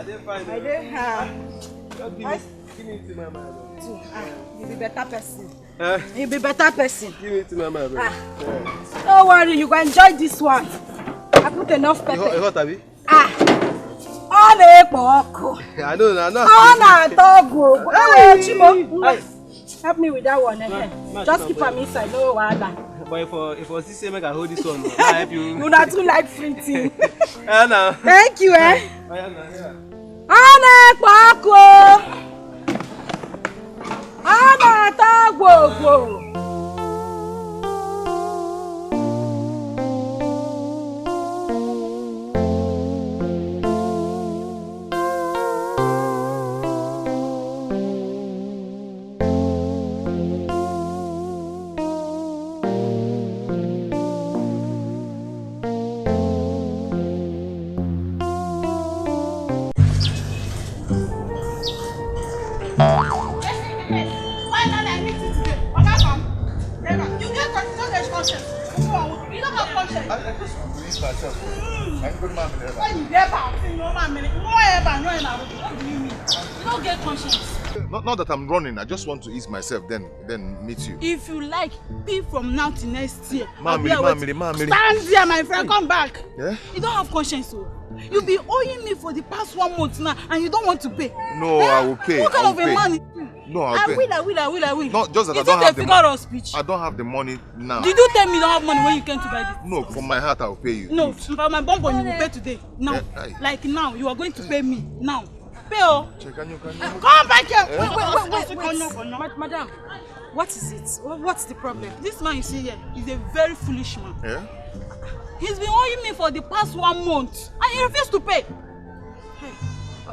didn't find I didn't have. Give me to Mama. You be better person. You be better person. Give it to Mama. Don't worry, you can enjoy this one. I put enough pepper. What have you? On the pork. I know, I know. Help me with that one. Just keep them inside. No wahala. But if it was this same, I can hold this one. I'll help you. You not too like free tea. Anna. Thank you, eh? Anna, Tagwo. Not that I'm running, I just want to ease myself, then meet you. If you like, be from now to next year. Mammy. Stand there, my friend, come back. Yeah? You don't have conscience, so you'll be owing me for the past 1 month now, and you don't want to pay. No, I will pay. What kind of a man? No, I'll pay. I will. Not just that Is I don't have the figure of speech? I don't have the money now. Did you tell me you don't have money when you came to buy this? No, from my heart I'll pay you. No, from my bonbon you will pay today. Now. Like now, you are going to pay me. Now. Pay oh. Come back here. Wait. Madam, what is it? What's the problem? This man you see here is a very foolish man. Yeah? He's been owing me for the past 1 month and he refused to pay.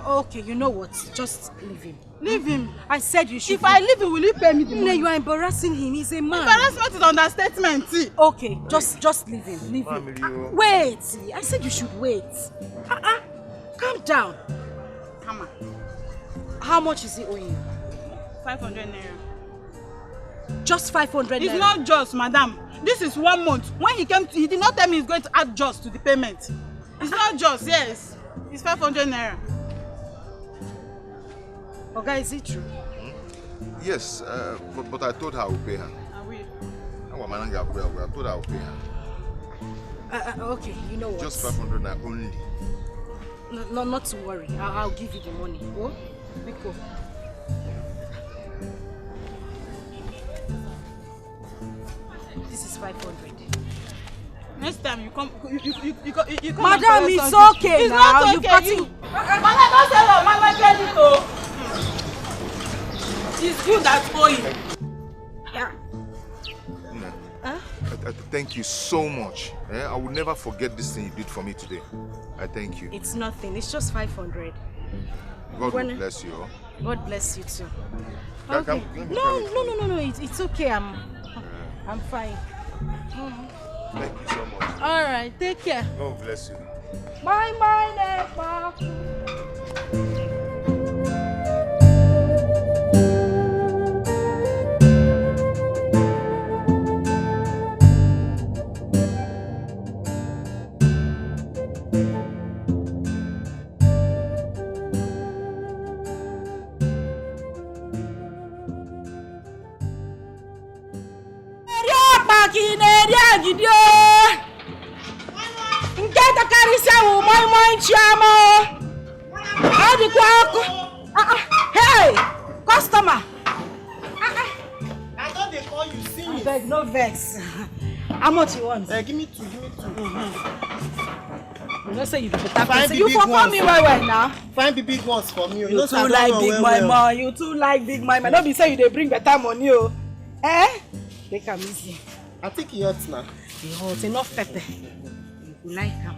Okay, you know what? Just leave him. Leave him. I said you should. If I leave him, will you pay me the money? No, you are embarrassing him. He's a man. Embarrassment is understatement. See. Okay, just leave him. Leave him. Wait. I said you should wait. Calm down. Come on. How much is he owing you? 500 naira. Just 500 naira? It's not just, madam. This is 1 month. When he came, he did not tell me he's going to add just to the payment. It's not just, yes. It's 500 naira. Okay, is it true? Yes, but I told her I will pay her. I will. I told her I will pay her. Okay, you know what? Just 500 naira only. No, not to worry. I'll give you the money. Oh, Biko. This is 500. Next time you come, you come. Madam, it's something. okay It's now. not okay. You've got Madam, don't say that. Mama credit oh. It's good that owing. Yeah. Thank you so much. I will never forget this thing you did for me today. I thank you. It's nothing. It's just 500. God will bless you. God bless you too. Okay. No. It's okay. I'm fine. Thank you so much. All right. Take care. God bless you. Bye. Hey, customer. I thought they call you sing. Beg, no vex. How much you want? Give me two. You know say you be better person. You for call me well now. Find the big ones for me. You too like big money. You too like big money. No be say you dey bring better money oh. Take am easy. I think it hot now. It hot, enough pepper. You like am.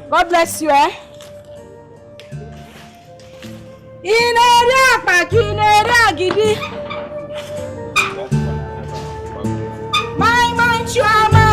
God bless you, eh? My chama.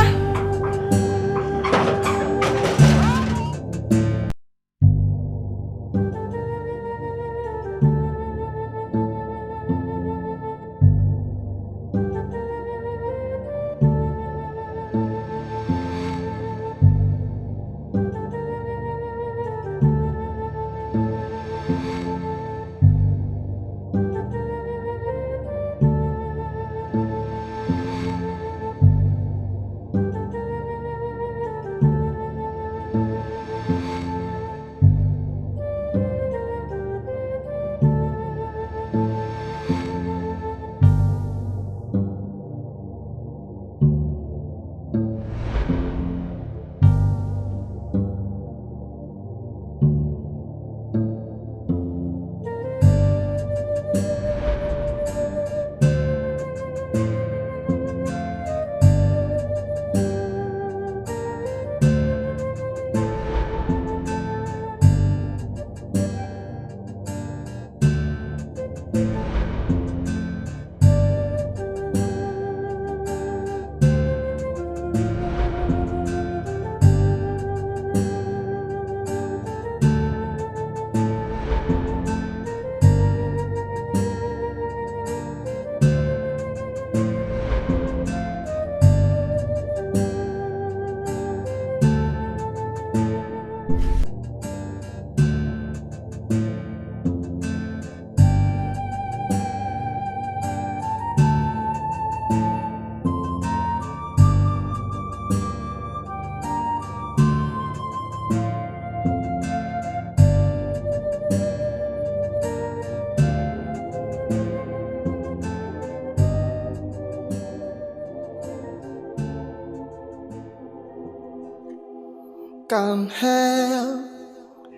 Can hell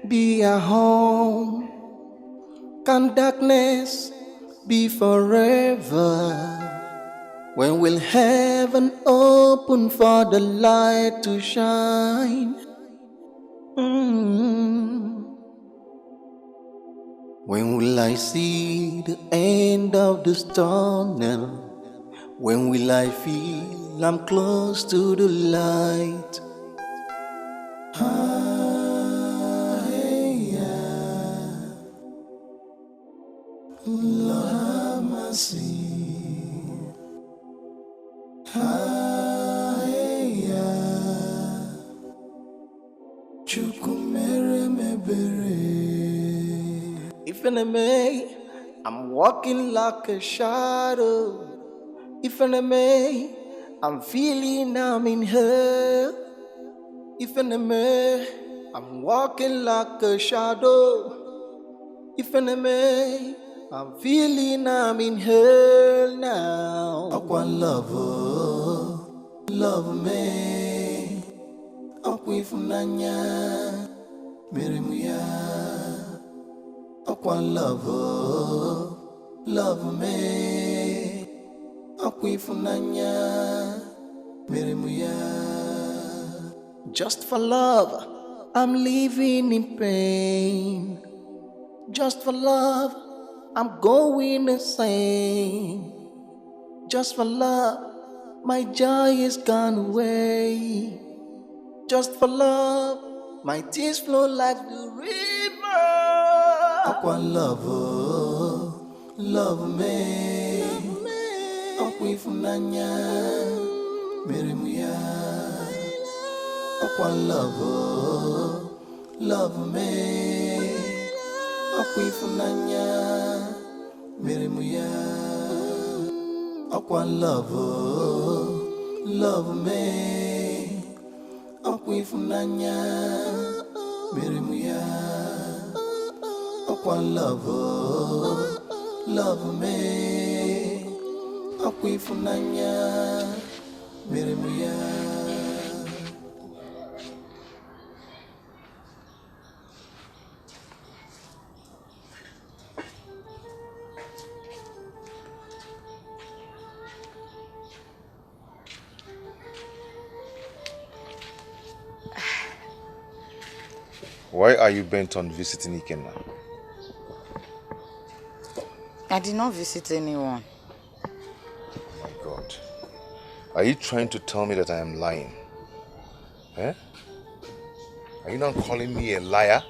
be a home? Can darkness be forever? When will heaven open for the light to shine? When will I see the end of this tunnel? When will I feel I'm close to the light? Lord have mercy. If enemy, I'm walking like a shadow. If enemy, I'm feeling I'm in hell. If enemy, I'm walking like a shadow. If enemy, I'm feeling I'm in hell now. Aqua lover, love me. Aqua funanya, mirimuya. Aqua lover, love me. Aqua funanya, mirimuya. Just for love, I'm living in pain. Just for love, I'm going insane. Just for love, my joy is gone away. Just for love, my tears flow like the river. Aqua lover, love me. Aqua funanya, mirimuya. Aqua lover, love me. Aqua funanya, mirimuya. Aqua lover, love me. Aqua funanya, mirimuya. Aqua lover, love me. Aqua funanya, mirimuya. Why are you bent on visiting Ikenna? I did not visit anyone. Oh my God. Are you trying to tell me that I am lying? Eh? Are you not calling me a liar?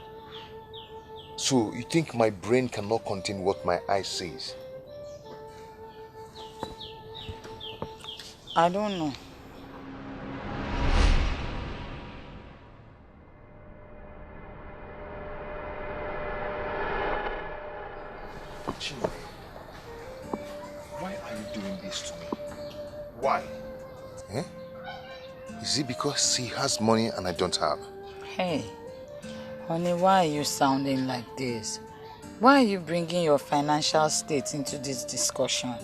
So you think my brain cannot contain what my eye sees? I don't know. Chinwe, why are you doing this to me? Why? Eh? Is it because he has money and I don't have? Hey, honey, why are you sounding like this? Why are you bringing your financial state into this discussion?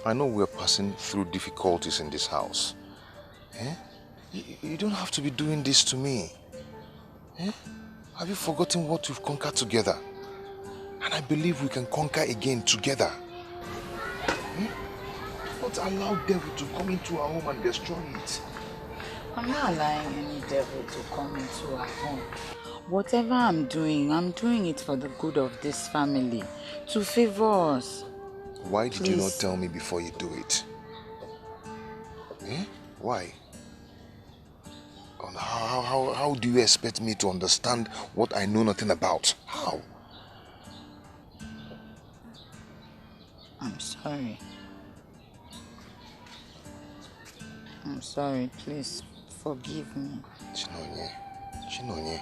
I know we're passing through difficulties in this house. Eh? You don't have to be doing this to me. Eh? Have you forgotten what we've conquered together? And I believe we can conquer again together. Don't allow devil to come into our home and destroy it. I'm not allowing any devil to come into our home. Whatever I'm doing it for the good of this family, to favor us. Why did you not tell me before you do it? Eh? Why? And how do you expect me to understand what I know nothing about? How? I'm sorry. I'm sorry, please forgive me. Chinonye. Chinonye.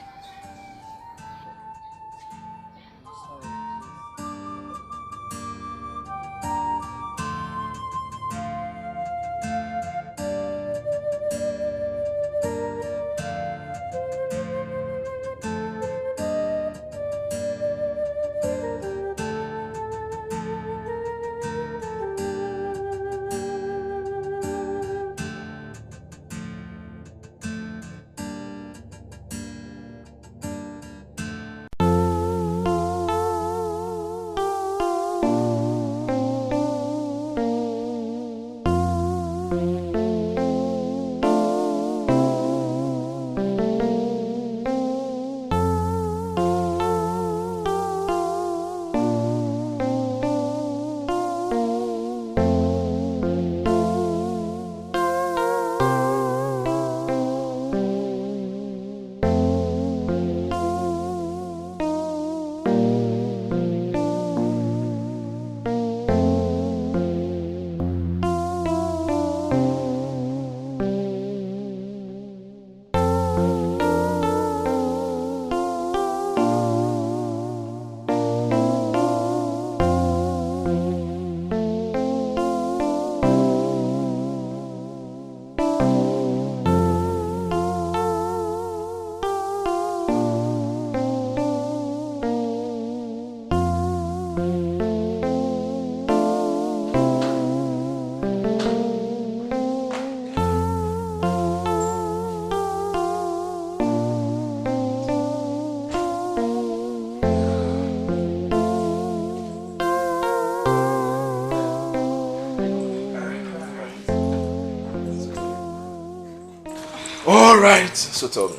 Alright, so tell me,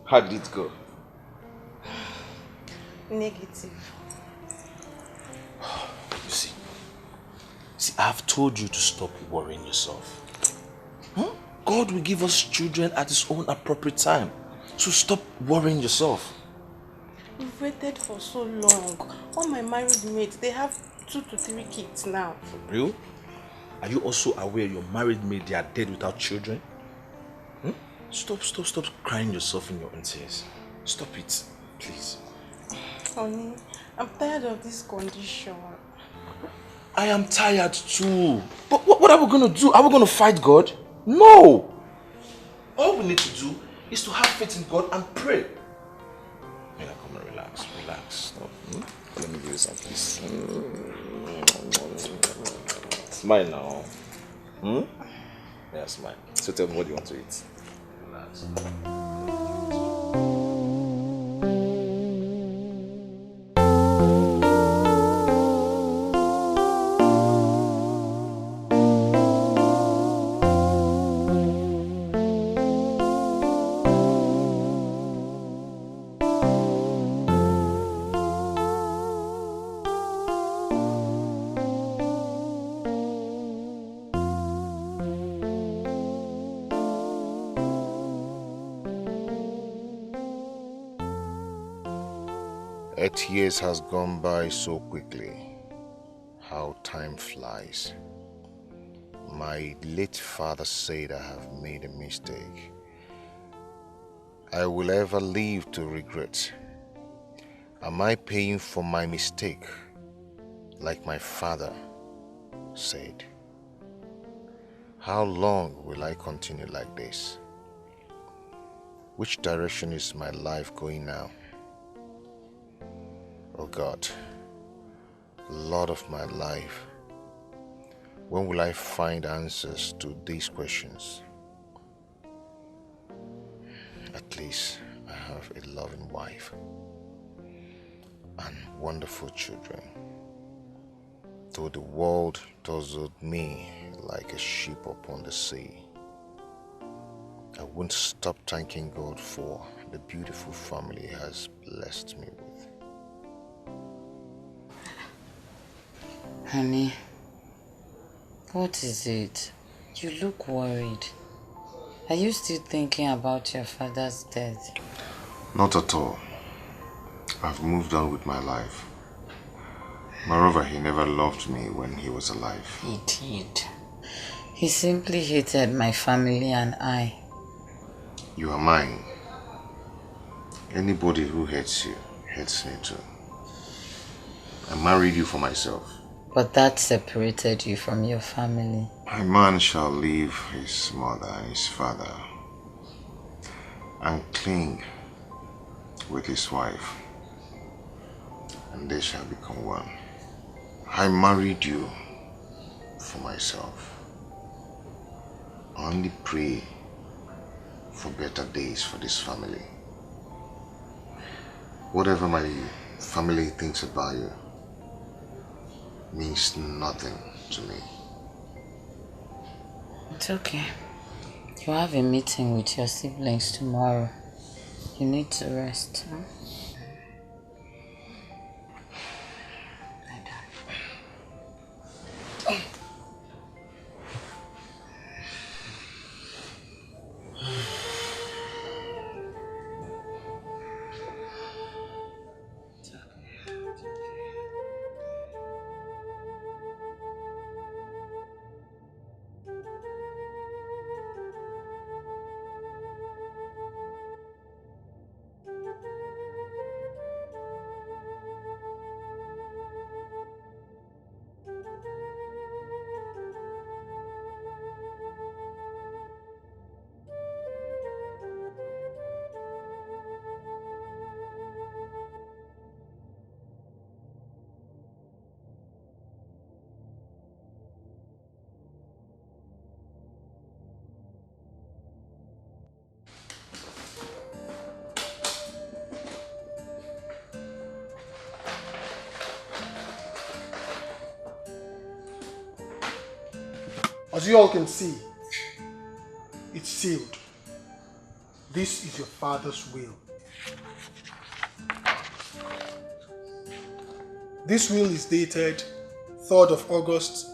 how did it go? Negative. You see, I've told you to stop worrying yourself. God will give us children at His own appropriate time. So stop worrying yourself. We've waited for so long. All my married mates, they have 2 to 3 kids now. For real? Are you also aware your married mates, they are dead without children? Stop crying yourself in your own tears. Stop it, please. Honey, I'm tired of this condition. I am tired too. But what are we going to do? Are we going to fight God? No! All we need to do is to have faith in God and pray. Yeah, come on, relax. Stop. Let me give you some, please. Smile now. Yeah, smile. So tell me, what do you want to eat? Relax. 8 years has gone by so quickly. How time flies. My late father said I have made a mistake. I will ever live to regret. Am I paying for my mistake, like my father said? How long will I continue like this? Which direction is my life going now? Oh God, Lord of my life, when will I find answers to these questions? At least I have a loving wife and wonderful children. Though the world tossed me like a ship upon the sea, I won't stop thanking God for the beautiful family He has blessed me with. Honey, what is it? You look worried. Are you still thinking about your father's death? Not at all. I've moved on with my life. Moreover, he never loved me when he was alive. He did. He simply hated my family and I. You are mine. Anybody who hates you, hates me too. I married you for myself. But that separated you from your family. My man shall leave his mother and his father and cling with his wife, and they shall become one. I married you for myself. I only pray for better days for this family. Whatever my family thinks about you means nothing to me. It's okay. You have a meeting with your siblings tomorrow. You need to rest. Huh? As you all can see, it's sealed. This is your father's will. This will is dated 3rd of August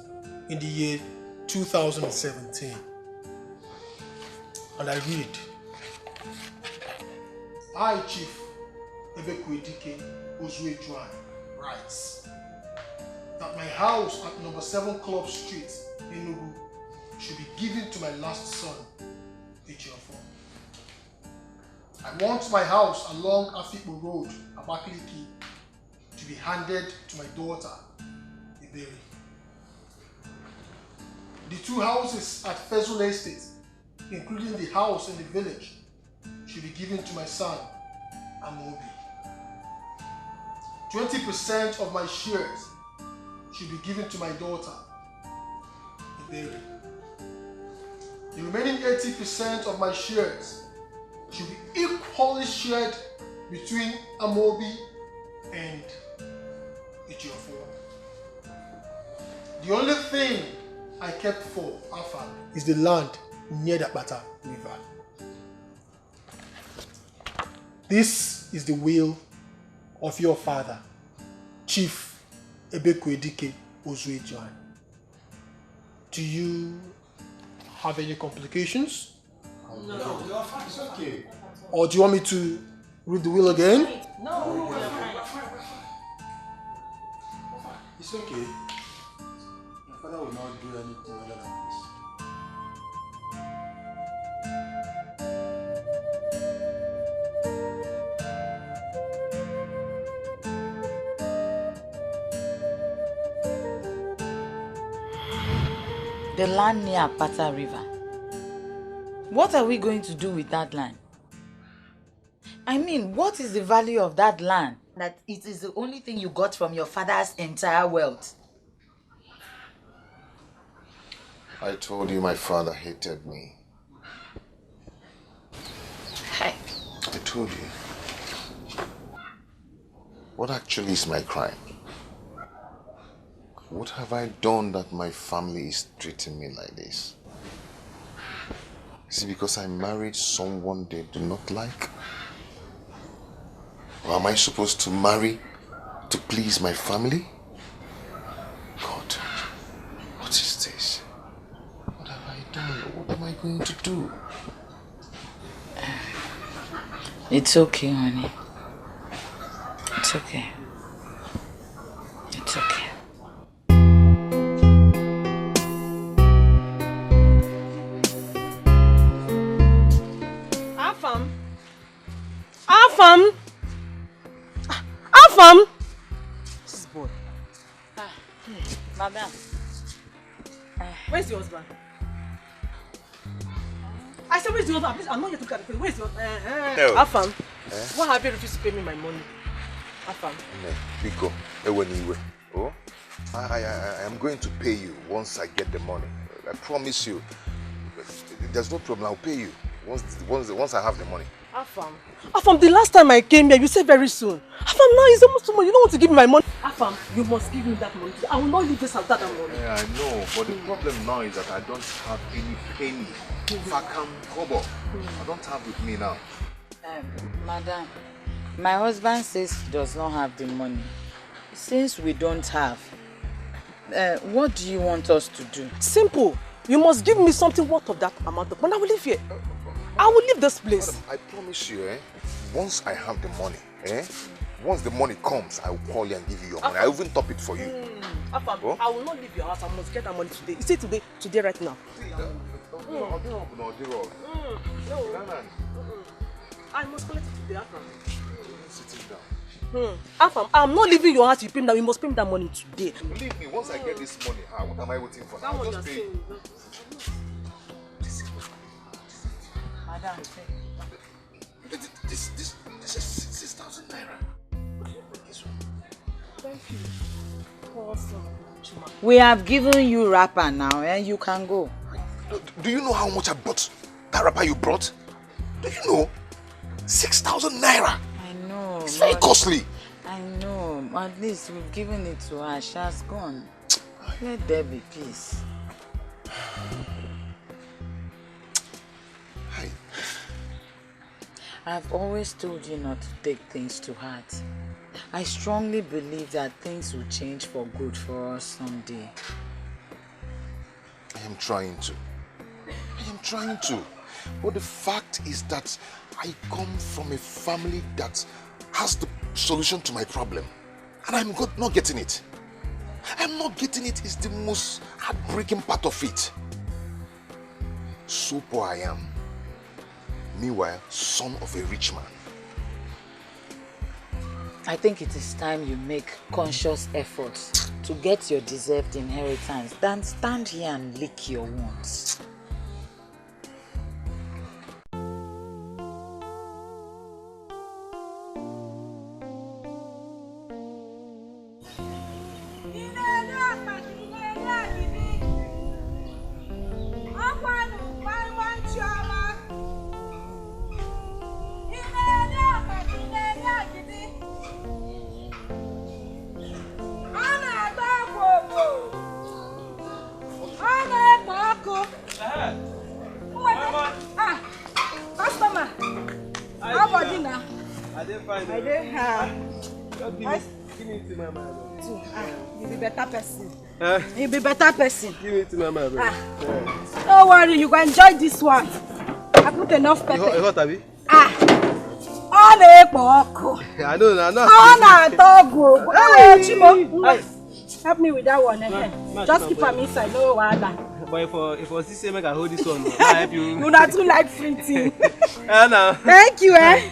in the year 2017. And I read, I, Chief Ebekwedike Ozuejuan, writes that my house at number 7 Club Street, Enugu, should be given to my last son, Ejiofor. I want my house along Afikpo Road, Abakaliki, to be handed to my daughter, Iberi. The 2 houses at Fezul Estate, including the house in the village, should be given to my son, Amobi. 20% of my shares should be given to my daughter, Iberi. The remaining 80% of my shares should be equally shared between Amobi and Ejiofor. The only thing I kept for Alpha is the land near the Bata River. This is the will of your father, Chief Ebekwedike Ozuejuan. Do you have any complications? No, you're fine. It's okay. Or do you want me to read the will again? No, you're fine. It's okay. Your father will not do anything other than this. The land near Apata River. What are we going to do with that land? I mean, what is the value of that land? That it is the only thing you got from your father's entire wealth. I told you my father hated me. Hey. I told you. What actually is my crime? What have I done that my family is treating me like this? Is it because I married someone they do not like? Or am I supposed to marry to please my family? God, what is this? What have I done? What am I going to do? It's okay, honey. It's okay. It's okay. Afam! This is boy. Madam. Where's your husband? I said, where's your husband? Please, I'm not here to get the Where's your No. Afam, why have you refused to pay me my money? Afam. No, Biko, oh, I am going to pay you once I get the money. I promise you. There's no problem, I'll pay you once I have the money. Afam, the last time I came here, you said very soon. Afam, now it's almost too much. You don't want to give me my money. Afam, you must give me that money. I will not leave this house without that money. Yeah, I know, but the problem now is that I don't have any penny. Fakam kobo. I don't have with me now. Madam, my husband says he does not have the money. Since we don't have, what do you want us to do? Simple. You must give me something worth of that amount of money. I will leave here. I will leave this place. Madam, I promise you, once I have the money, once the money comes, I will call you and give you your money. I will even top it for you. Afam, oh? I will not leave your house. I must get that money today. You see today right now. No. I must collect it today, Afam. Sitting down. Afam, I'm not leaving your house. You pay me that. You must pay me that money today. Believe me, once I get this money, what am I waiting for now? Just pay. Madam, this is 6,000 naira. Thank you. Awesome. We have given you wrapper now, and you can go. Do you know how much I bought that wrapper you brought? Do you know? 6,000 naira. I know. It's very costly. I know. At least we've given it to her. She has gone. Let there be peace. I've always told you not to take things to heart. I strongly believe that things will change for good for us someday. I am trying to. But the fact is that I come from a family that has the solution to my problem. And I'm not getting it. I'm not getting it is the most heartbreaking part of it. So poor I am. Meanwhile, son of a rich man. I think it is time you make conscious efforts to get your deserved inheritance than stand here and lick your wounds. You be better person. You be better person. Give it to my mother. Don't worry, you go enjoy this one. I put enough pepper. What have you? I know. Help me with that one. Just keep them inside. No wahala. But if I see make I hold this one, I help you. You not too like printing. Anna. Thank you, eh?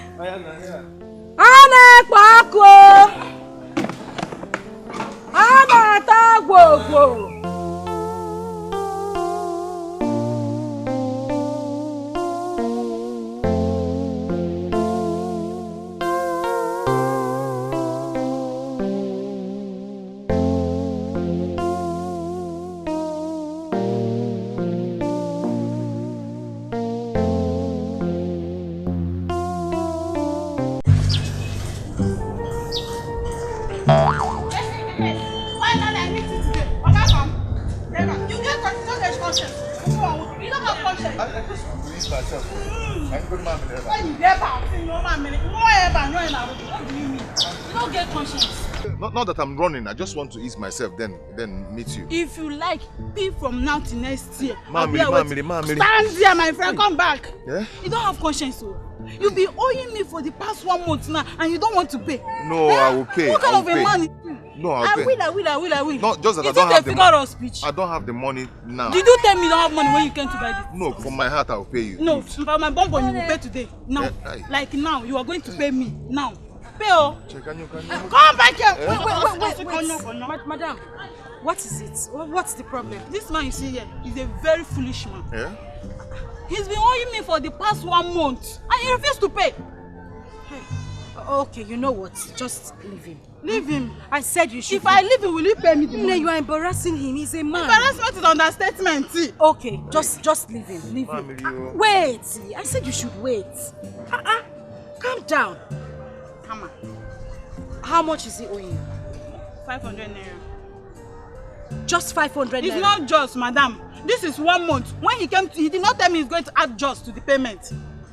Not that I'm running, I just want to ease myself, then meet you. If you like, be from now to next year. Mammy. Stand there, my friend, come back. Yeah? You don't have conscience, so you'll be owing me for the past 1 month now, and you don't want to pay. No, I will pay. What kind of a man? No, I will. Not just that Is I don't have the money. Speech? I don't have the money now. Did you tell me you don't have money when you came to buy this? No, from my heart I'll pay you. No, from my bonbon you will pay today. Now. Like now, you are going to pay me. Now. Pay oh. Come back here. Wait. Madam, what is it? What's the problem? This man you see here is a very foolish man. Yeah? He's been owing me for the past 1 month and he refused to pay. Hey. Okay, you know what? Just leave him. Leave him. I said you should. If I leave him, will you pay me the money? No, you are embarrassing him. He's a man. Embarrassment is understatement. See. Okay, just leave him. Leave him. Wait. I said you should wait. Calm down. Come on. How much is he owing you? 500 naira. Just 500 naira? It's not just, madam. This is 1 month. When he came, he did not tell me he's going to add just to the payment.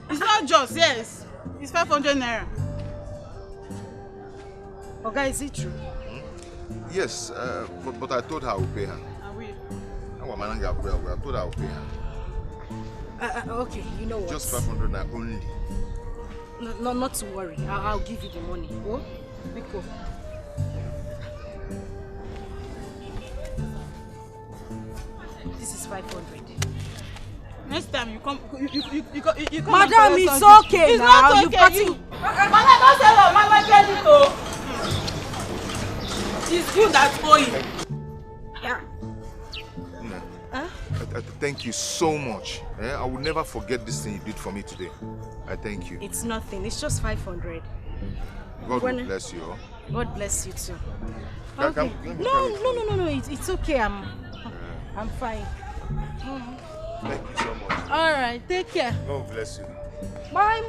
It's not just, yes. It's 500 naira. Okay, is it true? Yes, but I told her I will pay her. I will. I told her I will pay her. Okay, you know what? Just 500 naira only. No, not to worry. I'll give you the money. Oh, Biko. This is 500. Next time you come, you come. Madam, it's okay it's now. Not okay. You Madam, don't say no. Mama, tell you to. It's you that owe him. Yeah. Thank you so much. I will never forget this thing you did for me today. I thank you. It's nothing. It's just 500. God will bless you. God bless you too. Okay. No. It's okay. I'm fine. Thank you so much. All right. Take care. God bless you. Bye.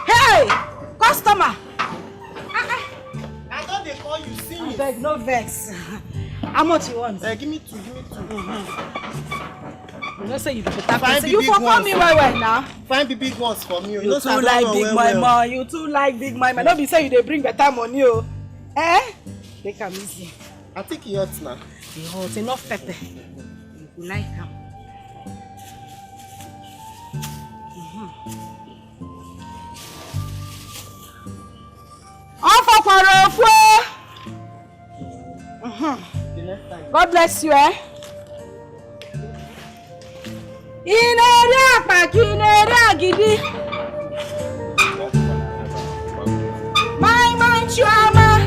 Hey, customer. I thought they call you since. Beg, no vex. How much you want? Give me two. You know, say you do better. Find you for call me well now. Find the big ones for me. You too like big mama. You too like big mama. Don't be say you they bring better money, oh. Eh? Take am easy. I think he hot now. He hot. Enough pepper. You like him. God bless you, eh? My chama.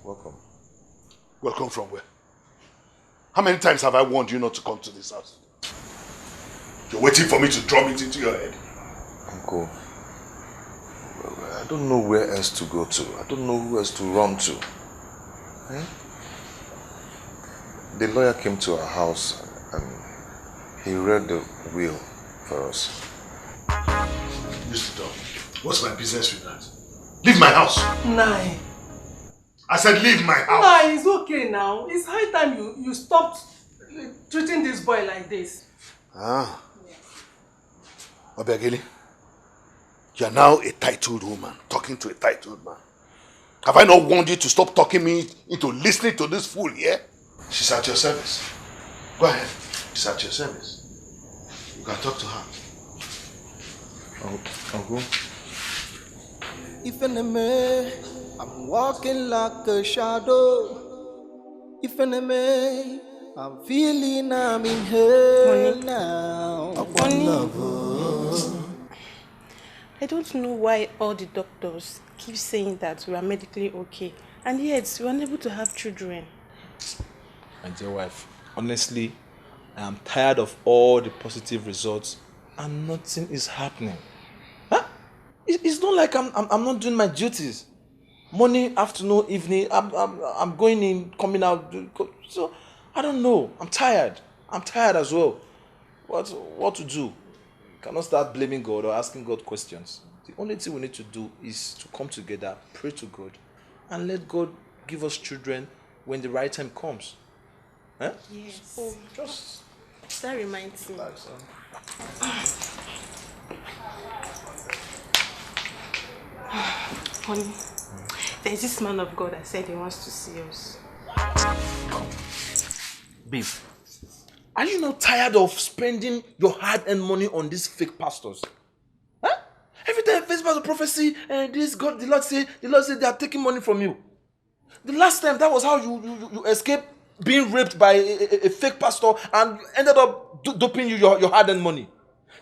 Welcome. Welcome from where? How many times have I warned you not to come to this house? You're waiting for me to drum it into your head. Uncle, I don't know where else to go to. I don't know who else to run to. Eh? The lawyer came to our house and he read the will for us. Mr. Dog, what's my business with that? Leave my house! Nai. I said leave my house! Nai, it's okay now. It's high time you stopped treating this boy like this. Ah. Obiageli, you are now a titled woman, talking to a titled man. Have I not warned you to stop talking me into listening to this fool here? She's at your service. Go ahead. She's at your service. You can talk to her. Uncle. If enemy, I'm walking like a shadow. If enemy, I'm feeling I'm in hell now. I don't know why all the doctors keep saying that we are medically okay, and yet we are unable to have children. My dear wife, honestly, I am tired of all the positive results and nothing is happening. Huh? It's not like I'm not doing my duties. Morning, afternoon, evening, I'm going in, coming out. So I don't know. I'm tired. I'm tired as well. What to do? Cannot start blaming God or asking God questions. The only thing we need to do is to come together, pray to God, and let God give us children when the right time comes. Huh? Yes. So just that reminds me. Honey, there's this man of God that said he wants to see us. Babe, are you not tired of spending your hard-earned money on these fake pastors? Huh? Every time face pastor prophecy, this God, the Lord said they are taking money from you. The last time, that was how you escaped being raped by a fake pastor and ended up doping you your hard-earned money.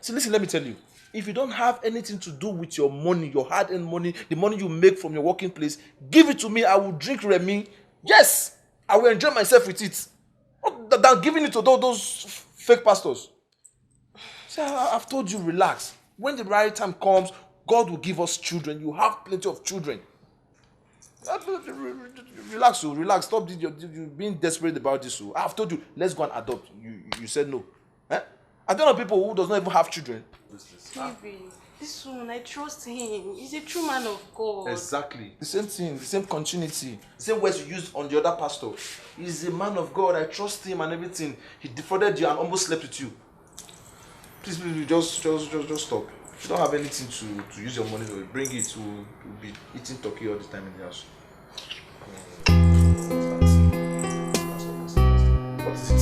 See, listen, let me tell you. If you don't have anything to do with your money, your hard-earned money, the money you make from your working place, give it to me. I will drink Remy. Yes, I will enjoy myself with it. Than giving it to those fake pastors. See, I've told you, relax. When the right time comes, God will give us children. You have plenty of children. Relax, relax. Stop you being desperate about this. I've told you, let's go and adopt. You said no. Eh? I don't know people who does not even have children. Baby, this one, I trust him. He's a true man of God. Exactly. The same thing, the same continuity. The same words you used on the other pastor. He's a man of God. I trust him and everything. He defrauded you and almost slept with you. Please, just stop. If you don't have anything to use your money to bring it, to be eating turkey all the time in the house. What is it?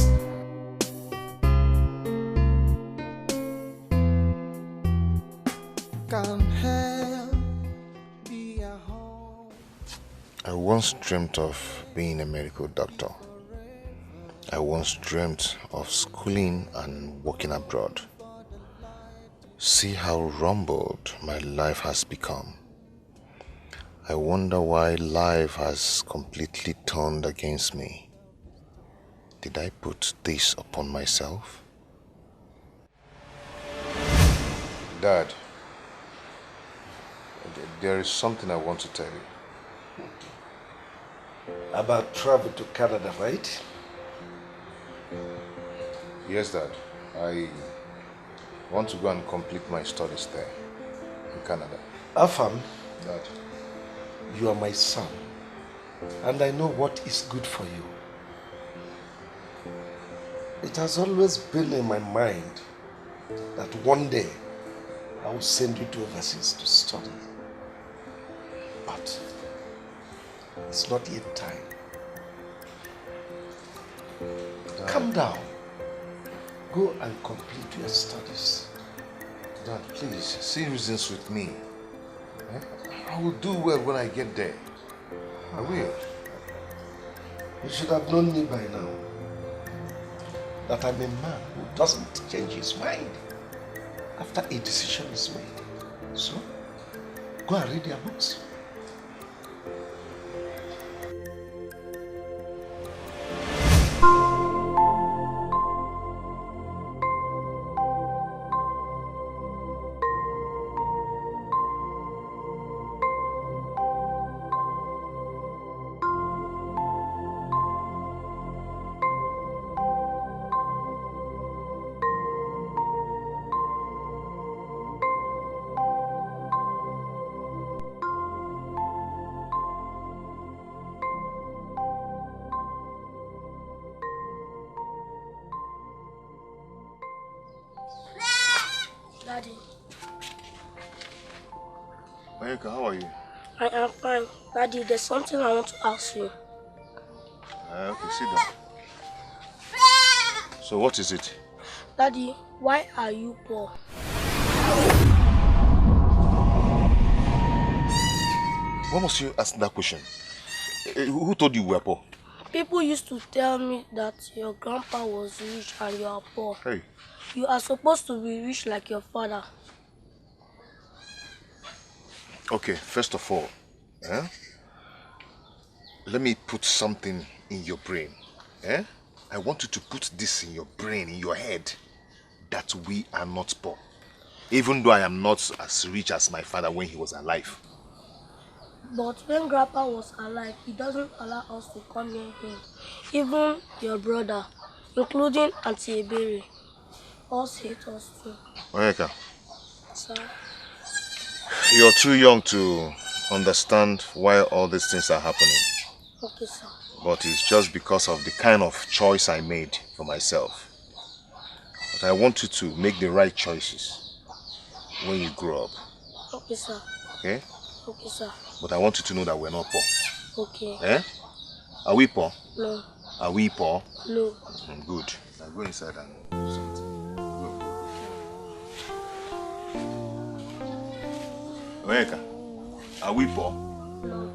Can hell be a home? I once dreamt of being a medical doctor. I once dreamt of schooling and working abroad. See how rumbled my life has become. I wonder why life has completely turned against me. Did I put this upon myself? Dad, there is something I want to tell you. About travel to Canada, right? Yes, Dad. I want to go and complete my studies there in Canada. Afam, Dad. you are my son, and I know what is good for you. It has always been in my mind that one day I will send you to overseas to study. But it's not yet time. Calm down. Go and complete your studies. Dad, please, see reasons with me. I will do well when I get there. I will. You should have known me by now. That I'm a man who doesn't change his mind after a decision is made. So, go and read your books. Daddy. Mayeka, how are you? I am fine. Daddy, there's something I want to ask you. Okay, sit down. So what is it? Daddy, why are you poor? Why must you ask that question? Who told you we were poor? People used to tell me that your grandpa was rich and you are poor. Hey. You are supposed to be rich like your father. Okay, first of all, let me put something in your brain. I want you to put this in your brain, in your head, that we are not poor. Even though I am not as rich as my father when he was alive. But when Grandpa was alive, he doesn't allow us to come near him. Even your brother, including Auntie Ebere, all hate us too. Onyeka, Sir? you're too young to understand why all these things are happening. Okay, sir. But it's just because of the kind of choice I made for myself. But I want you to make the right choices when you grow up. Okay, sir. Okay? Okay, sir. But I want you to know that we're not poor. Okay. Are we poor? No. Are we poor? No. Good. Now go inside and do something. Go. Onyeka, are we poor? No.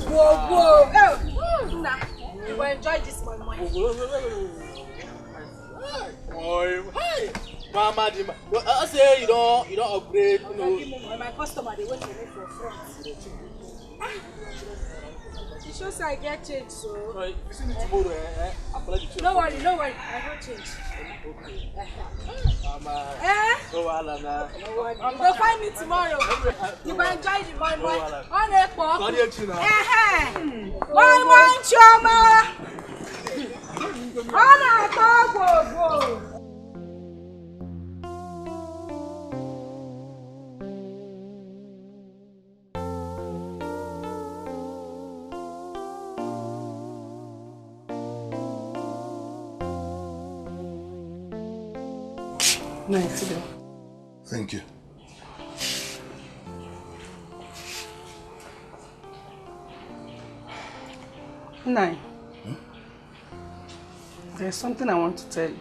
Whoa. You will enjoy this one, my Hey, Mama, I say you don't upgrade. You know. My customer, they wait for me for front. It shows I get change, so. No, if you see me tomorrow, No worry, I got change. Okay. Mama. No wahala. You go find me tomorrow. You go enjoy the boy. On a pork. My chama. On a pork. Thank you. Nine. There's something I want to tell you.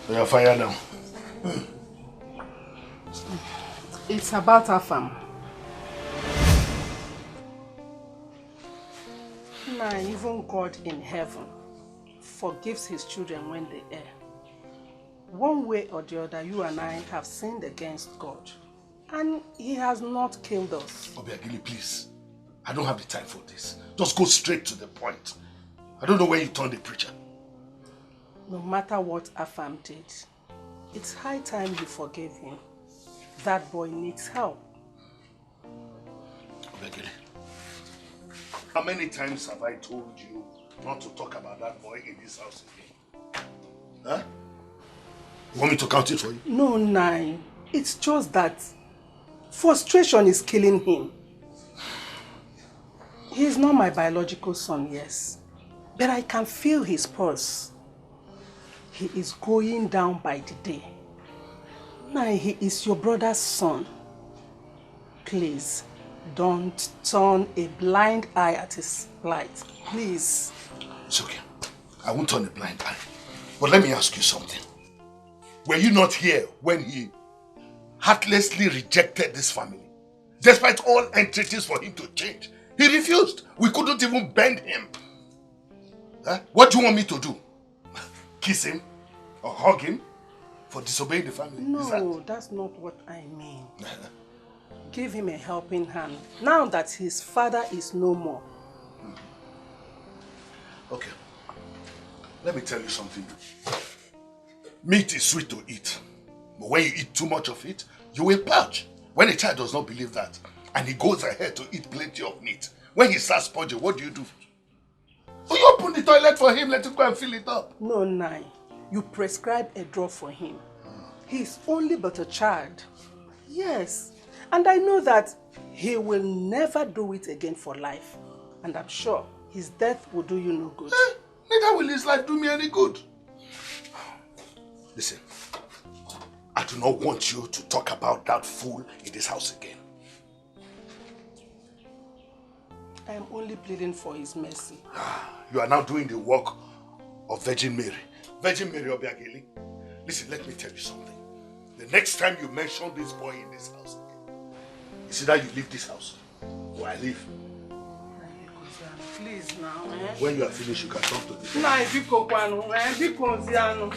So you're fired now. It's about our farm. Nine, even God in heaven forgives his children when they err. One way or the other, you and I have sinned against God. And he has not killed us. Obiagili, please. I don't have the time for this. Just go straight to the point. I don't know where you turned the preacher. No matter what Afam did, it's high time you forgave him. That boy needs help. Obiagili, how many times have I told you not to talk about that boy in this house again? Huh? You want me to count it for you? No, Nine. It's just that frustration is killing him. He is not my biological son, yes. But I can feel his pulse. He is going down by the day. Nine, he is your brother's son. Please, don't turn a blind eye at his plight. Please. It's okay. I won't turn a blind eye. But let me ask you something. Were you not here when he heartlessly rejected this family? Despite all entreaties for him to change, he refused. We couldn't even bend him. Huh? What do you want me to do? Kiss him? Or hug him? For disobeying the family? No, that's not what I mean. Give him a helping hand, now that his father is no more. Okay. Let me tell you something. Meat is sweet to eat. But when you eat too much of it, you will purge. When a child does not believe that, and he goes ahead to eat plenty of meat, when he starts purging, what do? So you open the toilet for him, let him go and fill it up. No, Nai. You prescribe a drug for him. He's only but a child. Yes. And I know that he will never do it again for life. And I'm sure his death will do you no good. Neither will his life do me any good. Listen, I do not want you to talk about that fool in this house again. I am only pleading for his mercy. You are now doing the work of Virgin Mary. Virgin Mary Obiageli. Listen, let me tell you something. The next time you mention this boy in this house again, it's either you leave this house or I leave. Please now. When you are finished, you can talk to me. Nai, biko kwanu, biko nzianu.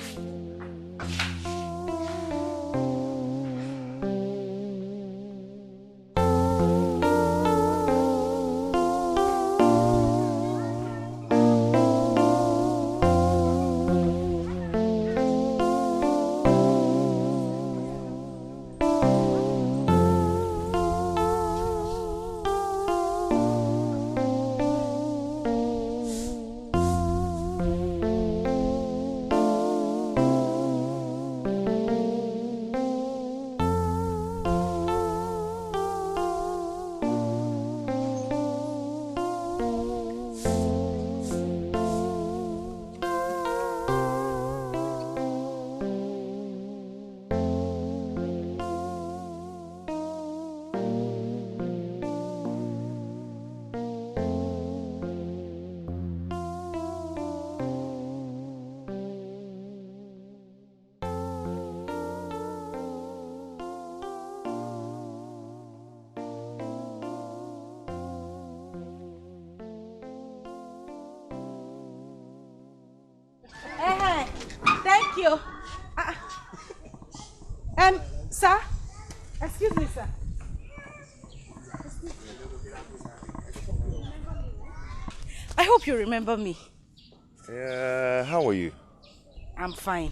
Thank you. Sir? Excuse me, sir. I hope you remember me. Yeah, how are you? I'm fine.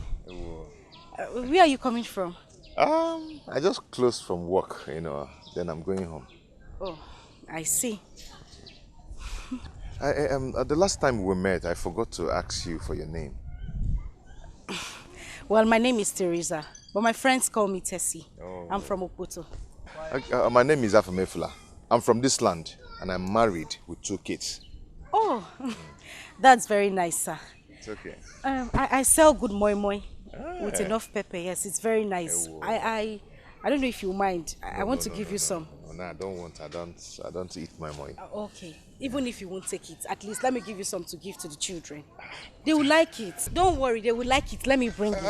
Where are you coming from? I just closed from work, then I'm going home. Oh, I see. The last time we met, I forgot to ask you for your name. Well, my name is Teresa, but my friends call me Tessie. Oh. I'm from Opoto. My name is Afamefula. I'm from this land, and I'm married with 2 kids. Oh, that's very nice, sir. It's okay. I sell good moi moi with enough pepper. Yes, it's very nice. I don't know if you mind. I want to give you some. no, I don't want. I don't eat my money. Okay. Even if you won't take it, at least let me give you some to give to the children. They will like it. Don't worry, they will like it. Let me bring it.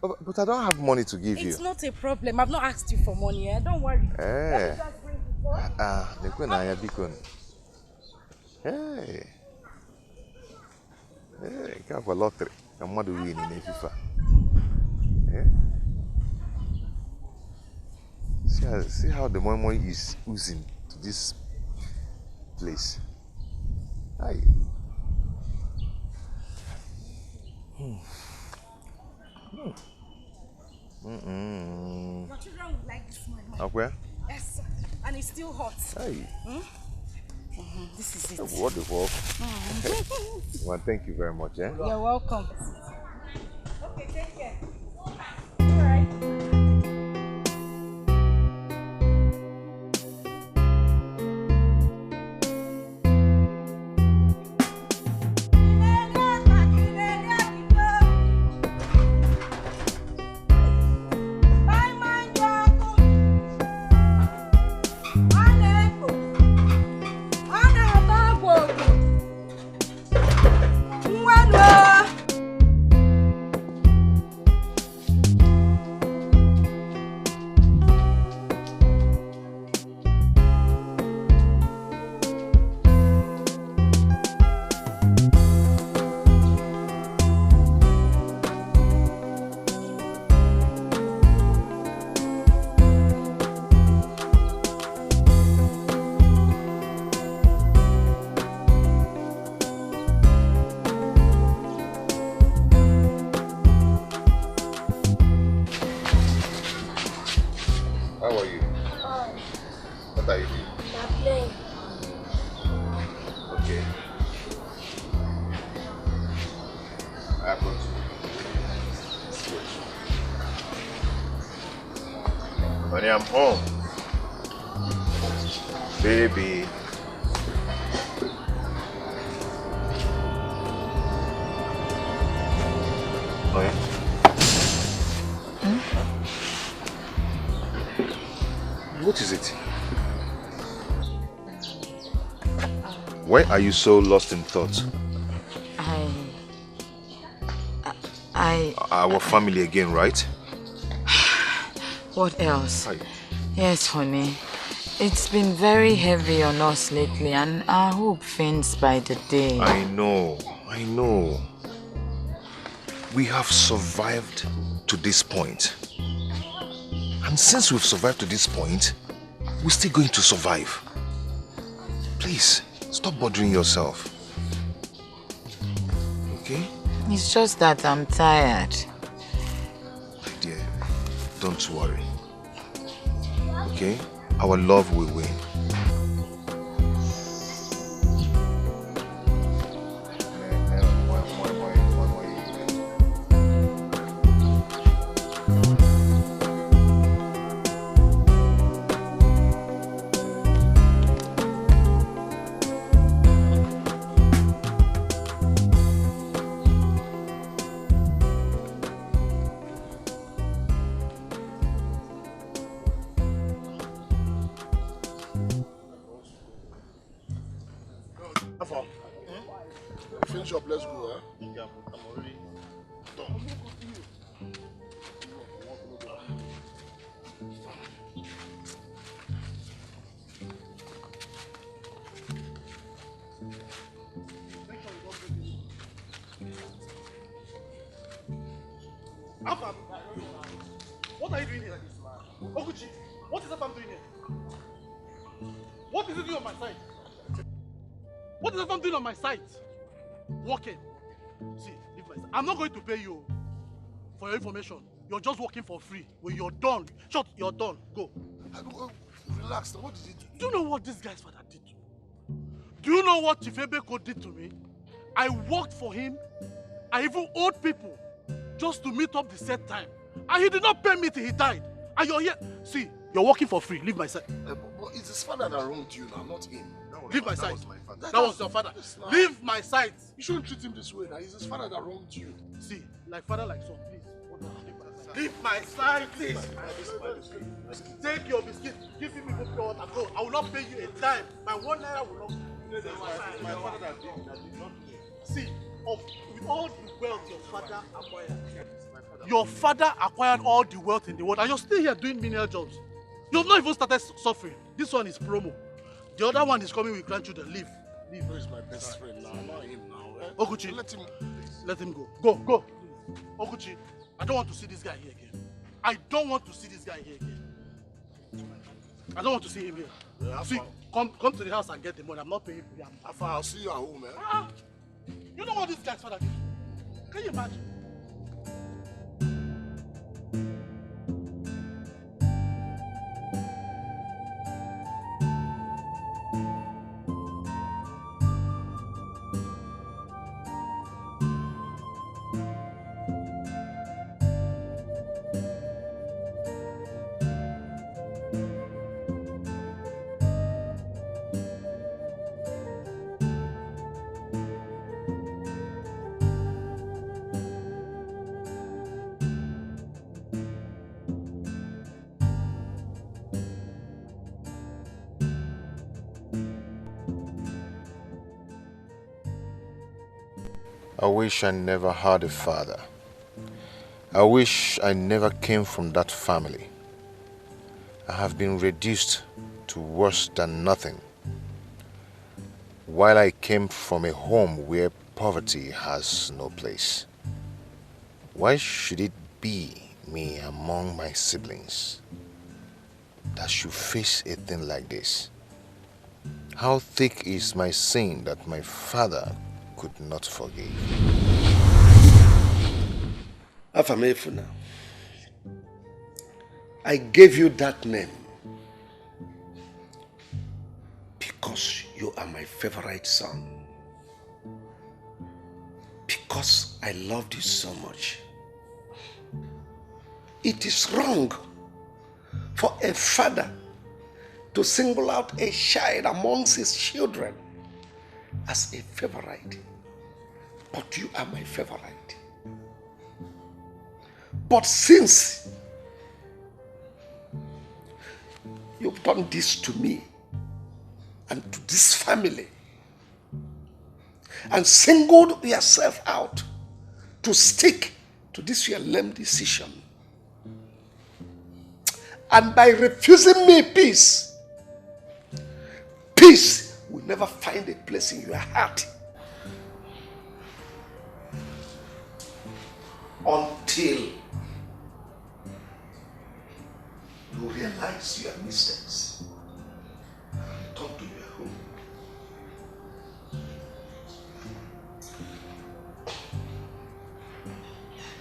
But I don't have money to give you. It's not a problem. I've not asked you for money, eh? Don't worry. Let me just bring it. Hey. Hey, have a lottery. I'm not doing in FIFA. See how the money is oozing to this place. Aye. Your children would like this money. Up where? Yes, sir. And it's still hot. Aye. This is it. What the fuck? Well, thank you very much. Eh? You're welcome. Okay, take care. All right. Honey, I'm home. Baby. Oh, yeah? What is it? Why are you so lost in thought? Our family again, right? What else? Hi. Yes, honey. It's been very heavy on us lately, and our hope faints by the day. I know. We have survived to this point. And since we've survived to this point, we're still going to survive. Please, stop bothering yourself. Okay? It's just that I'm tired. My dear, don't worry. Okay? Our love will win. Finish up, let's go, eh? Yeah, I'm already done. Alpha, what are you doing here? Okuchi, what is Alpha doing here? What is he doing on my side? What is Alpha doing on my side? Walking. See, leave my side. I'm not going to pay you for your information. You're just working for free. When you're done, shut, you're done. Go. Relax. What did he do? Do you know what this guy's father did to me? Do you know what Chief Ebeko did to me? I worked for him. I even owed people just to meet up the set time. And he did not pay me till he died. And you're here. See, you're working for free. Leave my side. But it's his father that wronged you now, not him. Leave my side. Was my father. That was your father. Leave my side. You shouldn't treat him this way now. It's his father that wronged you. See, like father, like son, please. Leave my side. Leave my side, please. Take your biscuit. Give me good pure water. Go. I will not pay you a dime. My 1 naira will not. My father that did not do it. See, with all the wealth your father acquired, your father acquired all the wealth in the world, and you're still here doing menial jobs. You've not even started suffering. This one is promo. The other one is coming with grandchildren. Leave. Where is my best friend now? Not him now. Eh? Okuchi, let him go. Go. Okuchi, I don't want to see this guy here again. I don't want to see this guy here again. I don't want to see him here. Yeah, see, come to the house and get the money. I'm not paying for him. I'll see you at home, man. You know what this guy's father did? Can you imagine? I wish I never had a father. I wish I never came from that family. I have been reduced to worse than nothing. While I came from a home where poverty has no place. Why should it be me among my siblings that should face a thing like this? How thick is my sin that my father could not forgive? Afamefuna, I gave you that name because you are my favorite son. Because I loved you so much. It is wrong for a father to single out a child amongst his children as a favorite. But you are my favorite. But since you've done this to me and to this family and singled yourself out to stick to this your lame decision, and by refusing me peace will never find a place in your heart until you realize your mistakes and return to your home.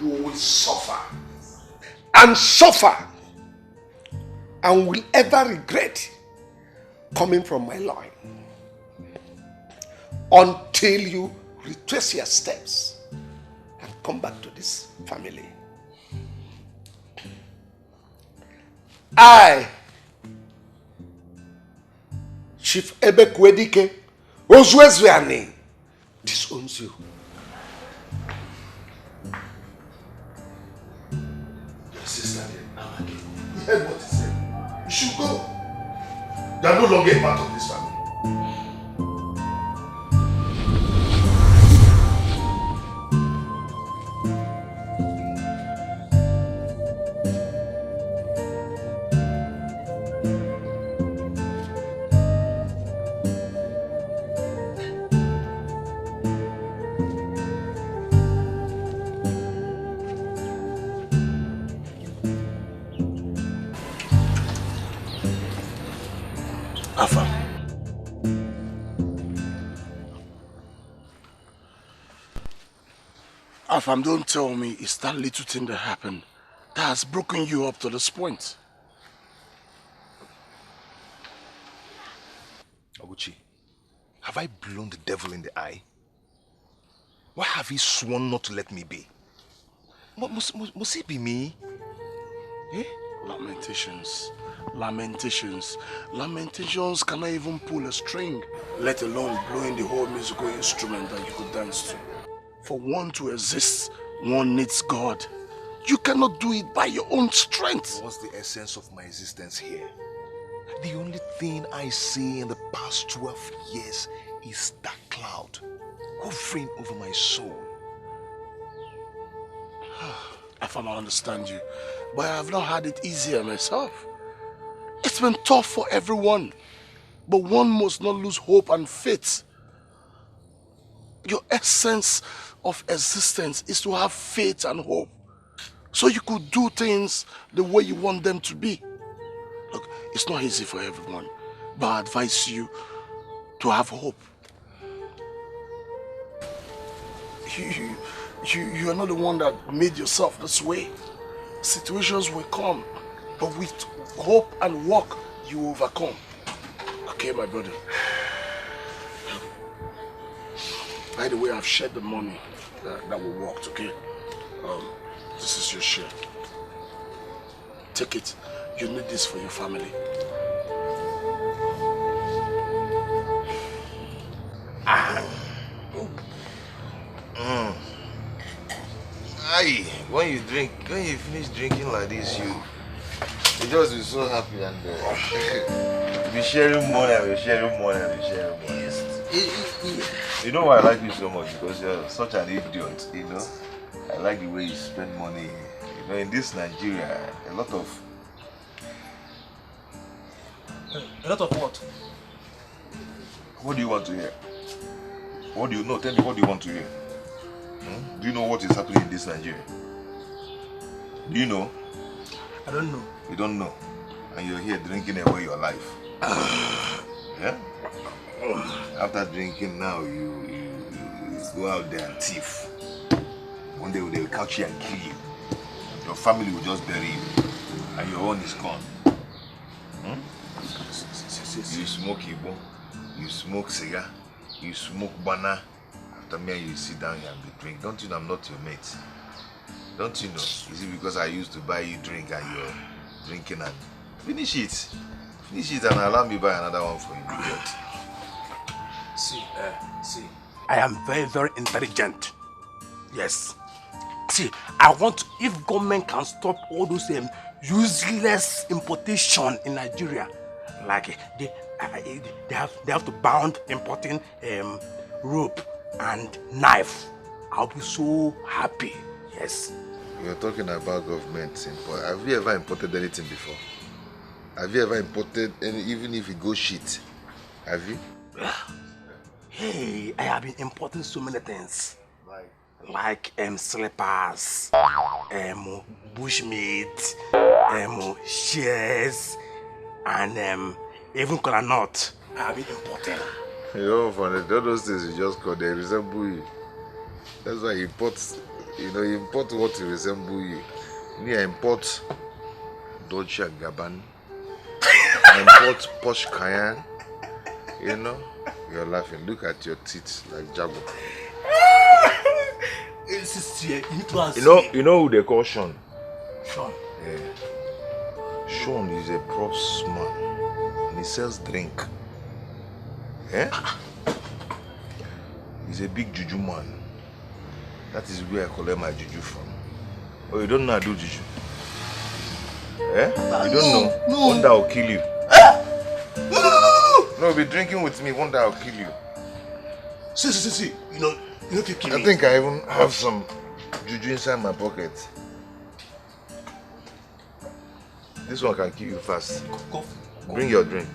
You will suffer and will ever regret coming from my line until you retrace your steps and come back to this family. I, Chief Ebekwedike Ozwezwiani, disowns you. Your sister did Amaki. You heard what he said. You should go. You are no longer a part of this family. Afam, don't tell me it's that little thing that happened that has broken you up to this point. Oguchi, have I blown the devil in the eye? Why have he sworn not to let me be? Must it be me? Eh? Lamentations. Lamentations cannot even pull a string, let alone blowing the whole musical instrument that you could dance to. For one to exist, one needs God You cannot do it by your own strength. What's the essence of my existence here? The only thing I see in the past 12 years is that cloud hovering over my soul. I finally understand you, but I have not had it easier myself. It's been tough for everyone, but one must not lose hope and faith. Your essence of existence is to have faith and hope, so you could do things the way you want them to be. Look, it's not easy for everyone, but I advise you to have hope. You're not the one that made yourself this way. Situations will come, but with hope and work, you will overcome. Okay, my brother. By the way, I've shared the money that we worked, okay? This is your share. Take it. You need this for your family. Aye, when you finish drinking like this, you just be so happy and be sharing money and be sharing money and be sharing money. You know why I like you so much? Because you're such an idiot, you know? I like the way you spend money. You know, in this Nigeria, a lot of what? What do you want to hear? What do you know? Tell me, what do you want to hear? Do you know what is happening in this Nigeria? Do you know? I don't know. You don't know. And you're here drinking away your life. Yeah? After drinking now, you go out there and thief. One day they will catch you and kill you. Your family will just bury you. And your own is gone. You smoke Igbo, you smoke cigar, you smoke banana. After me, you sit down here and be drink. Don't you know I'm not your mate? Don't you know? Is it because I used to buy you drink and you're drinking and finish it? Finish it and allow me buy another one for you. See, I am very, very intelligent. Yes. See, I want, if government can stop all those useless importation in Nigeria, like they have to bound importing rope and knife. I'll be so happy. Yes. You're talking about government import. Have you ever imported anything before? Have you ever imported any, even if it goes shit? Have you? Hey, I have been importing so many things. Like slippers, bushmeat, shears, and even kola nut. I have been importing. You know, for those things you just call, they resemble you. That's why you import, you import what resemble you. Me, I import Dolce & Gabbana. I import Porsche Cayenne. You know, you're laughing. Look at your teeth like Jaguar. You know who they call Sean? Sean? Yeah. Sean is a props man. And he sells drink. Yeah? He's a big juju man. That is where I collect my juju from. Oh, you don't know I do juju? Eh? You don't know? No. One day I'll kill you. No, be drinking with me. One day I'll kill you. See. You know if you kill me. I think I even have some juju inside my pocket. This one can kill you fast. Bring your drink.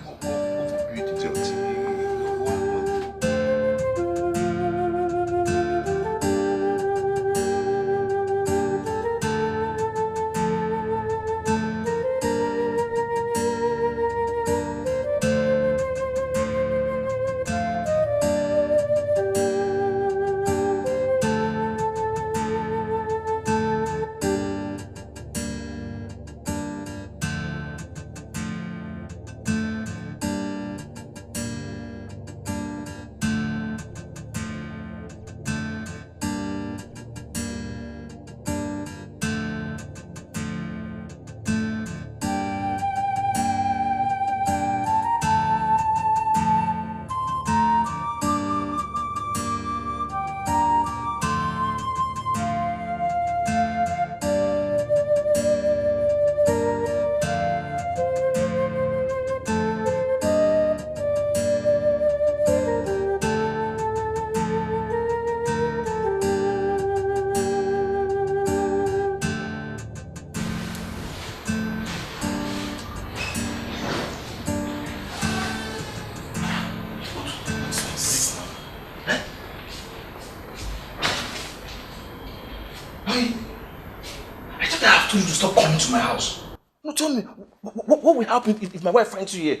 I thought I have told you to stop coming to my house. No, tell me, what will happen if my wife finds you here?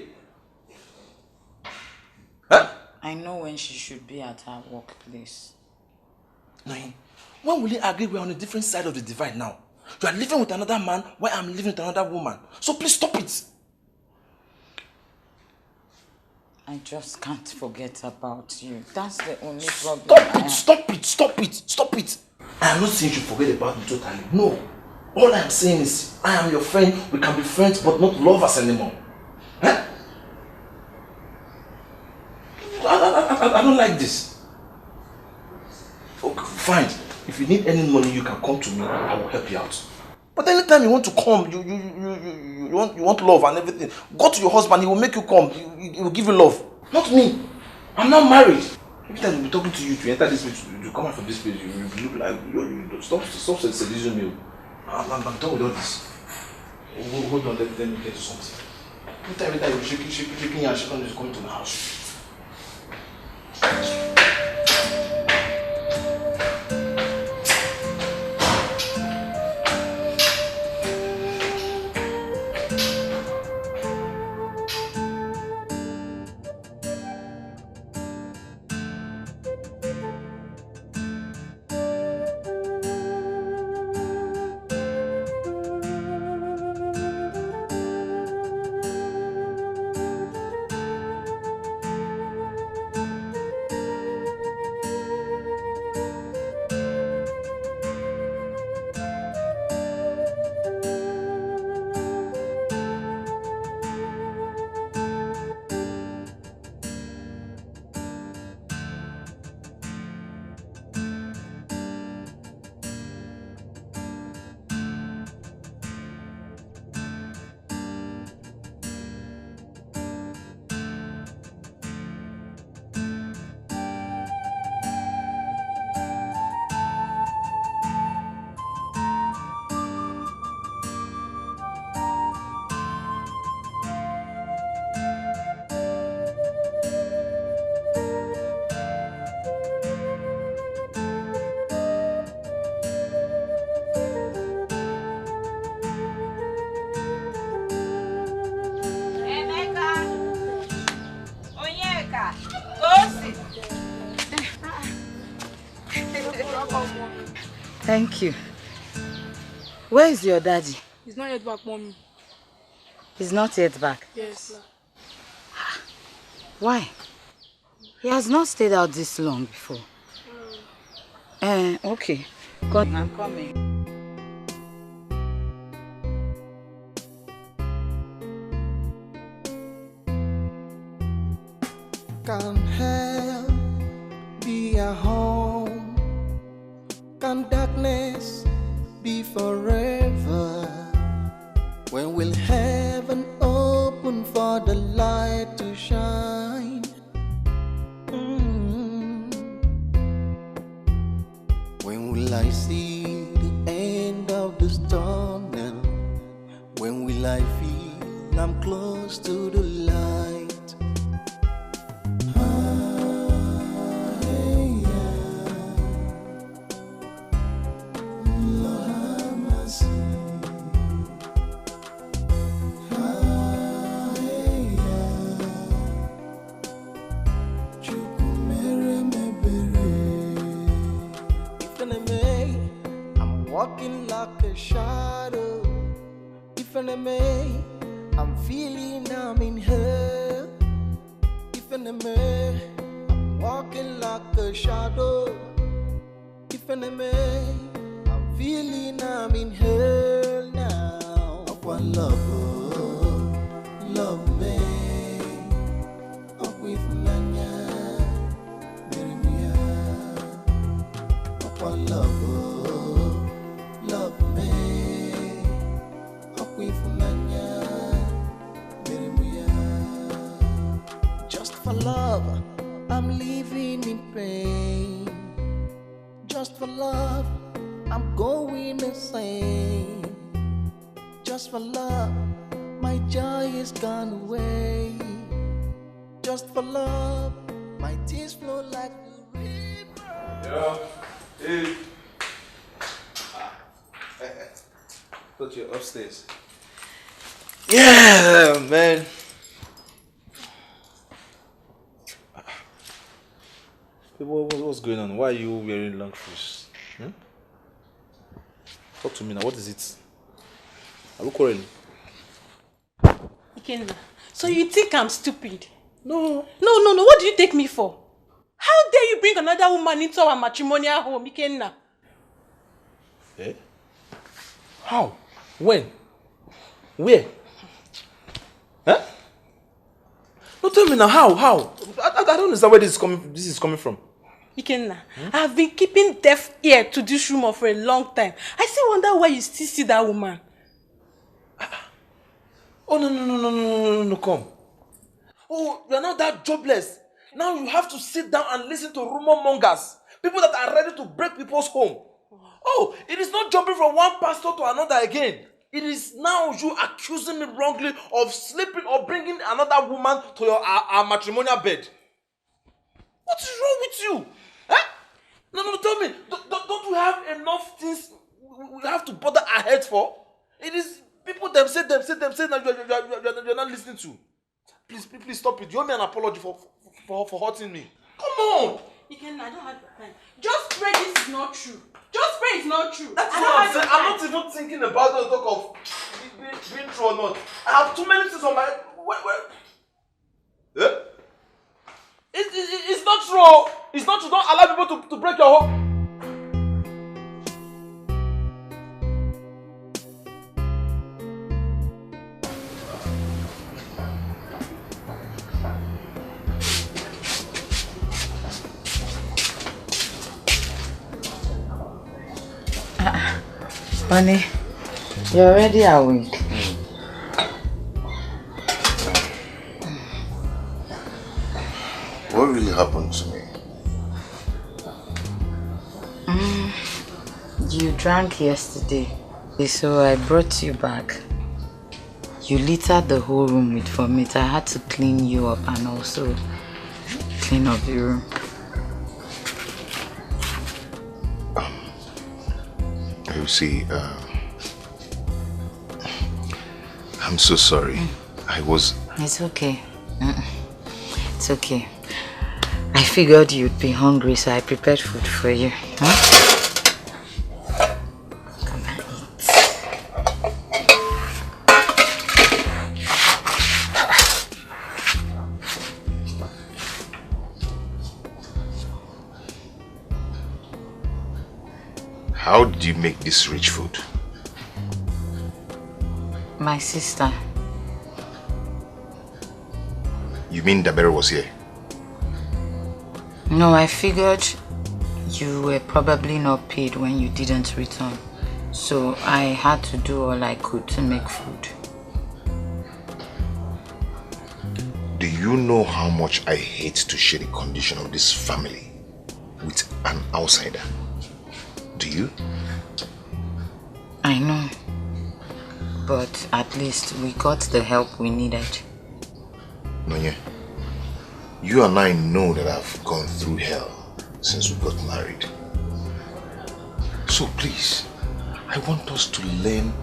Huh? I know when she should be at her workplace. No, when will you agree we're on a different side of the divide now? You are living with another man while I'm living with another woman. So please stop it. I just can't forget about you. That's the only problem. Stop it. I am not saying you should forget about me totally. No. All I am saying is, I am your friend. We can be friends, but not lovers anymore. Huh? I don't like this. Okay, fine. If you need any money, you can come to me. I will help you out. But anytime you want to come, you want love and everything, go to your husband. He will make you come. He will give you love. Not me. I'm not married. Every time we'll be talking to you to enter this place, to come out from this place, you look like you stop seducing me. I'm done with all this. Hold on, let me get you something. Every time you're shaking and shaking, you're coming to my house. Thank you. Where is your daddy? He's not yet back, Mommy. He's not yet back? Yes. Why? He has not stayed out this long before. Okay. Come, I'm coming. Can hell be a home? Can darkness be forever? When will heaven open for the light to shine? When will I see the end of this tunnel? When will I feel I'm close to the light? Walking like a shadow. If an enemy, I'm feeling I'm in hell. If an enemy, I'm walking like a shadow. If an enemy, I'm feeling I'm in hell now. One love, oh, love me. Up with Nanya, one love, oh, love me. Up with Nanya, just for love, I'm living in pain. Just for love, I'm going insane. Just for love, my joy is gone away. Just for love, my tears flow like the river. Yeah, hey. Thought you're upstairs. Yeah, man. What's going on? Why are you wearing long shoes? Talk to me now. What is it? Are we quarreling? Ikenna, so you think I'm stupid? No. No. What do you take me for? How dare you bring another woman into our matrimonial home, Ikenna? Eh? How? When? Where? Huh? No, tell me now. How? I don't understand where this is coming from. Ikenna, I have been keeping deaf ear to this rumor for a long time. I still wonder why you still see that woman. Oh, no, come. Oh, you're not that jobless. Now you have to sit down and listen to rumor mongers. People that are ready to break people's home. Oh, it is not jumping from one pastor to another again. It is now you accusing me wrongly of sleeping or bringing another woman to our matrimonial bed. What is wrong with you? Huh? No, tell me. Don't we have enough things we have to bother our heads for? It is people them say that you're not listening to. Please stop it. You owe me an apology for hurting me. Come on! Ikenna, I don't have the time. Just pray this is not true. Just pray it's not true. That's what I'm saying. I'm not even thinking about the talk of being true or not. I have too many things on my... Yeah? It's not true. It's not true. Don't allow people to break your home. Honey, you're already awake. What really happened to me? You drank yesterday, so I brought you back. You littered the whole room with vomit. I had to clean you up and also clean up the room. You see, I'm so sorry. It's okay. It's okay. I figured you'd be hungry, so I prepared food for you. Come and eat. How did you make this rich food? My sister. You mean Dabero was here? No, I figured you were probably not paid when you didn't return. So I had to do all I could to make food. Do you know how much I hate to share the condition of this family with an outsider? Do you? I know. But at least we got the help we needed. Nonya, you and I know that I've gone through hell since we got married. So please, I want us to learn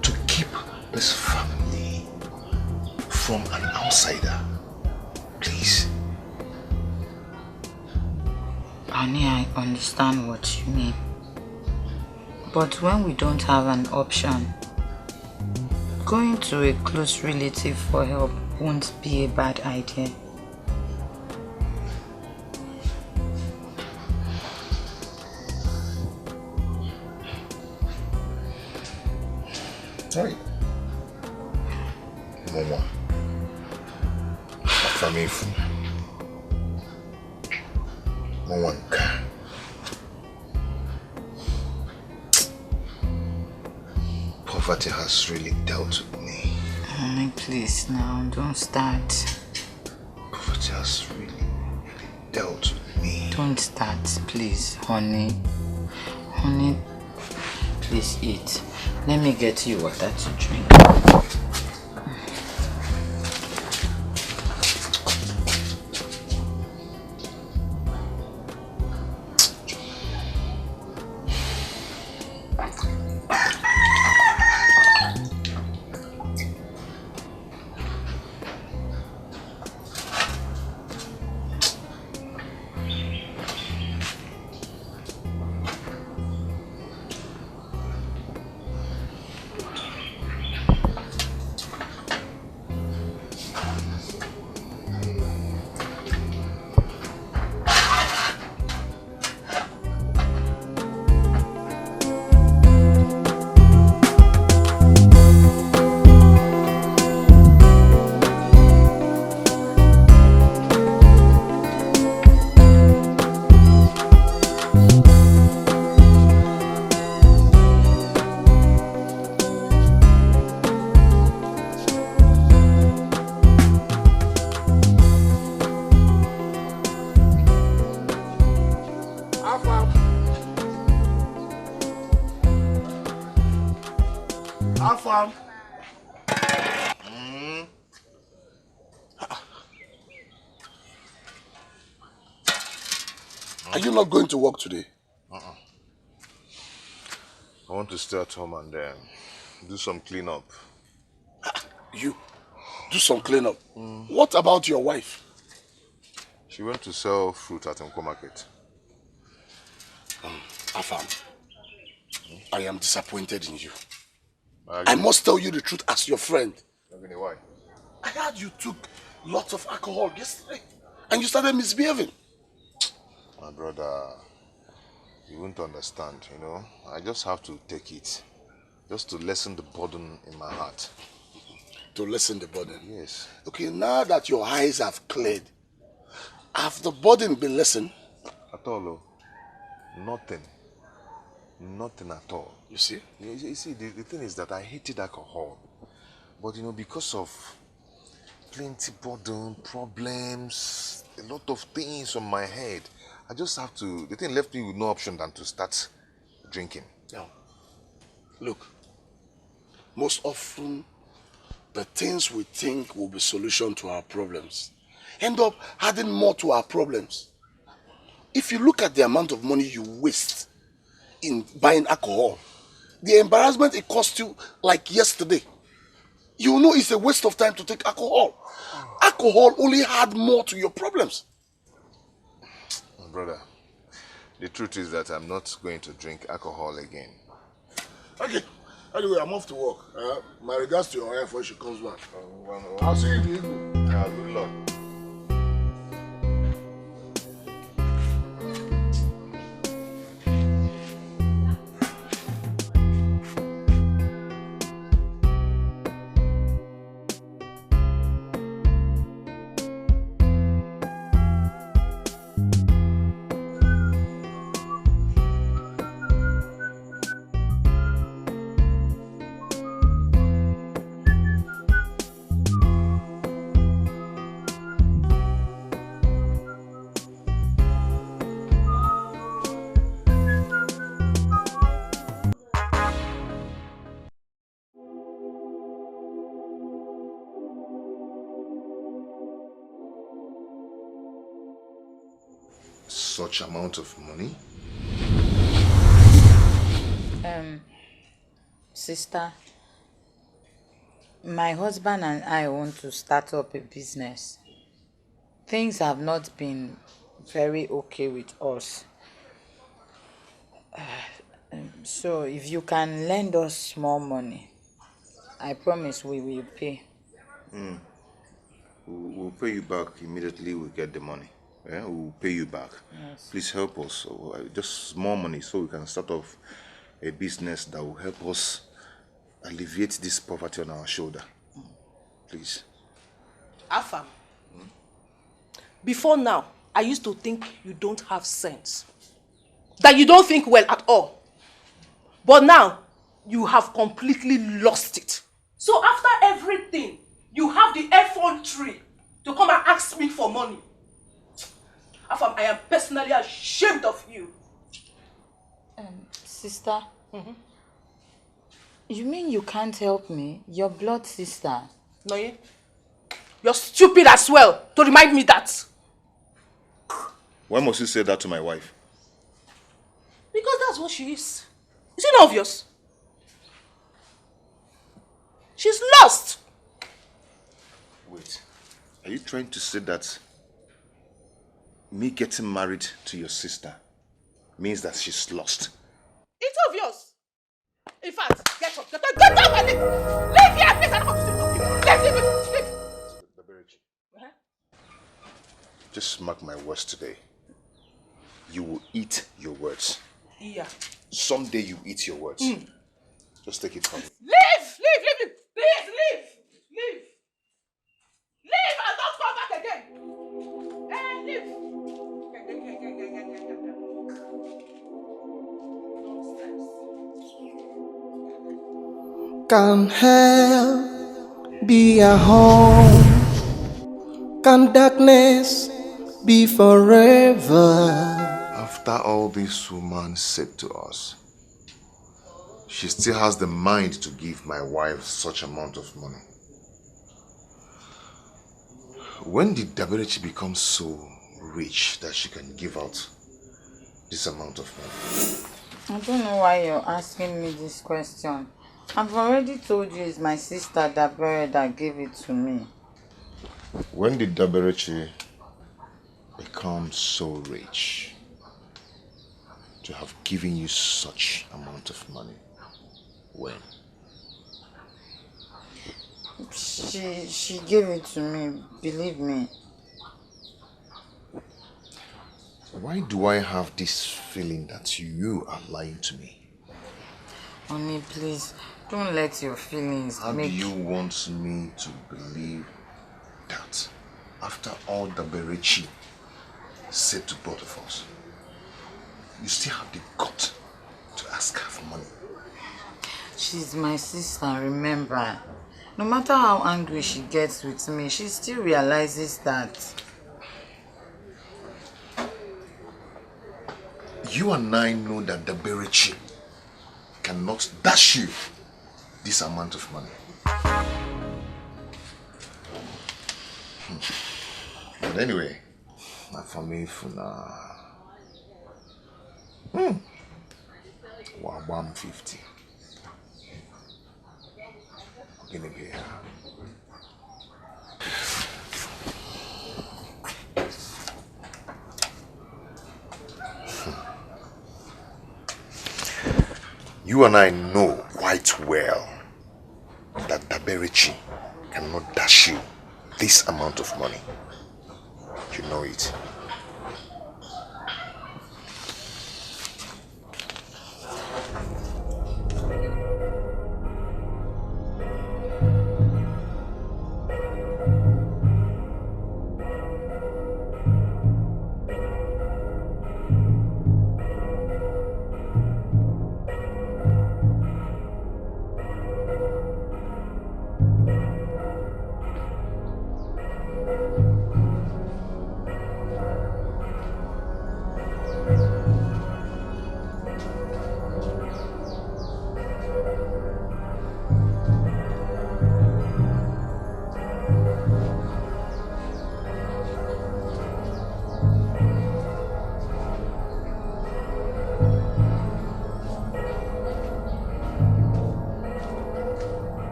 to keep this family from an outsider. Please. Honey, I understand what you mean. But when we don't have an option, going to a close relative for help won't be a bad idea. Sorry. Mama. Afamifu. Mawanka. Poverty has really dealt with me. Honey, please now, don't start. Poverty has really dealt with me. Don't start, please, honey. Honey, please eat. Let me get you water to drink. Afam. Are you not going to work today? I want to stay at home and do some cleanup. You do some cleanup. What about your wife? She went to sell fruit at Nko Market. Afam, I am disappointed in you. I must tell you the truth as your friend. Why? I heard you took lots of alcohol yesterday and you started misbehaving. My brother, you won't understand, you know. I just have to take it. Just to lessen the burden in my heart. To lessen the burden? Yes. Okay, now that your eyes have cleared, have the burden been lessened? At all, oh. Nothing. Nothing at all. You see? You see, the thing is that I hated alcohol. But, you know, because of plenty burden, problems, a lot of things on my head, I just have to... The thing left me with no option than to start drinking. Yeah. Look, most often, the things we think will be solution to our problems end up adding more to our problems. If you look at the amount of money you waste in buying alcohol, the embarrassment it cost you like yesterday, you know it's a waste of time to take alcohol. Alcohol only add more to your problems. My brother, the truth is that I'm not going to drink alcohol again. Okay. Anyway, I'm off to work. My regards to your wife when she comes back. I'll see you in the evening. Yeah, good luck. Such amount of money? Sister, my husband and I want to start up a business. Things have not been very okay with us. So if you can lend us small money, I promise we will pay. We'll pay you back immediately we get the money. Yeah, we'll pay you back. Yes. Please help us. Just small money so we can start off a business that will help us alleviate this poverty on our shoulder. Please. Afam, before now, I used to think you don't have sense. That you don't think well at all. But now, you have completely lost it. So after everything, you have the effrontery to come and ask me for money. Afam, I am personally ashamed of you. Sister, you mean you can't help me? Your blood sister. No, you're stupid as well to remind me that. Why must you say that to my wife? Because that's what she is. Is it not obvious? She's lost. Wait, are you trying to say that me getting married to your sister means that she's lost? It's obvious. In fact, get up and leave. Leave here, please. I don't want to see you. Leave. Just mark my words today. You will eat your words. Yeah. Someday you eat your words. Just take it from me. Leave. Please, leave. Leave and don't come back again. Leave. Can hell be a home? Can darkness be forever? After all this woman said to us, she still has the mind to give my wife such amount of money. When did Daberechi become so rich that she can give out this amount of money? I don't know why you're asking me this question. I've already told you it's my sister Dabere that gave it to me. When did Daberechi become so rich to have given you such amount of money? When? She gave it to me, believe me. Why do I have this feeling that you are lying to me? Honey, please, don't let your feelings How make... do you want me to believe that after all Daberechi said to both of us, you still have the gut to ask her for money? She's my sister, remember. No matter how angry she gets with me, she still realizes that... You and I know that Daberechi cannot dash you this amount of money. But anyway, for me, for now, 150. Gonna be here. You and I know quite well that Daberechi cannot dash you this amount of money. You know it.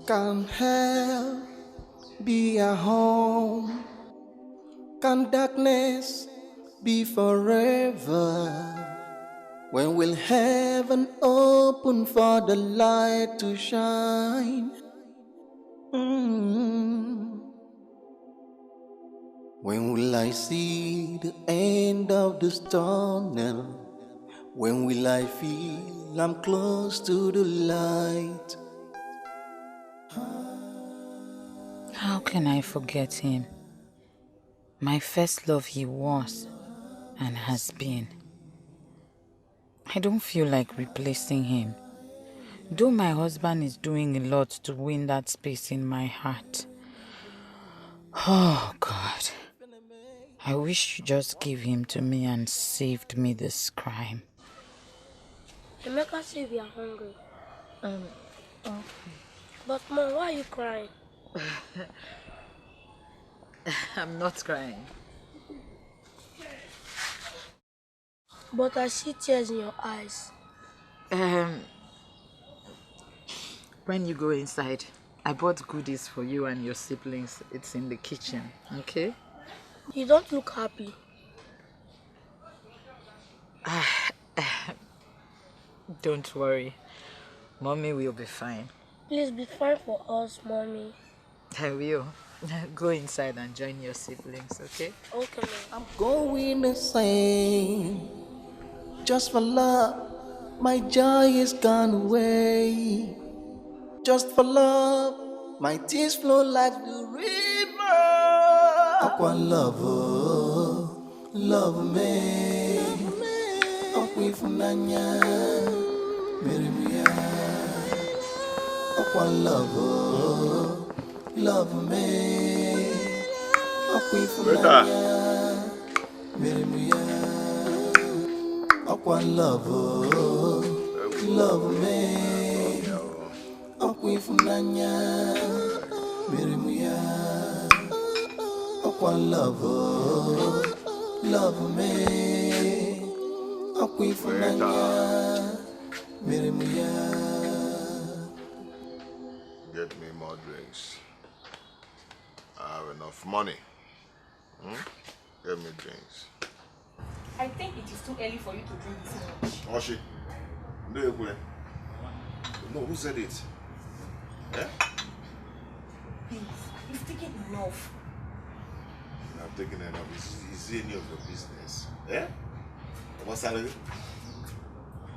Can hell be a home? Can darkness be forever? When will heaven open for the light to shine? When will I see the end of this tunnel? When will I feel I'm close to the light? How can I forget him? My first love he was and has been. I don't feel like replacing him. Though my husband is doing a lot to win that space in my heart. Oh God. I wish you just gave him to me and saved me this crime. Emeka said we are hungry. Okay. But Mom, why are you crying? I'm not crying. But I see tears in your eyes. When you go inside, I bought goodies for you and your siblings. It's in the kitchen, okay? You don't look happy. Don't worry. Mommy will be fine. Please be fine for us, Mommy. I will. Go inside and join your siblings, okay? Okay, Mom. I'm going insane. Just for love, my joy is gone away. Just for love, my tears flow like the river. Aqua love me. Aqua funanya. Mirimuya, Aqua love me, Aqua Funanya, Mirimuya, Aqua love me, Aqua Funanya, Mirimuya, Aqua love me, Aqua Funanya. Get me more drinks. I have enough money. Get me drinks. I think it is too early for you to drink this much. Oshi, no, who said it? Eh? Please, you've taken enough. I've taken enough. Is it any of your business? Eh? What's that?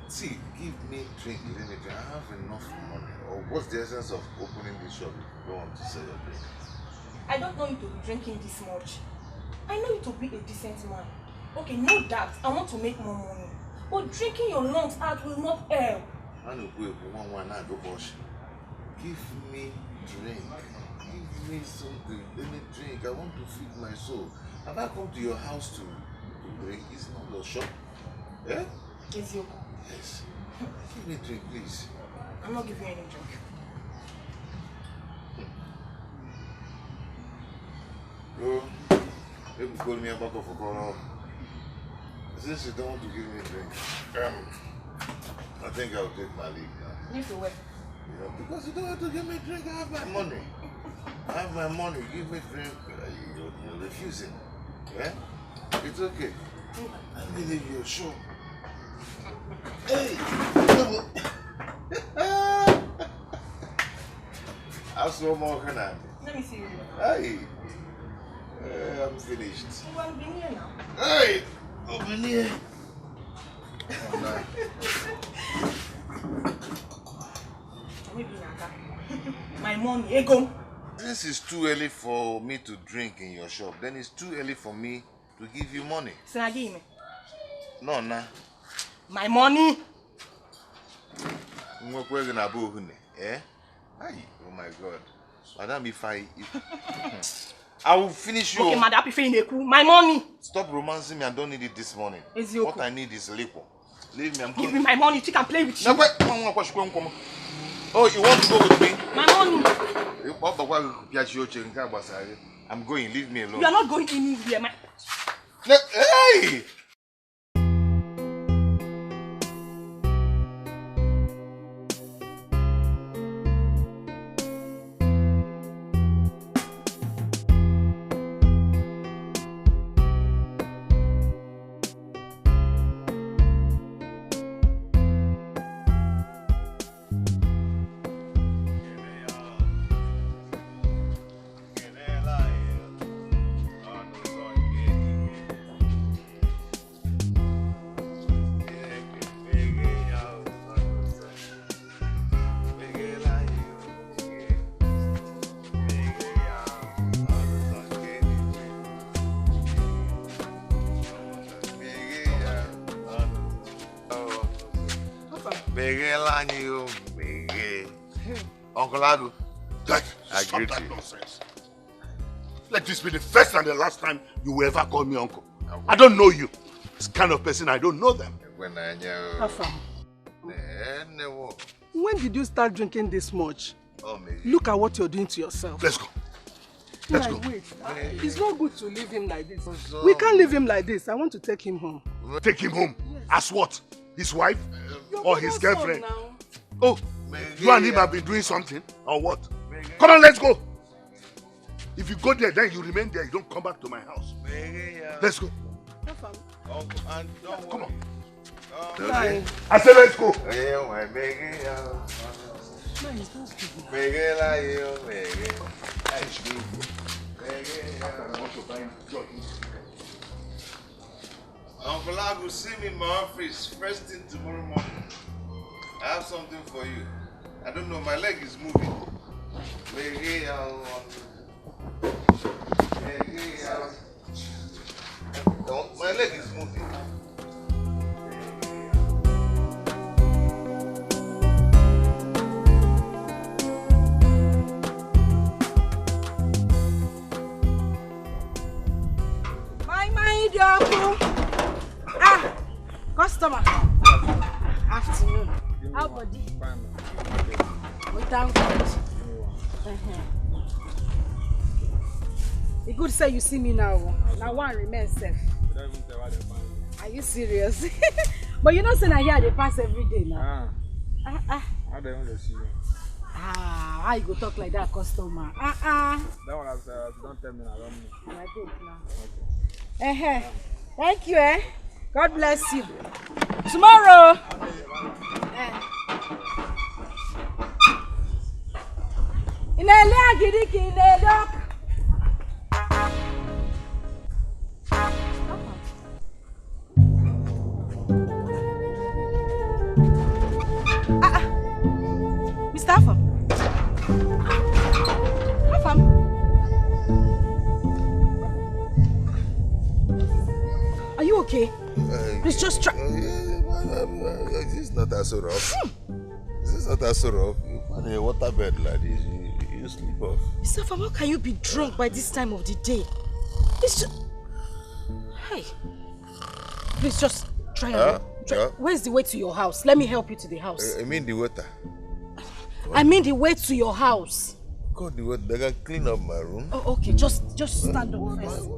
See, give me drink, let me drink. I have enough money. Or what's the essence of opening this shop if you don't want to sell your drink? I don't know you to be drinking this much. I know you to be a decent man. Okay, no doubt, I want to make more money. But drinking your lungs out will not help. I know go wash. Give me drink. Give me something. Let me drink. I want to feed my soul. Have I come to your house to drink? It's not your shop. Eh? It's your Yes. Give me a drink, please. I'm not giving you any drink. Bro, you call me a back of a corner. Since you don't want to give me a drink, I think I'll take my leave now. Leave the way. You know, because you don't want to give me a drink, I have my money. I have my money, give me a drink. You're refusing. Yeah? It's okay. Let me leave you, sure. Hey! I saw more can I? Let me see you. Hey! I'm finished. You want to be here now? Hey! Open here. My money, Ego. Since it's too early for me to drink in your shop, then it's too early for me to give you money. So I give me. No, nah. My money. Eh? Oh my God. Madam, if I will finish you. Okay, madam, if you my money. Stop romancing me. I don't need it this morning. What I need is liquor. Leave me. I'm Give me my money. She can play with you. Oh, you want to go with me? My money. I'm going. Leave me alone. You are not going anywhere. Hey! Uncle Agu. Stop that nonsense. Let this be the first and the last time you will ever call me uncle. I don't know you. This kind of person, I don't know them. Afam, when did you start drinking this much? Look at what you're doing to yourself. Let's go. Let's go. Wait. It's not good to leave him like this. We can't leave him like this. I want to take him home. Take him home? Yes. As what? His wife? Or his girlfriend? Oh, you and him have been doing something? Or what? Come on, let's go. If you go there, then you remain there. You don't come back to my house. Let's go. Come on. Okay. I said let's go. Uncle Agu, see me in my office first thing tomorrow morning. I have something for you. I don't know, my leg is moving. My leg is moving. Afternoon. How body? Fine. We thank God. It's good say you see me now. Now one remains safe. Are you serious? But you know, say I hear they pass every day now. I don't want to see you. How you go talk like that, customer? That one has don't tell me, I don't know. I think now. Thank you, eh? God bless you. Tomorrow. Mr. Afam. Afam. Are you okay? Please just try. This is not that so rough. This is not that so rough. You find a water bed like this, you sleep off. Mr. Afam, how can you be drunk by this time of the day? It's just... Hey. Please just try and... Where's the way to your house? Let me help you to the house. I mean the water. I mean the way to your house. God, the water. They can clean up my room. Oh, okay. Just stand up first.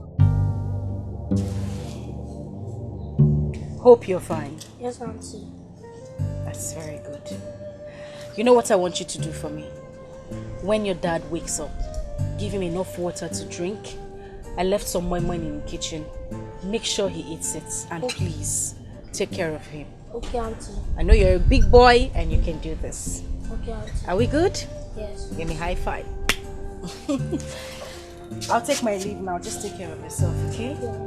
Hope you're fine. Yes, Auntie. That's very good. You know what I want you to do for me? When your dad wakes up, give him enough water to drink. I left some moi in the kitchen. Make sure he eats it. And please, take care of him. Okay, Auntie. I know you're a big boy and you can do this. Okay, Auntie. Are we good? Yes. Give me high five. I'll take my leave now. Just take care of yourself, okay? Yeah.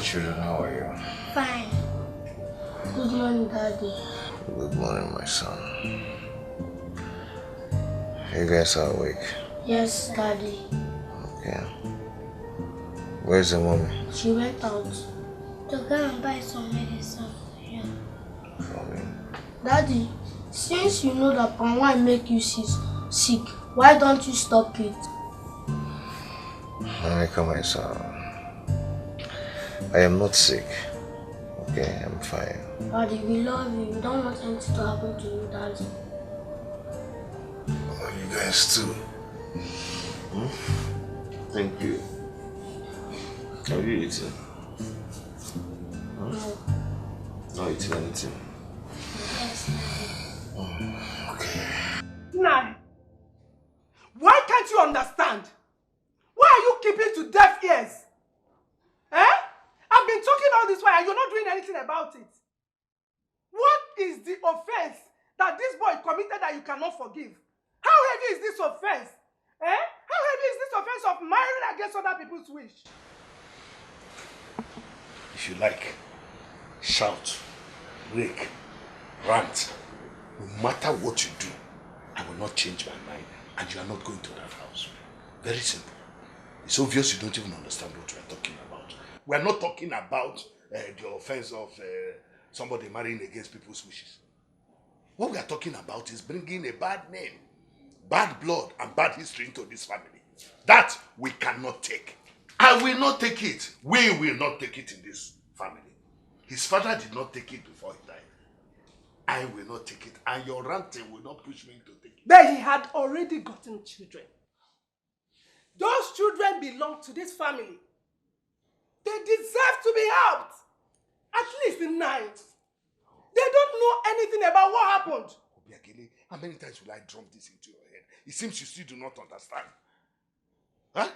Children, how are you? Fine. Good morning, Daddy. Good morning, my son. You guys are awake? Yes, Daddy. Okay. Where's the mommy? She went out to go and buy some medicine. Yeah. For me? Daddy, since you know that palm wine make you sick, why don't you stop it? Monica, my son. I am not sick. Okay, I'm fine. Daddy, we love you. We don't want anything to happen to you, Daddy. Oh, you guys too. Thank you. Have you eaten? No. Not eating anything? Yes, Daddy. Okay. Nah. Why can't you understand? Why are you keeping to deaf ears? Eh? I've been talking all this while and you're not doing anything about it. What is the offense that this boy committed that you cannot forgive? How heavy is this offense? Eh? How heavy is this offense of marrying against other people's wish? If you like, shout, rake, rant. No matter what you do, I will not change my mind and you are not going to that house. Very simple. It's obvious you don't even understand what we are talking about. We are not talking about the offense of somebody marrying against people's wishes. What we are talking about is bringing a bad name, bad blood and bad history into this family. That we cannot take. I will not take it. We will not take it in this family. His father did not take it before he died. I will not take it. And your ranting will not push me to take it. But he had already gotten children. Those children belong to this family. They deserve to be helped. At least 9. They don't know anything about what happened. Obiageli, how many times will I drum this into your head? It seems you still do not understand. Huh?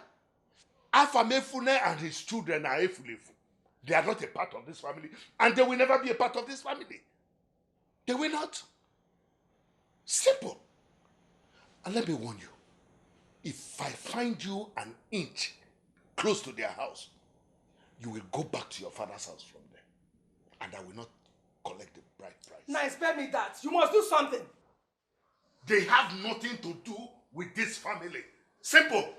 Afamefune and his children are Efulefu. They are not a part of this family, and they will never be a part of this family. They were not. Simple. And let me warn you, if I find you an inch close to their house, you will go back to your father's house from there. And I will not collect the bride price. Now spare me that. You must do something. They have nothing to do with this family. Simple.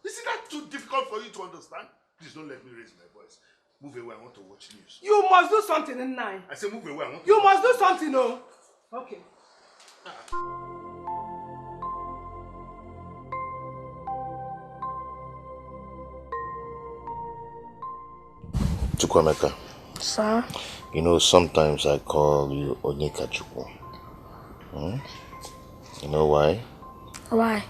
Isn't that too difficult for you to understand? Please don't let me raise my voice. Move away, I want to watch news. You must do something, Nai. I say move away, I want to You must do something, no? Okay. Chukwemeka. Sir? You know, sometimes I call you Onyeka Chukwu. You know why? Why?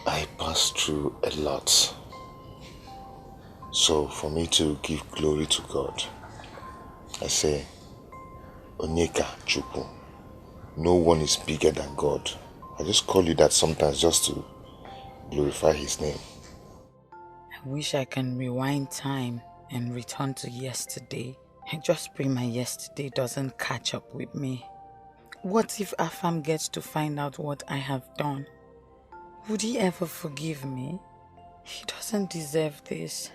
I passed through a lot. So for me to give glory to God, I say, Onyeka Chukwu. No one is bigger than God. I just call you that sometimes just to glorify his name. I wish I can rewind time and return to yesterday. I just pray my yesterday doesn't catch up with me. What if Afam gets to find out what I have done? Would he ever forgive me? He doesn't deserve this.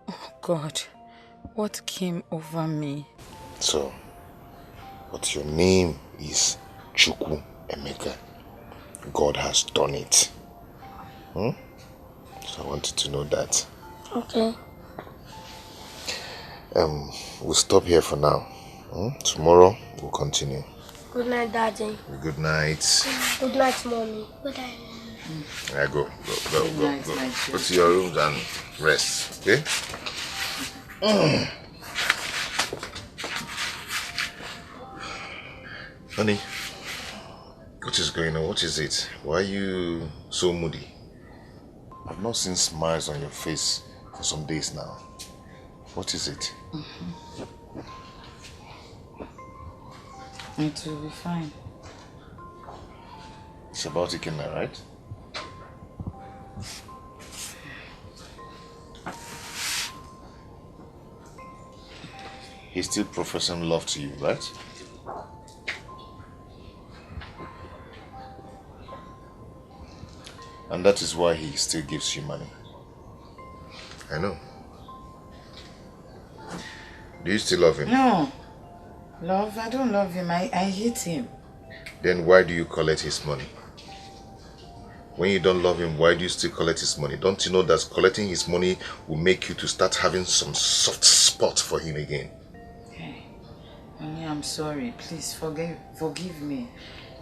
Oh God, what came over me? So, but your name is Chukwu Emeka. God has done it. So I wanted to know that. Okay. We'll stop here for now. Tomorrow we'll continue. Good night, Daddy. Good night. Good night, Mommy. Good night. Yeah, go. Good night, Go. my Go to your rooms and rest, okay? Honey, what is going on? What is it? Why are you so moody? I've not seen smiles on your face for some days now. What is it? It will be fine. It's about Ikenna, right? He's still professing love to you, right? And that is why he still gives you money. I know. Do you still love him? No. Love? I don't love him. I hate him. Then why do you collect his money? When you don't love him, why do you still collect his money? Don't you know that collecting his money will make you to start having some soft spot for him again? Hey, honey, I'm sorry. Please forgive me.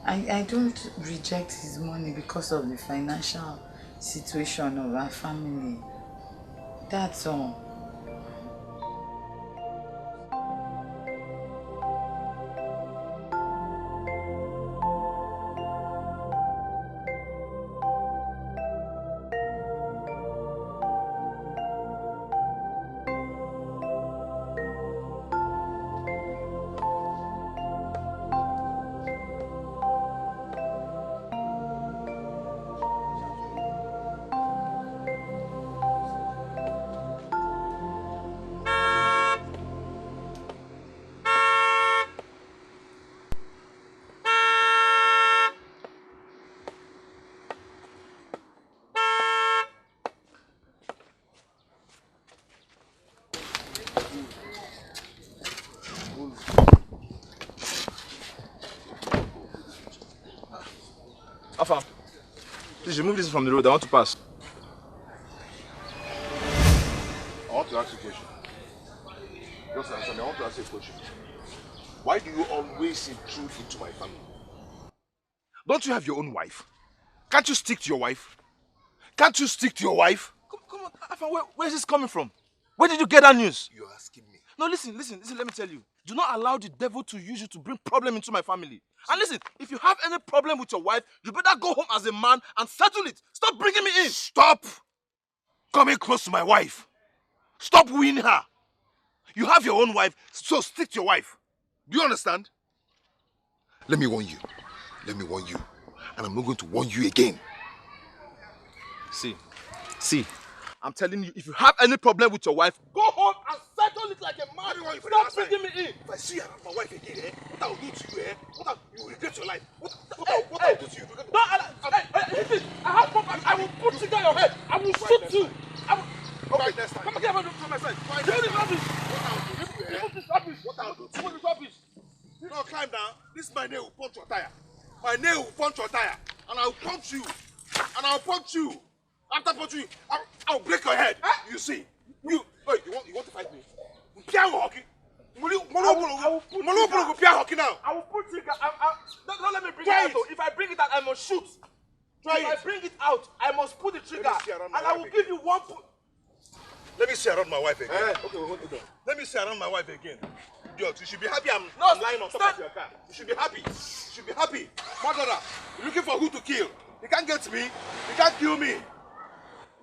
I don't reject his money because of the financial situation of our family. That's all. Afam, please remove this from the road. I want to pass. I want to ask you a question. Just answer me. I want to ask you a question. Why do you always intrude into my family? Don't you have your own wife? Can't you stick to your wife? Can't you stick to your wife? Come on, Afam, where is this coming from? Where did you get that news? You're asking me. No, listen, let me tell you. Do not allow the devil to use you to bring problem into my family. And listen, if you have any problem with your wife, you better go home as a man and settle it. Stop bringing me in. Stop coming close to my wife. Stop wooing her. You have your own wife, so stick to your wife. Do you understand? Let me warn you. Let me warn you. And I'm not going to warn you again. See, I'm telling you, if you have any problem with your wife, go home and settle it like a man. Stop bringing me in. If I see around my wife again, what I'll do to you, you will regret your life. What I'll do to you? Listen, I have problem. I will put you down your head. I will shoot you. Okay, next time. Come again, from my side. Give me this rubbish. What I'll do to you? No, climb down. This my nail will punch your tire. My nail will punch your tire. And I'll punch you. After punching you, I'll break your head. You see? You want to fight me? I will put now. I will put trigger. Don't let me bring it out. If I bring it out, I must shoot. If I bring it out, I must put the trigger. And I will give you one put. Let me see around my wife again. Okay, we'll hold it down. Let me see around my wife again. Idiot, you should be happy I'm lying on top of your car. You should be happy. Murderer, you're looking for who to kill. You can't get me. You can't kill me.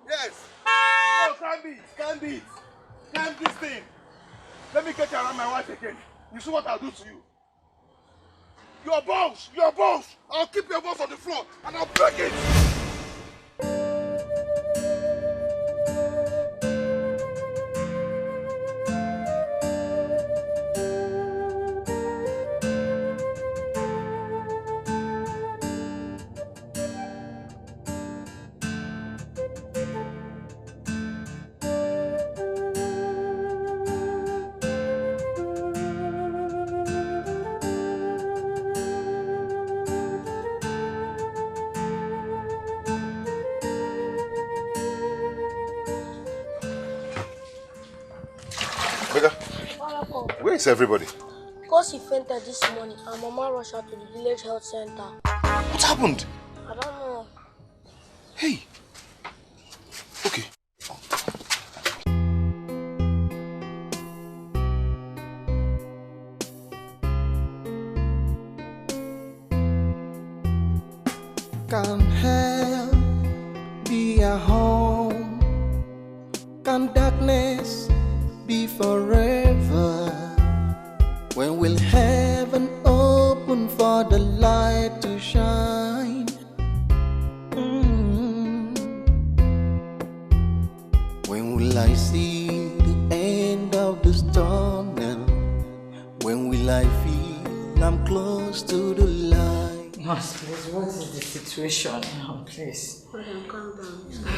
Yes. No, can't be it. Can't this thing. Let me get you around my wife again. You see what I'll do to you. Your balls. I'll keep your balls on the floor and I'll break it. Where is everybody? Because he fainted this morning, and Mama rushed out to the village health center. What happened? I don't know. Hey. Okay. Can hell be a home? Can darkness be forever? When will heaven open for the light to shine? When will I see the end of the tunnel? When will I feel I'm close to the light? Nurse, please, what is the situation now, please? Calm down.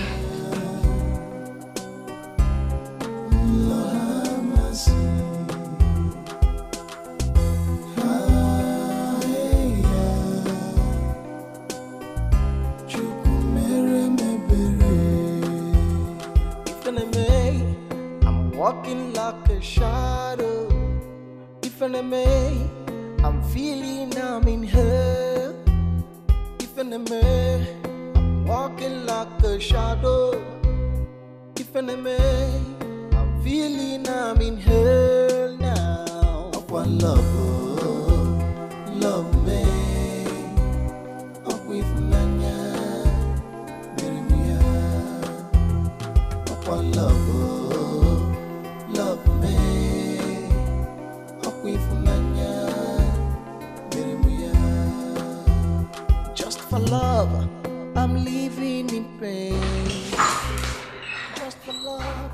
Lord have mercy. I'm walking like a shadow. If an enemy, I'm feeling I'm in hell. If an enemy, I'm walking like a shadow. If an enemy, I'm feeling I'm in hell now. One love me. Up with Nanya, one love me. Up with Nanya, just for love, I'm living in pain. Just for love,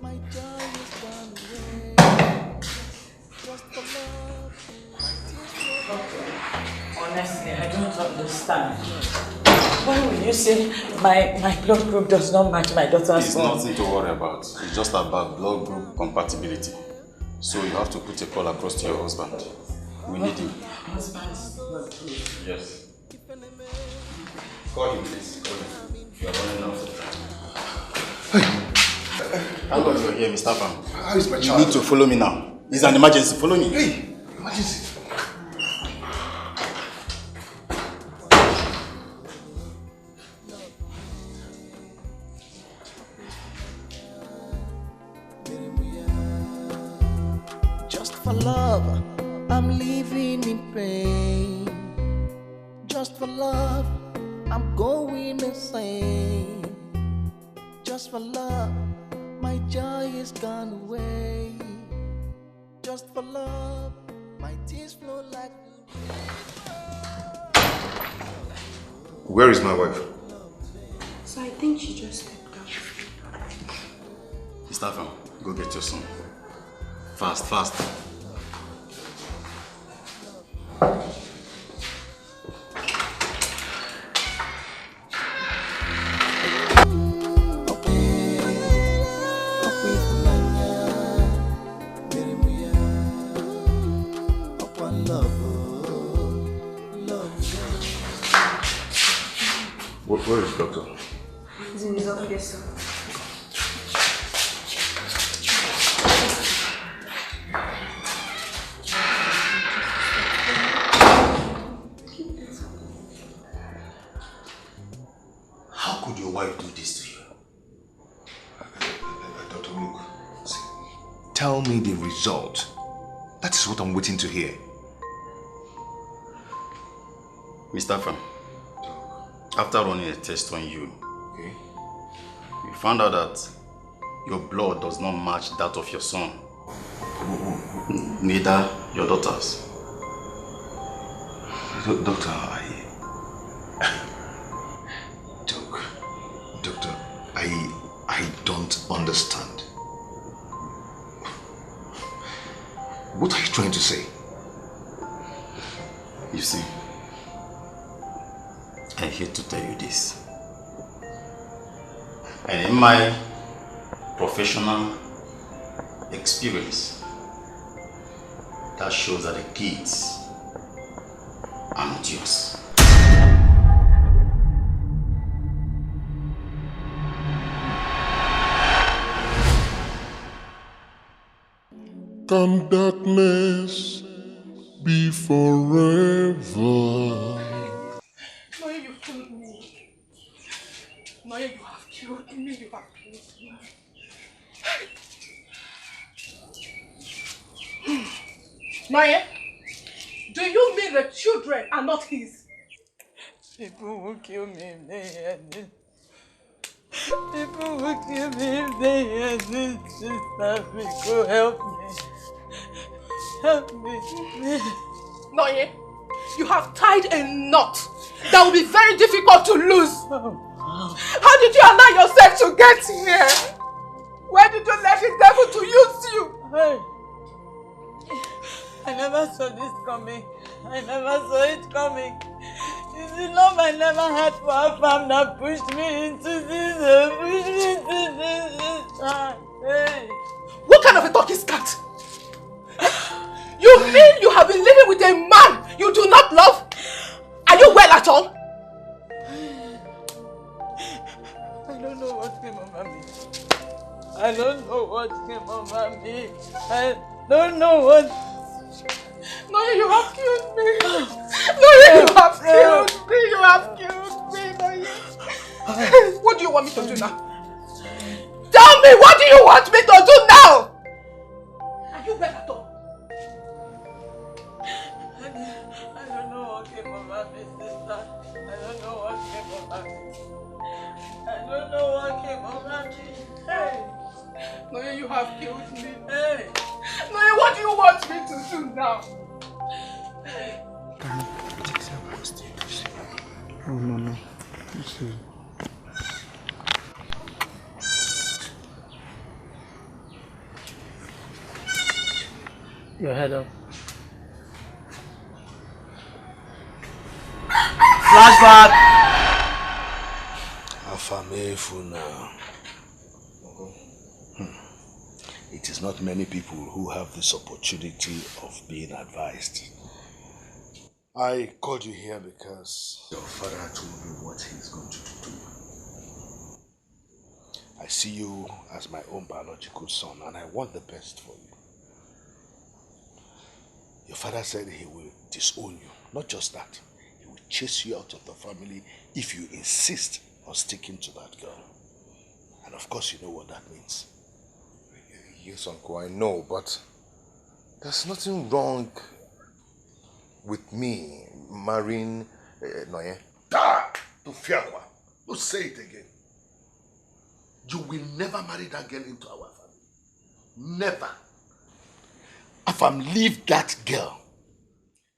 my joy is gone away. Just for love, Honestly, I don't understand. Why will you say my blood group does not match my daughter's It's blood? nothing to worry about. It's just about blood group compatibility. So you have to put a call across to your husband. We need him. Husband's blood group? Yes. Call him, please. Call him. You are running out of time. Thank God you're here, Mr. Pham. How is my You child? need to follow me now. It's an emergency. Follow me. Hey, emergency. just for love, I'm living in pain. Just for love, I'm going insane. Just for love, my joy is gone away. Just for love, my tears flow like Where is my wife? So I think she just stepped out. Stefan, go get your son. Fast, fast. Where is the doctor? He's in his office, sir. How could your wife do this to you? Doctor, look. See, tell me the result. That is what I'm waiting to hear. Mr. Fan, after running a test on you, we found out that your blood does not match that of your son. Neither your daughter's. Doctor, I don't understand. What are you trying to say? You see, I hate to tell you this. And in my professional experience, that shows that the kids are not yours. Can darkness be forever? Noye, you killed me. Noye, you have killed me. You have killed me. Noye, do you mean the children are not his? People will kill me if they hear this. People will kill me if they hear this. Sister, go help me. Help me. Noye, you have tied a knot that will be very difficult to lose. How did you allow yourself to get here? Where did you let the devil to use you? Hey. I never saw this coming. I never saw it coming. It's the love I never had for a fam that pushed me into this. Hey. What kind of a talk is that? You mean you have been living with a man you do not love? Are you well at all? I don't know what came over me. I don't know what came over me. I don't know what. Noye, you have killed me. Noye, you have killed me. You have killed me, Noye. What do you want me to do now? Tell me, what do you want me to do now? Are you well at all? I don't know what came over me, sister. I don't know what came over me. I don't know what came over me. Hey. Noye, you have killed me. Hey. Noye, what do you want me to do now? No. Your head up. Flashback! Afamefu now. It is not many people who have this opportunity of being advised. I called you here because your father told me what he's going to do. I see you as my own biological son and I want the best for you. Your father said he will disown you. Not just that, he will chase you out of the family if you insist on sticking to that girl. And of course you know what that means. Yes, Uncle, I know, but there's nothing wrong with me marrying Noye. To Fiakwa. Don't say it again. You will never marry that girl into our family. Never. Afam, leave that girl.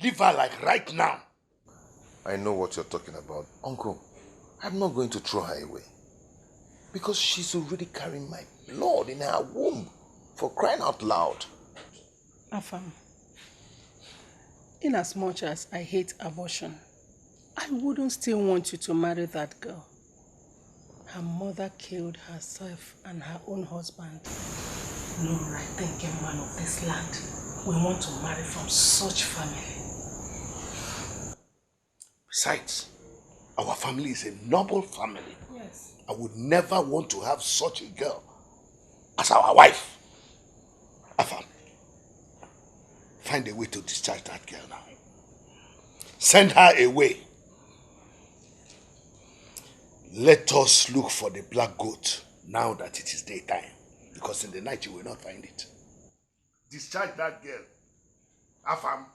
Leave her like right now. I know what you're talking about. Uncle, I'm not going to throw her away. Because she's already carrying my blood in her womb. For crying out loud. Afam, in as much as I hate abortion, I wouldn't still want you to marry that girl. Her mother killed herself and her own husband. No right-thinking man of this land will want to marry from such family. Besides, our family is a noble family. Yes. I would never want to have such a girl as our wife. Afam, find a way to discharge that girl now. Send her away. Let us look for the black goat now that it is daytime. Because in the night you will not find it. Discharge that girl. Afam.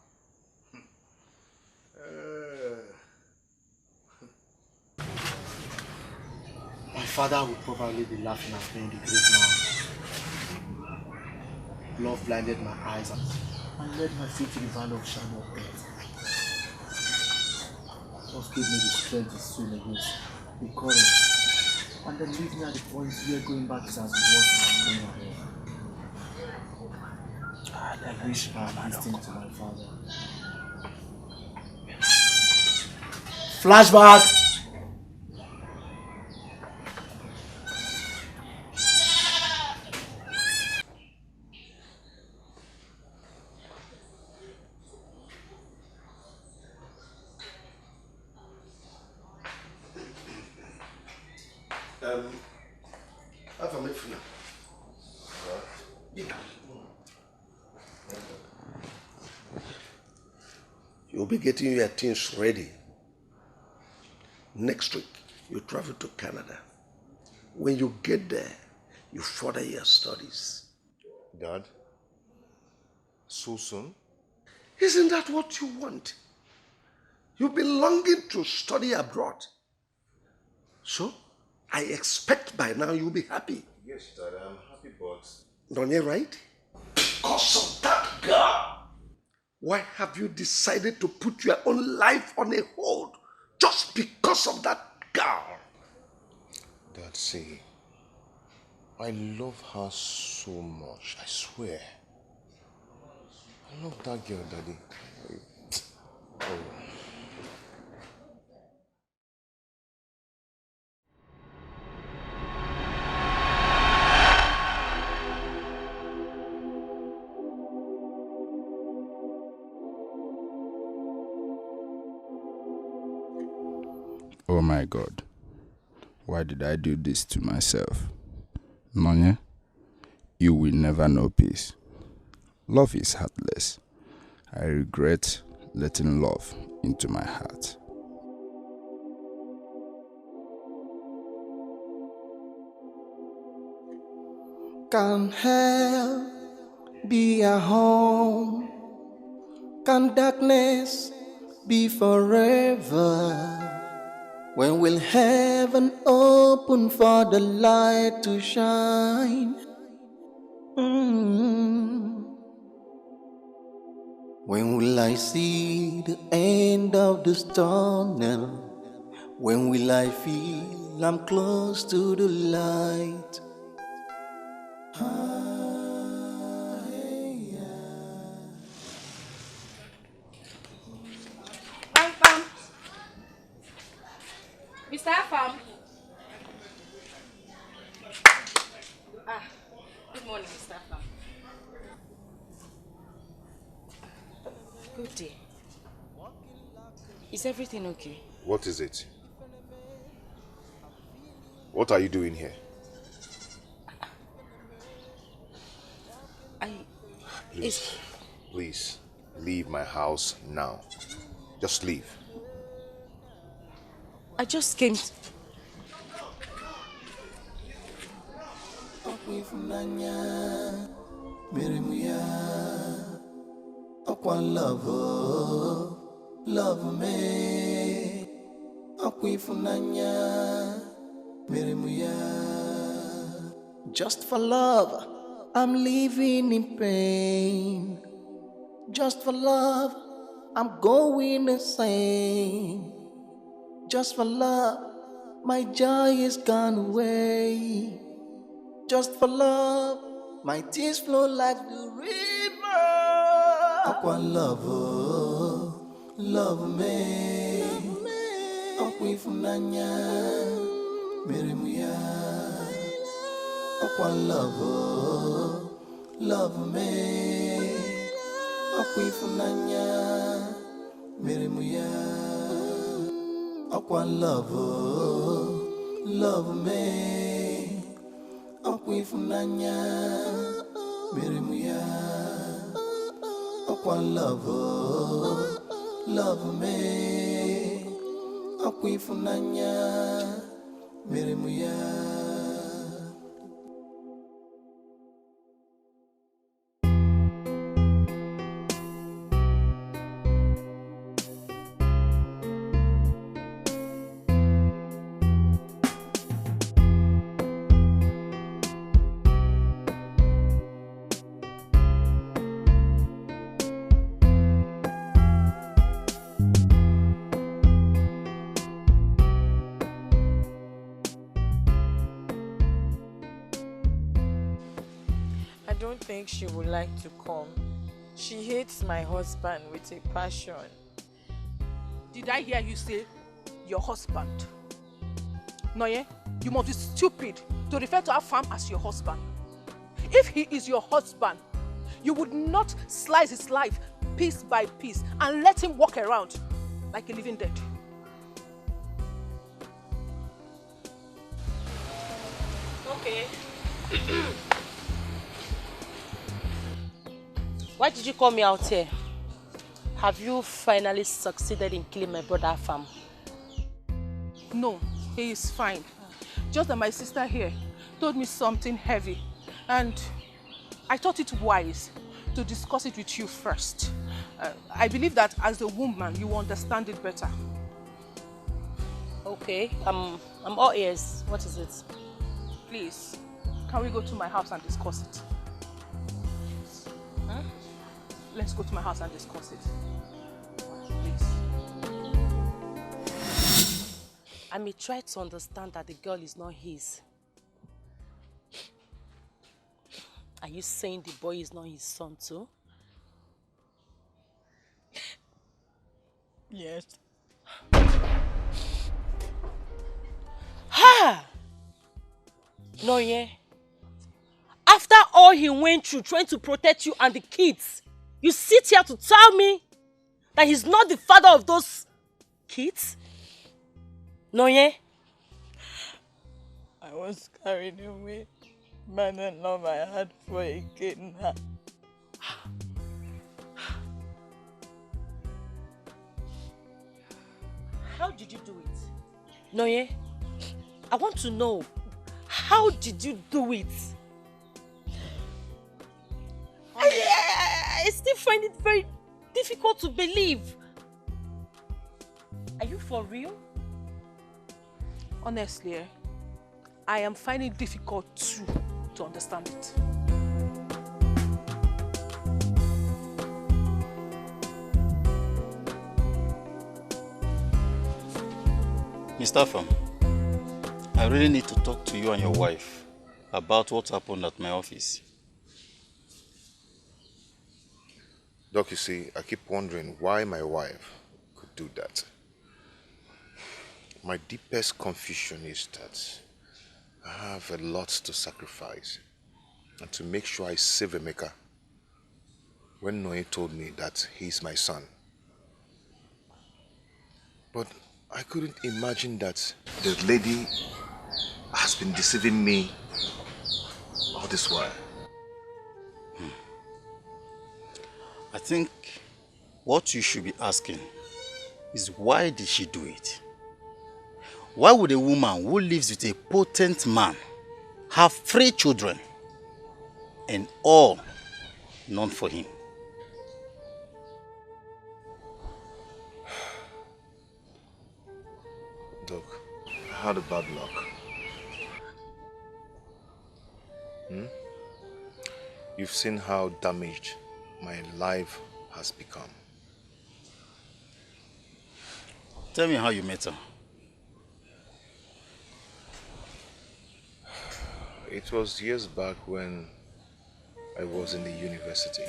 My father would probably be laughing at me in the grave now. Love blinded my eyes and led my feet to the valley of shadow of death. Just give me the strength to swim against the current, and then leave me at the point where going back is as worse as going ahead. I wish I had listened to my father. Flashback! Afam, if you You'll be getting your things ready. Next week, you travel to Canada. When you get there, you further your studies. Dad? So soon? Isn't that what you want? You've been longing to study abroad. So, I expect by now you'll be happy. Yes, Dad, I'm happy, but... Don't you right? Because of that girl. Why have you decided to put your own life on a hold just because of that girl? Dad, see, I love her so much, I swear. I love that girl, Daddy. Oh. Oh my God, why did I do this to myself? Nonye, you will never know peace. Love is heartless. I regret letting love into my heart. Can hell be a home? Can darkness be forever? When will heaven open for the light to shine? When will I see the end of this tunnel? When will I feel I'm close to the light? Mr. Afam. Good morning, Mr. Afam. Good day. Is everything okay? What is it? What are you doing here? Please, leave my house now. Just leave. I just came Love me, just for love, I'm living in pain. Just for love, I'm going insane. Just for love, my joy is gone away. Just for love, my tears flow like the river. Aqua love, oh, love me. Aqua funanya, mirimuya. Aqua love, oh, love me. Aqua funanya, mirimuya. Aqua love, oh, love me. Aqua funanya, mirimuya. Aqua love, oh, love me. Aqua funanya, mirimuya. I don't think she would like to come. She hates my husband with a passion. Did I hear you say your husband? Noye, you must be stupid to refer to our farm as your husband. If he is your husband, you would not slice his life piece by piece and let him walk around like a living dead. Okay. Why did you call me out here? Have you finally succeeded in killing my brother farm? No, he is fine. Just that my sister here told me something heavy, and I thought it wise to discuss it with you first. I believe that as a woman, you understand it better. Okay, I'm all ears. What is it? Please, can we go to my house and discuss it? Huh? Let's go to my house and discuss it. Please. I may try to understand that the girl is not his. Are you saying the boy is not his son too? Yes. Ha! No, yeah. After all he went through trying to protect you and the kids, you sit here to tell me that he's not the father of those kids? No, yeah? I was carried away by the love I had for a kidnap. How did you do it? Noye, I want to know, how did you do it? I still find it very difficult to believe. Are you for real? Honestly, I am finding it difficult too to understand it. Mr. Pham, I really need to talk to you and your wife about what happened at my office. Doc, you see, I keep wondering why my wife could do that. My deepest confusion is that I have a lot to sacrifice and to make sure I save Emeka. When Noe told me that he's my son. But I couldn't imagine that the lady has been deceiving me all this while. I think what you should be asking is, why did she do it? Why would a woman who lives with a potent man have 3 children and all none for him? Doc, I had a bad luck. You've seen how damaged my life has become. Tell me how you met her. It was years back when I was in the university.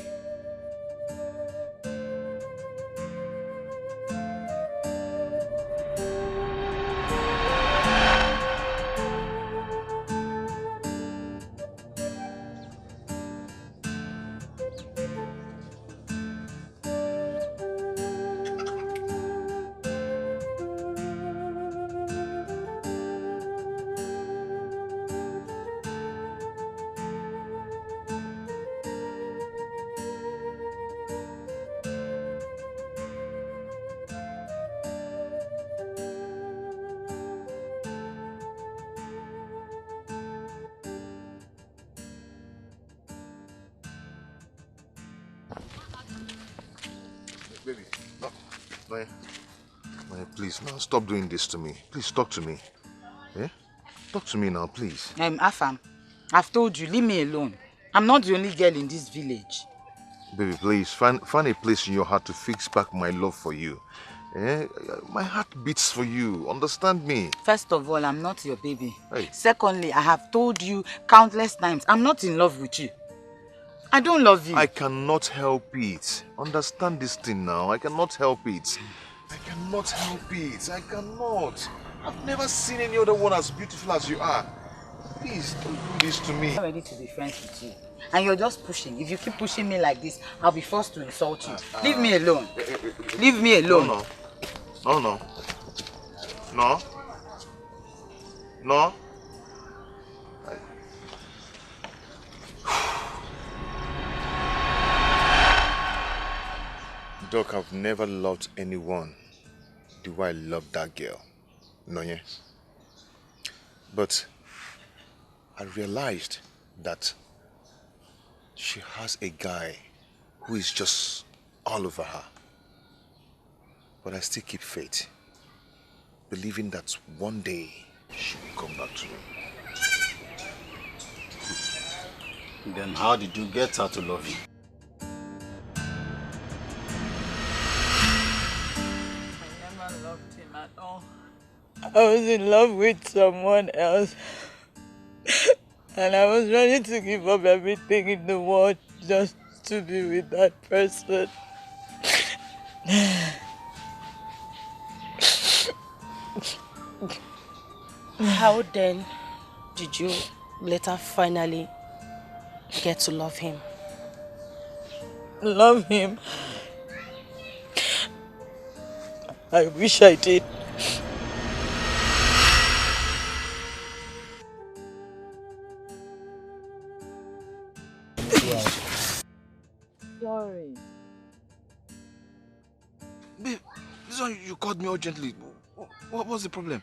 Baby, no, Maya, please now stop doing this to me. Please talk to me. Eh? Talk to me now, please. Afam, I've told you, leave me alone. I'm not the only girl in this village. Baby, please find a place in your heart to fix back my love for you. Eh? My heart beats for you. Understand me? First of all, I'm not your baby. Hey. Secondly, I have told you countless times, I'm not in love with you. I don't love you. I cannot help it. Understand this thing now. I cannot help it. I cannot help it. I cannot. I've never seen any other one as beautiful as you are. Please don't do this to me. I'm ready to be friends with you. And you're just pushing. If you keep pushing me like this, I'll be forced to insult you. Leave me alone. Leave me alone. No. No. No. Doc, I've never loved anyone the way I love that girl. No, yeah. But I realized that she has a guy who is just all over her. But I still keep faith, believing that one day she will come back to me. Then how did you get her to love you? I never loved him at all. I was in love with someone else. And I was ready to give up everything in the world just to be with that person. How then did you later finally get to love him? Love him? I wish I did. Sorry. Babe, this one you called me urgently. What's the problem?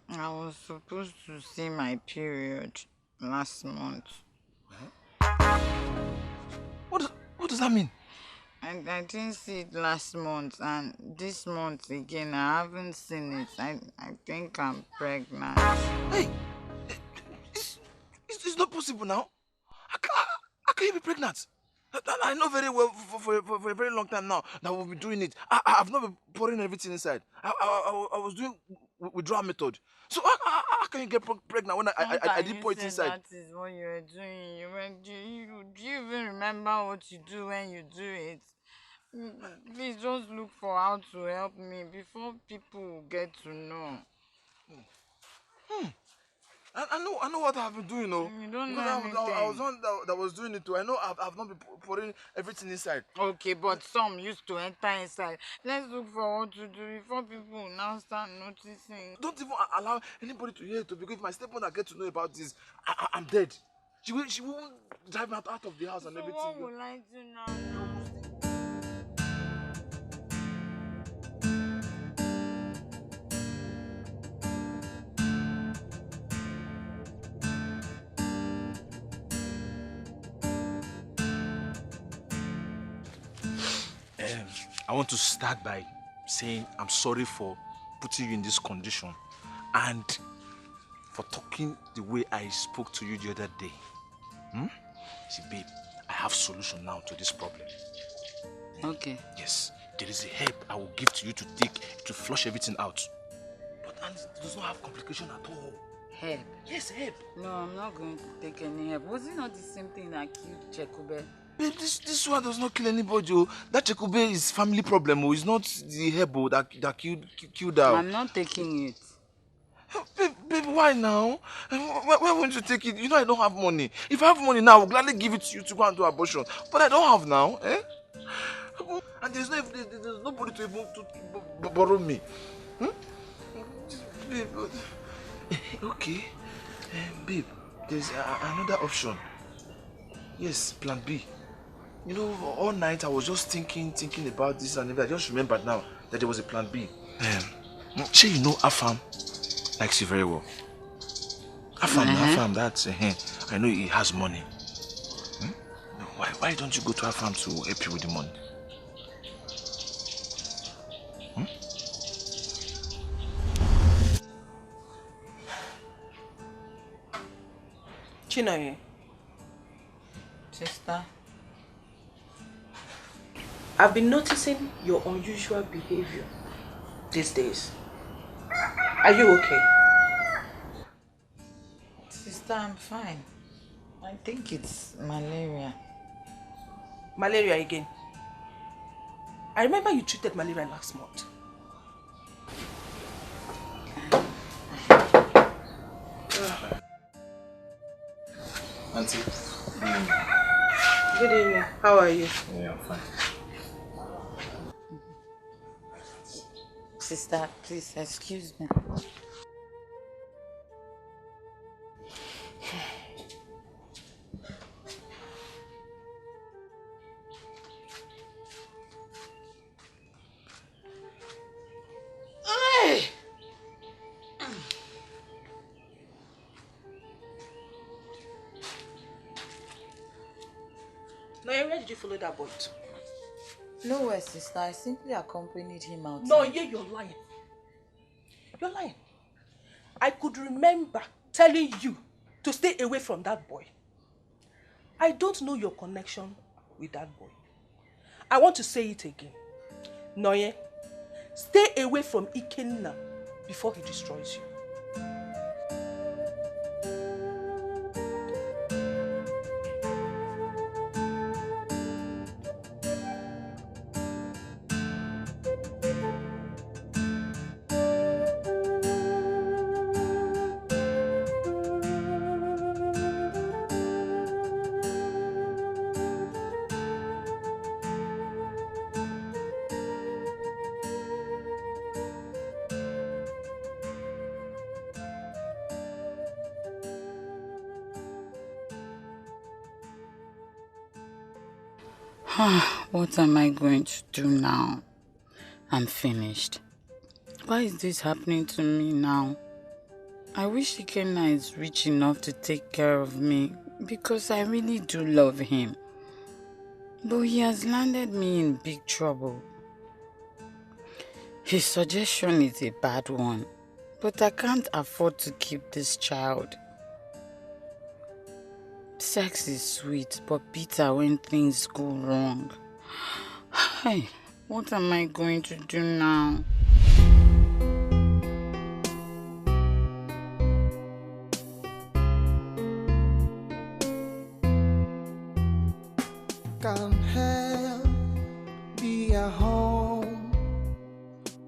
I was supposed to see my period last month. What does that mean? I didn't see it last month, and this month again I haven't seen it. I think I'm pregnant. Hey, it's not possible now. How can you be pregnant? I know very well for a very long time now that we'll be doing it. I've not been pouring everything inside. I was doing withdrawal method. So how can you get pregnant when I did pour it inside? That is what you were doing. Do you even remember what you do when you do it? Please just look for how to help me before people will get to know. I know what I've been doing, though. You don't Because know anything. I was one that was doing it too. I know I've not been pouring everything inside. Okay, but some used to enter inside. Let's look for what to do before people now start noticing. Don't even allow anybody to hear it, because if my stepmother get to know about this, I'm dead. She won't drive me out of the house and everything. What will I do now? I want to start by saying I'm sorry for putting you in this condition and for talking the way I spoke to you the other day. See, babe, I have solution now to this problem. Okay. Yes, there is a help I will give to you to take to flush everything out. But and it does not have complication at all. Help? Yes, help. No, I'm not going to take any help. Was it not the same thing that killed Chekube? Babe, this one does not kill anybody. Oh. That Chekube is family problem. Oh. It's not the herb that killed her. I'm not taking it. Babe, why now? Why won't you take it? You know I don't have money. If I have money now, I will gladly give it to you to go and do abortion. But I don't have now. Eh? And there's nobody to even borrow me. Hmm? Babe, okay. Babe, there's another option. Yes, plan B. You know, all night I was just thinking about this and everything. I just remembered now that there was a plan B. Say you know Afam likes you very well. Afam, that's I know he has money. Hmm? Why don't you go to Afam to help you with the money? Hmm? Chinaye. Sister? I've been noticing your unusual behavior these days. Are you okay? Sister, I'm fine. I think it's malaria. Malaria again? I remember you treated malaria last month. Auntie, good evening. How are you? Yeah, I'm fine. Sister, please excuse me. Now, where did you follow that boy to? Nowhere, sister. I simply accompanied him outside. No, yeah, you're lying. You're lying. I could remember telling you to stay away from that boy. I don't know your connection with that boy. I want to say it again. Noye, stay away from Ikenna before he destroys you. What am I going to do now? I'm finished. Why is this happening to me now? I wish Ikenna is rich enough to take care of me because I really do love him. But he has landed me in big trouble. His suggestion is a bad one, but I can't afford to keep this child. Sex is sweet but bitter when things go wrong. Hey, what am I going to do now? Can hell be a home?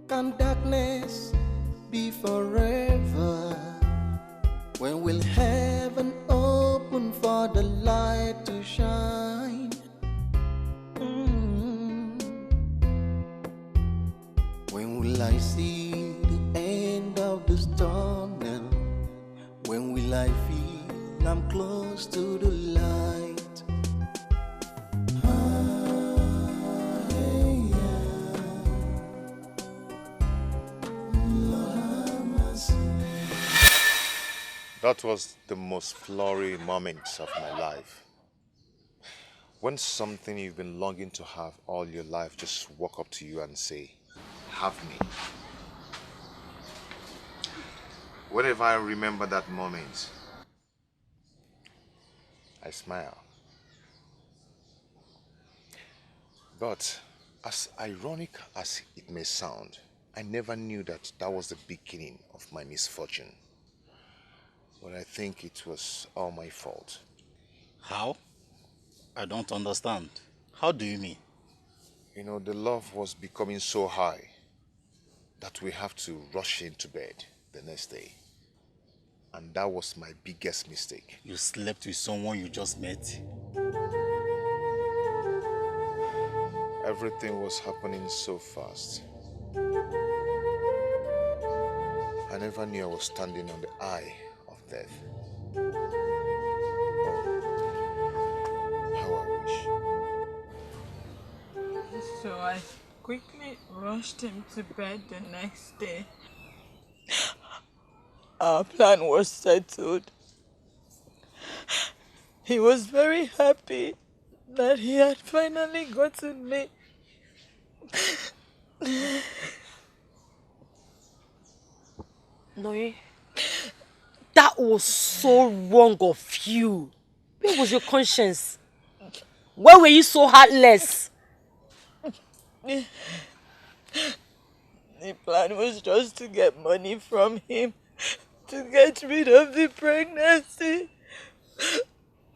Can darkness be forever? When will heaven open for the light to shine? When will I see the end of this tunnel? When will I feel I'm close to the light? That was the most flowery moments of my life. When something you've been longing to have all your life just walk up to you and say, have me. Whenever I remember that moment, I smile. But as ironic as it may sound, I never knew that that was the beginning of my misfortune. But I think it was all my fault. How? I don't understand. How do you mean? You know, the love was becoming so high that we have to rush into bed the next day. And that was my biggest mistake. You slept with someone you just met? Everything was happening so fast. I never knew I was standing on the eye of death. How I wish. So I quickly rushed him to bed the next day. Our plan was settled. He was very happy that he had finally gotten me. Noe, that was so wrong of you. Where was your conscience? Why were you so heartless? The plan was just to get money from him to get rid of the pregnancy.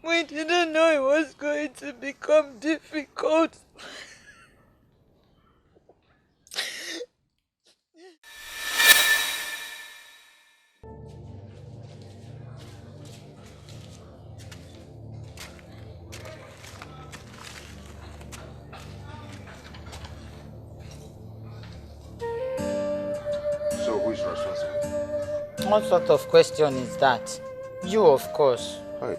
We didn't know it was going to become difficult. So who is responsible? What sort of question is that? You, of course. Hey.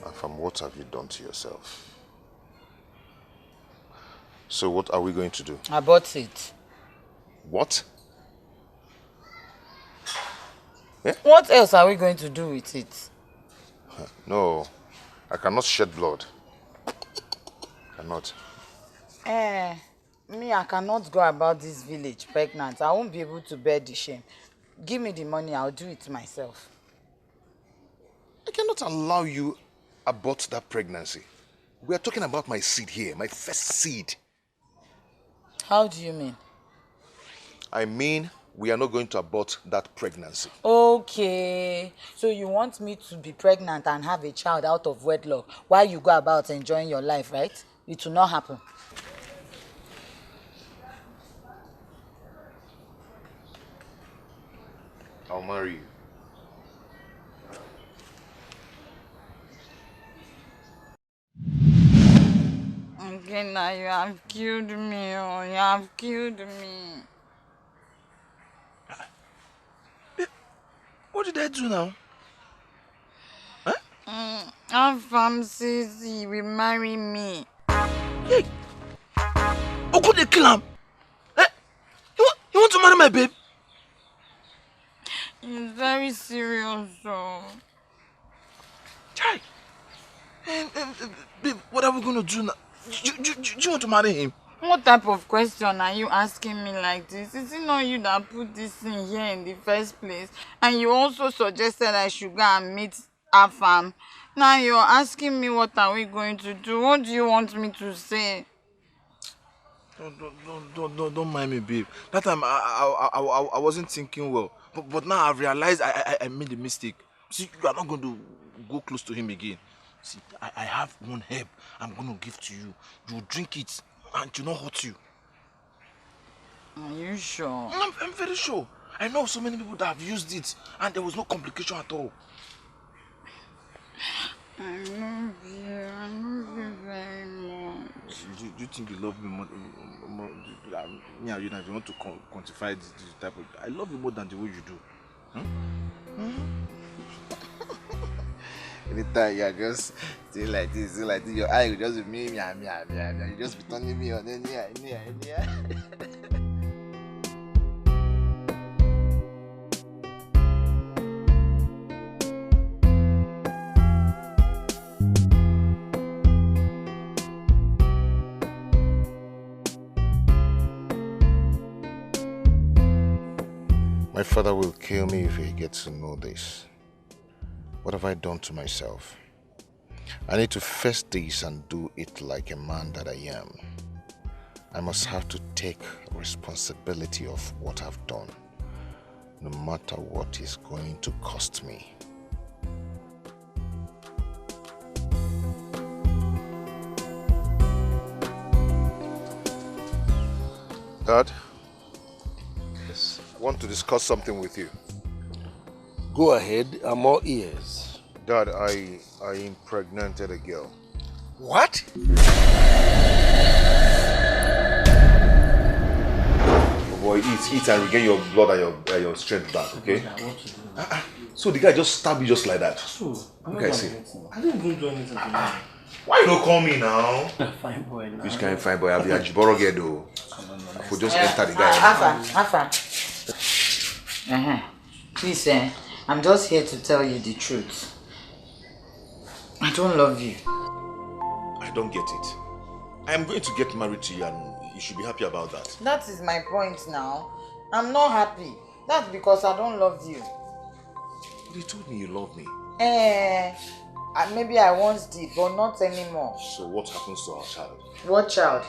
And from what have you done to yourself? So what are we going to do? Abort it. What? What else are we going to do with it? No, I cannot shed blood. Cannot. Me, I cannot go about this village pregnant. I won't be able to bear the shame. Give me the money, I'll do it myself. I cannot allow you abort that pregnancy. We are talking about my seed here, my first seed. How do you mean? I mean, we are not going to abort that pregnancy. Okay. So you want me to be pregnant and have a child out of wedlock while you go about enjoying your life, right? It will not happen. I'll marry you. Okay, now you have killed me. Oh, you have killed me. What did I do now? Afam says he will marry me. Hey! Oh, could they kill him? Eh? You want to marry my babe? He's very serious, so. Chai! Babe, what are we going to do now? Do you want to marry him? What type of question are you asking me like this? Is it not you that put this in here in the first place? And you also suggested I should go and meet Afam. Now you're asking me what are we going to do? What do you want me to say? Don't mind me, babe. That time I wasn't thinking well. But now I realized I made a mistake. See, you are not going to go close to him again. See, I have one herb I'm going to give to you. You drink it and it will not hurt you. Are you sure? I'm very sure. I know so many people that have used it and there was no complication at all. I love you very much. Do you think you love me more? Me and you, if you want to quantify this type of... I love you more than the way you do. Anytime you're just doing like this, your eye will just be me. You just be turning me on. My father will kill me if he gets to know this. What have I done to myself? I need to face this and do it like a man that I am. I must have to take responsibility of what I've done, no matter what it's going to cost me. Dad? Yes. I want to discuss something with you. Go ahead, I'm all ears. Dad, I impregnated a girl. What? Oh boy, eat and regain your blood and your strength back, okay? So the guy just stabbed you just like that? So, Okay, I see. I didn't even do anything to him. Why you don't call me now? Fine boy now. Which kind of fine boy? I'll be a Jiboroge though. I could just enter the guy. Alpha. Please, I'm just here to tell you the truth. I don't love you. I don't get it. I am going to get married to you and you should be happy about that. That is my point now. I'm not happy. That's because I don't love you. But you told me you love me. Maybe I once did, but not anymore. So what happens to our child? What child?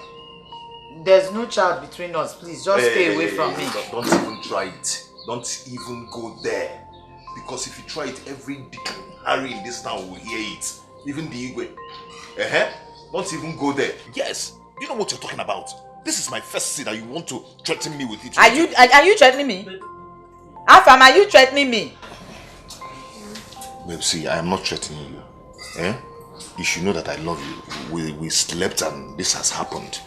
There's no child between us. Please, just stay away from me. Don't even try it. Don't even go there. Because if you try it, every Dick and Harry in this town will hear it. Even the Igwe. Don't even go there. Yes. You know what you're talking about. This is my first sin and you want to threaten me with it. Are you threatening me? Afam, are you threatening me? Well, see, I am not threatening you. You should know that I love you. We slept and this has happened.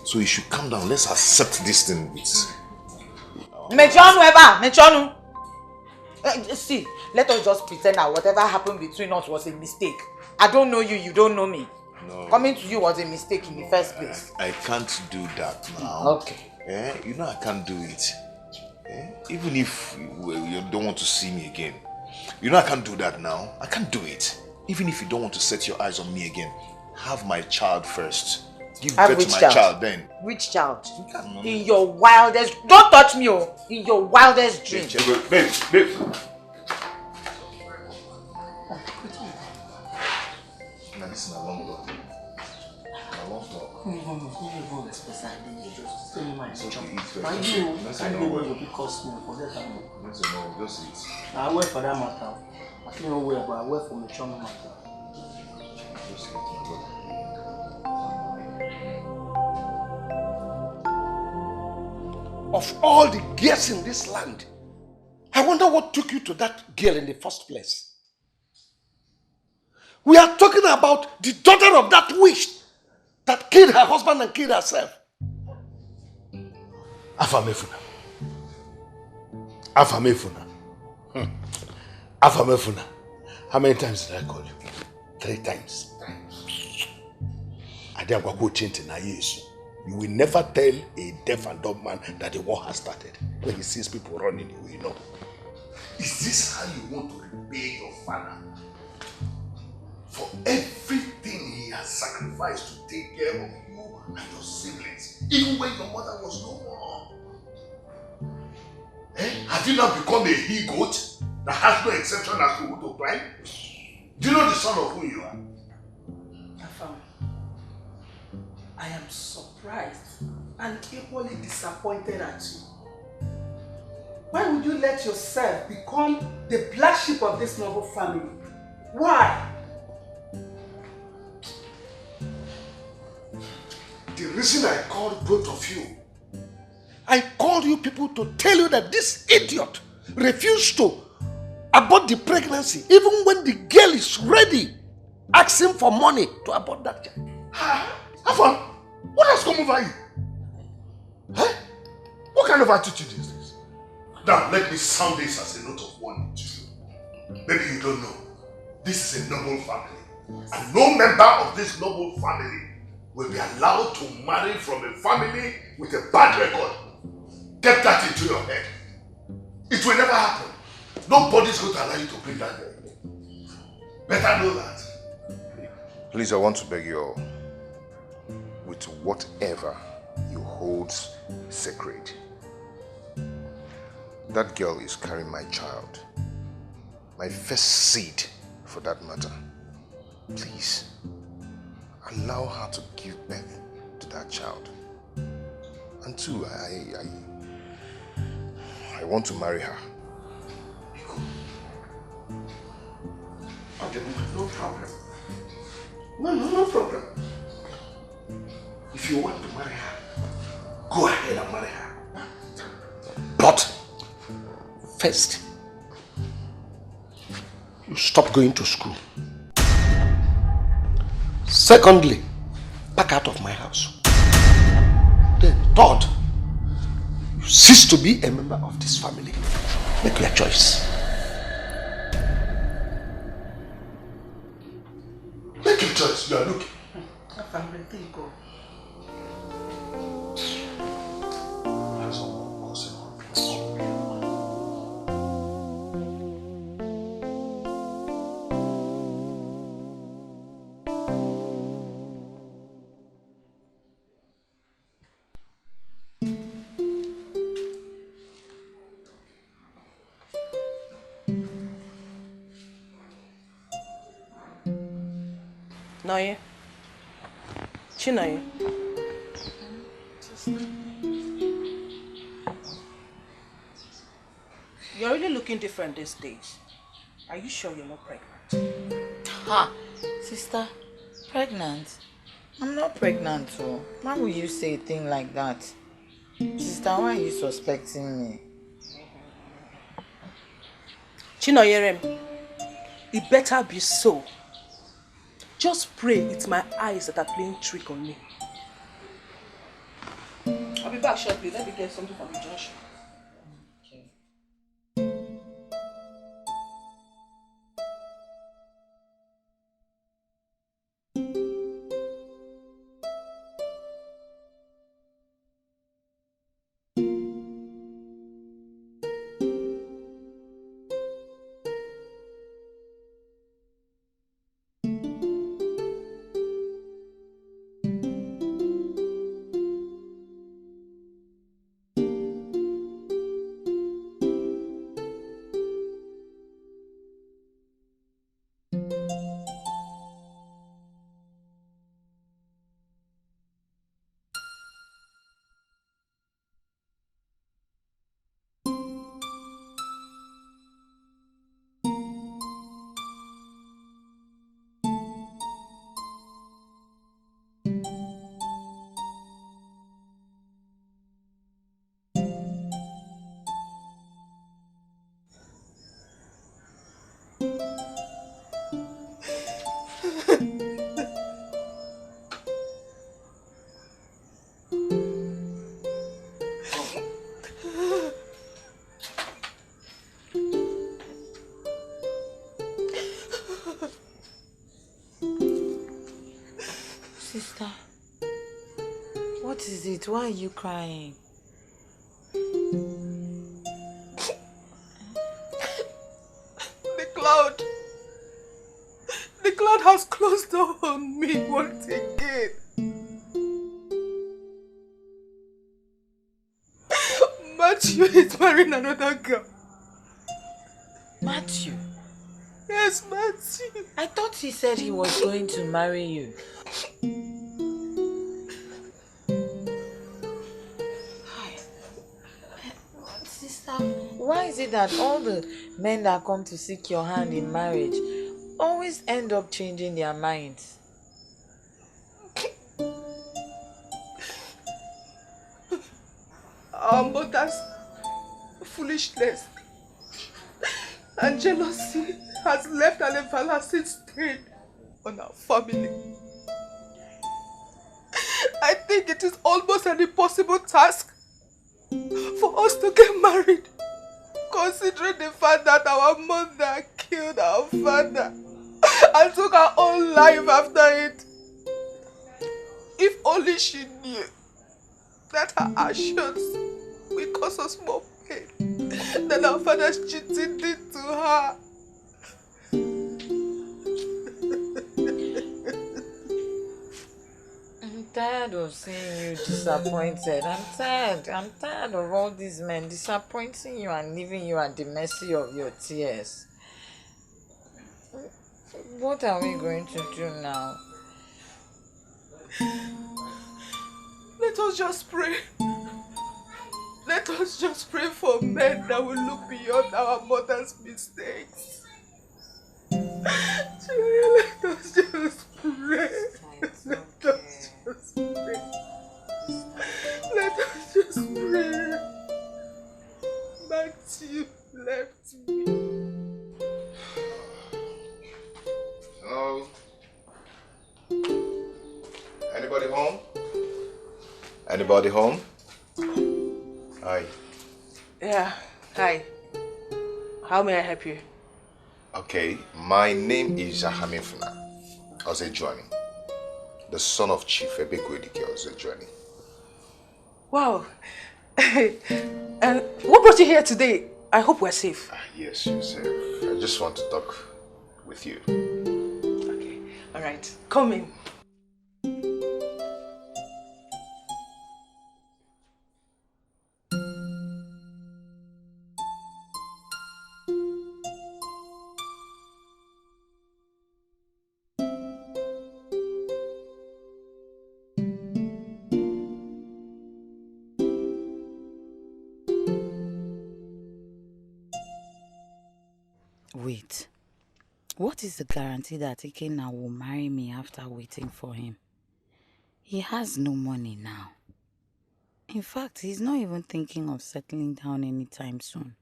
So you should calm down. Let's accept this thing with... Mechonu. See, let us just pretend that whatever happened between us was a mistake. I don't know you, you don't know me. No. Coming to you was a mistake in the first place. I can't do that now. Okay. You know I can't do it. Even if you don't want to see me again. You know I can't do that now. I can't do it. Even if you don't want to set your eyes on me again. Have my child first. Give birth to my child then. Which child? In your wildest... Don't touch me, in your wildest dreams. Babe. Now this is a long talk. A long talk. Just eat. I wait for that matter. I don't know where, but I wait for the channel matter. Just eat, my brother. Of all the girls in this land, I wonder what took you to that girl in the first place. We are talking about the daughter of that witch that killed her husband and killed herself. Afamefuna. How many times did I call you? 3 times. You will never tell a deaf and dumb man that the war has started. When he sees people running, he will know. Is this how you want to repay your father? For everything he has sacrificed to take care of you and your siblings, even when your mother was no more. Have you now become a he-goat that has no exception as to who to climb? Do you know the son of who you are? I am surprised and equally disappointed at you. Why would you let yourself become the black sheep of this noble family? Why? The reason I called both of you, I called you people to tell you that this idiot refused to abort the pregnancy even when the girl is ready, asking for money to abort that child. Afan, what has come over you? What kind of attitude is this? Now, let me sound this as a note of warning to you. Maybe you don't know. This is a noble family. And no member of this noble family will be allowed to marry from a family with a bad record. Get that into your head. It will never happen. Nobody's going to allow you to bring that girl. Better know that. Please, I want to beg you all, with whatever you hold sacred, that girl is carrying my child, my first seed for that matter. Please, allow her to give birth to that child. And two, I want to marry her. Okay, no problem. No problem. If you want to marry her, go ahead and marry her. But first, you stop going to school. Secondly, pack out of my house. Then third, you cease to be a member of this family. Make your choice. Make your choice. You are looking. Family, think go. Noye? Chinoye? You're really looking different these days. Are you sure you're not pregnant? Ha! Sister, pregnant? I'm not pregnant, so why would you say a thing like that? Sister, why are you suspecting me? Chinoyerem, it better be so. Just pray it's my eyes that are playing trick on me. I'll be back shortly. Let me get something from the junction. Sister, what is it? Why are you crying? The cloud has closed down on me once again. Matthew is marrying another girl. Matthew? Yes, Matthew. I thought he said he was going to marry you. Sister, why is it that all the men that come to seek your hand in marriage always end up changing their minds? Our mother's foolishness and jealousy has left an everlasting stain on our family. I think it is almost an impossible task for us to get married, considering the fact that our mother killed our father and took her own life after it. If only she knew that her actions will cause us more pain than our father's cheating did to her. I'm tired of seeing you disappointed. I'm tired of all these men disappointing you and leaving you at the mercy of your tears. What are we going to do now? Let us just pray Let us just pray for men that will look beyond our mother's mistakes. Children, let us just pray. Let us just pray. Let us just pray. Matthew left me. Hello? Anybody home? Anybody home? Hi. Yeah, hi. How may I help you? Okay, my name is Ahamifuna Ozejuani, the son of Chief Ebekwedike Ozejuani. Wow. And what brought you here today? I hope we're safe. Yes, you're safe. I just want to talk with you. Okay, alright. Come in. Wait. What is the guarantee that Ikenna will marry me after waiting for him? He has no money now. In fact, he's not even thinking of settling down anytime soon.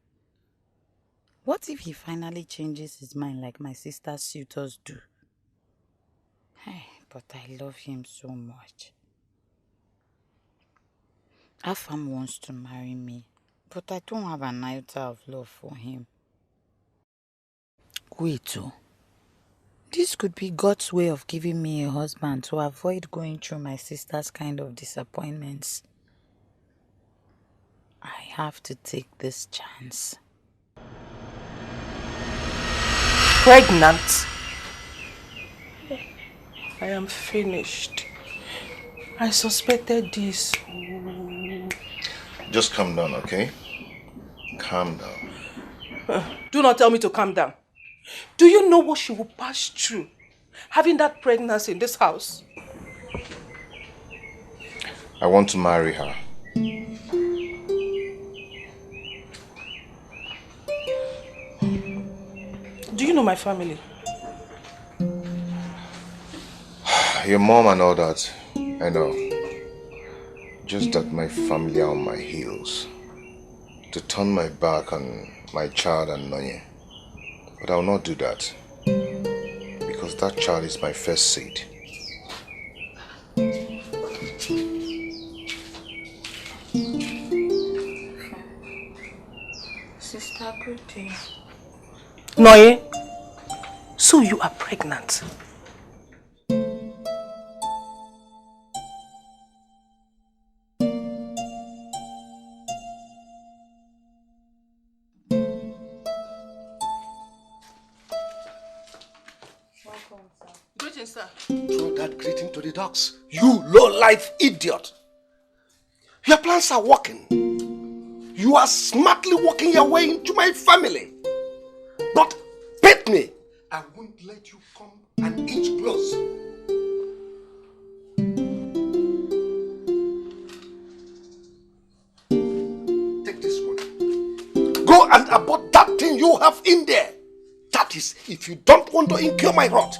What if he finally changes his mind like my sister's suitors do? Hey, but I love him so much. Afam wants to marry me, but I don't have an iota of love for him. Wait, oh. This could be God's way of giving me a husband to avoid going through my sister's kind of disappointments. I have to take this chance. Pregnant? I am finished. I suspected this. Just calm down, okay? Calm down. Do not tell me to calm down. Do you know what she will pass through having that pregnancy in this house? I want to marry her. Do you know my family? Your mom and all that, I know. Just that my family are on my heels. To turn my back on my child and Nonye. But I will not do that. Because that child is my first seed. Sister, good day. Noye, so you are pregnant. Greetings, sir. Throw that greeting to the dogs. You low-life idiot. Your plans are working. You are smartly working your way into my family. But bet me, I won't let you come an inch close. Take this one. Go and abort that thing you have in there. That is, if you don't want to incur my wrath.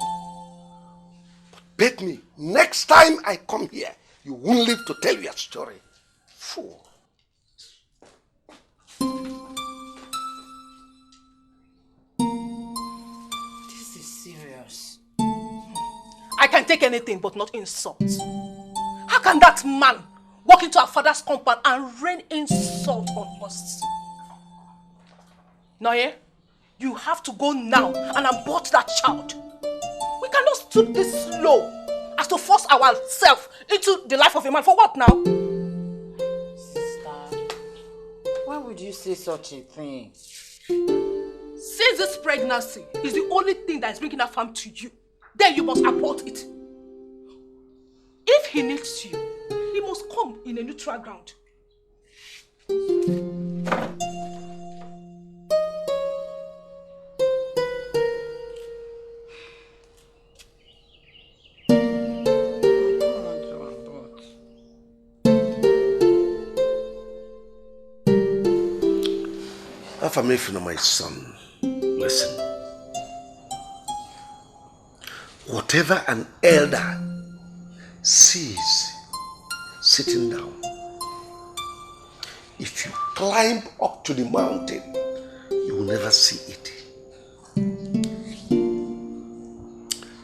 But bet me, next time I come here, you won't live to tell your story. Fool. This is serious. I can take anything but not insult. How can that man walk into our father's compound and rain insult on us? Noye, you have to go now and abort that child. We cannot stoop this low as to force ourselves into the life of a man. For what now? Sister, why would you say such a thing? Since this pregnancy is the only thing that is bringing that farm to you, then you must abort it. If he needs you, he must come in a neutral ground. Affirmation, my son, listen. Whatever an elder sees sitting down, if you climb up to the mountain, you will never see it.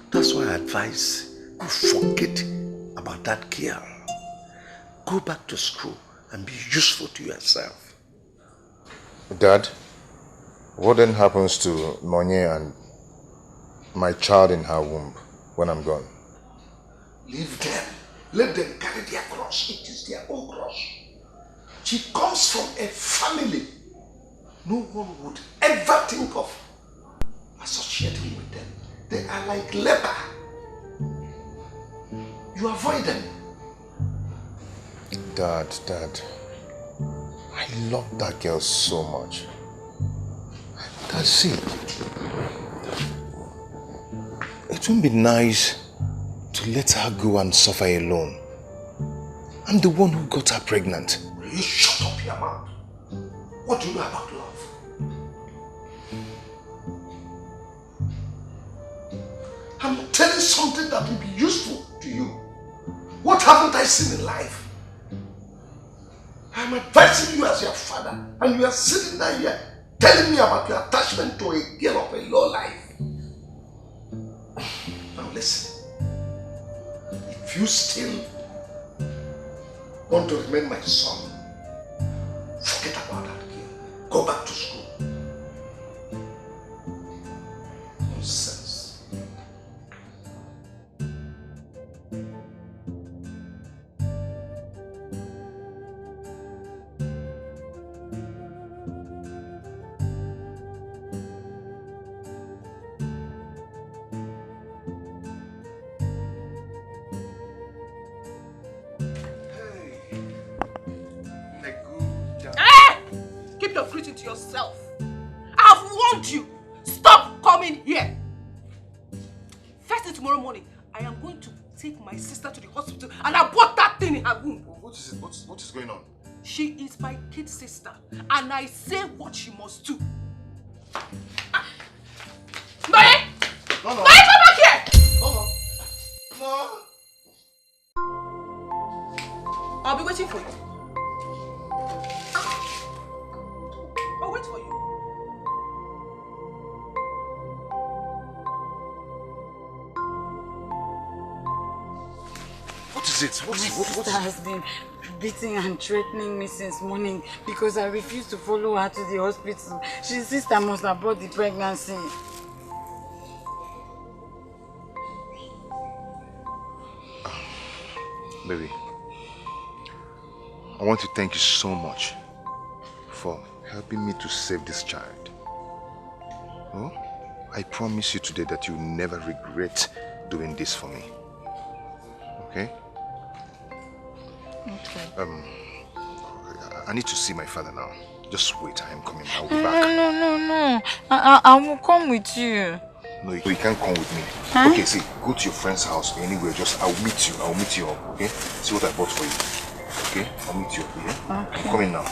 That's why I advise you forget about that girl. Go back to school and be useful to yourself. Dad, what then happens to Nonye and my child in her womb when I'm gone? Leave them. Let them carry their cross. It is their own cross. She comes from a family no one would ever think of associating with them. They are like leper. You avoid them. Dad, I love that girl so much. Dad, see, it won't be nice to let her go and suffer alone. I'm the one who got her pregnant. Will you shut up your mouth? What do you know about love? I'm telling something that will be useful to you. What haven't I seen in life? I'm advising you as your father, and you are sitting down here telling me about your attachment to a girl of a low life. Now listen, if you still want to remain my son, forget about that girl. Go back to school. Nonsense. Keep your greeting to yourself. I've warned you. Stop coming here. First thing tomorrow morning, I am going to take my sister to the hospital and abort that thing in her womb. What is it? What is going on? She is my kid sister, and I say what she must do. Noye! No. Noye, come back here! No. I'll be waiting for you. I'll wait for you. What is it? My sister has been beating and threatening me since morning because I refused to follow her to the hospital. She insists I must abort the pregnancy. Baby, I want to thank you so much for helping me to save this child. Oh, I promise you today that you'll never regret doing this for me. Okay? Okay. I need to see my father now. Just wait, I am coming. I'll be back. No. I will come with you. No, you can't come with me. Huh? Okay, see, go to your friend's house anywhere. Just, I'll meet you up, okay? See what I bought for you. Okay? I'll meet you up here. Okay. I'm coming now.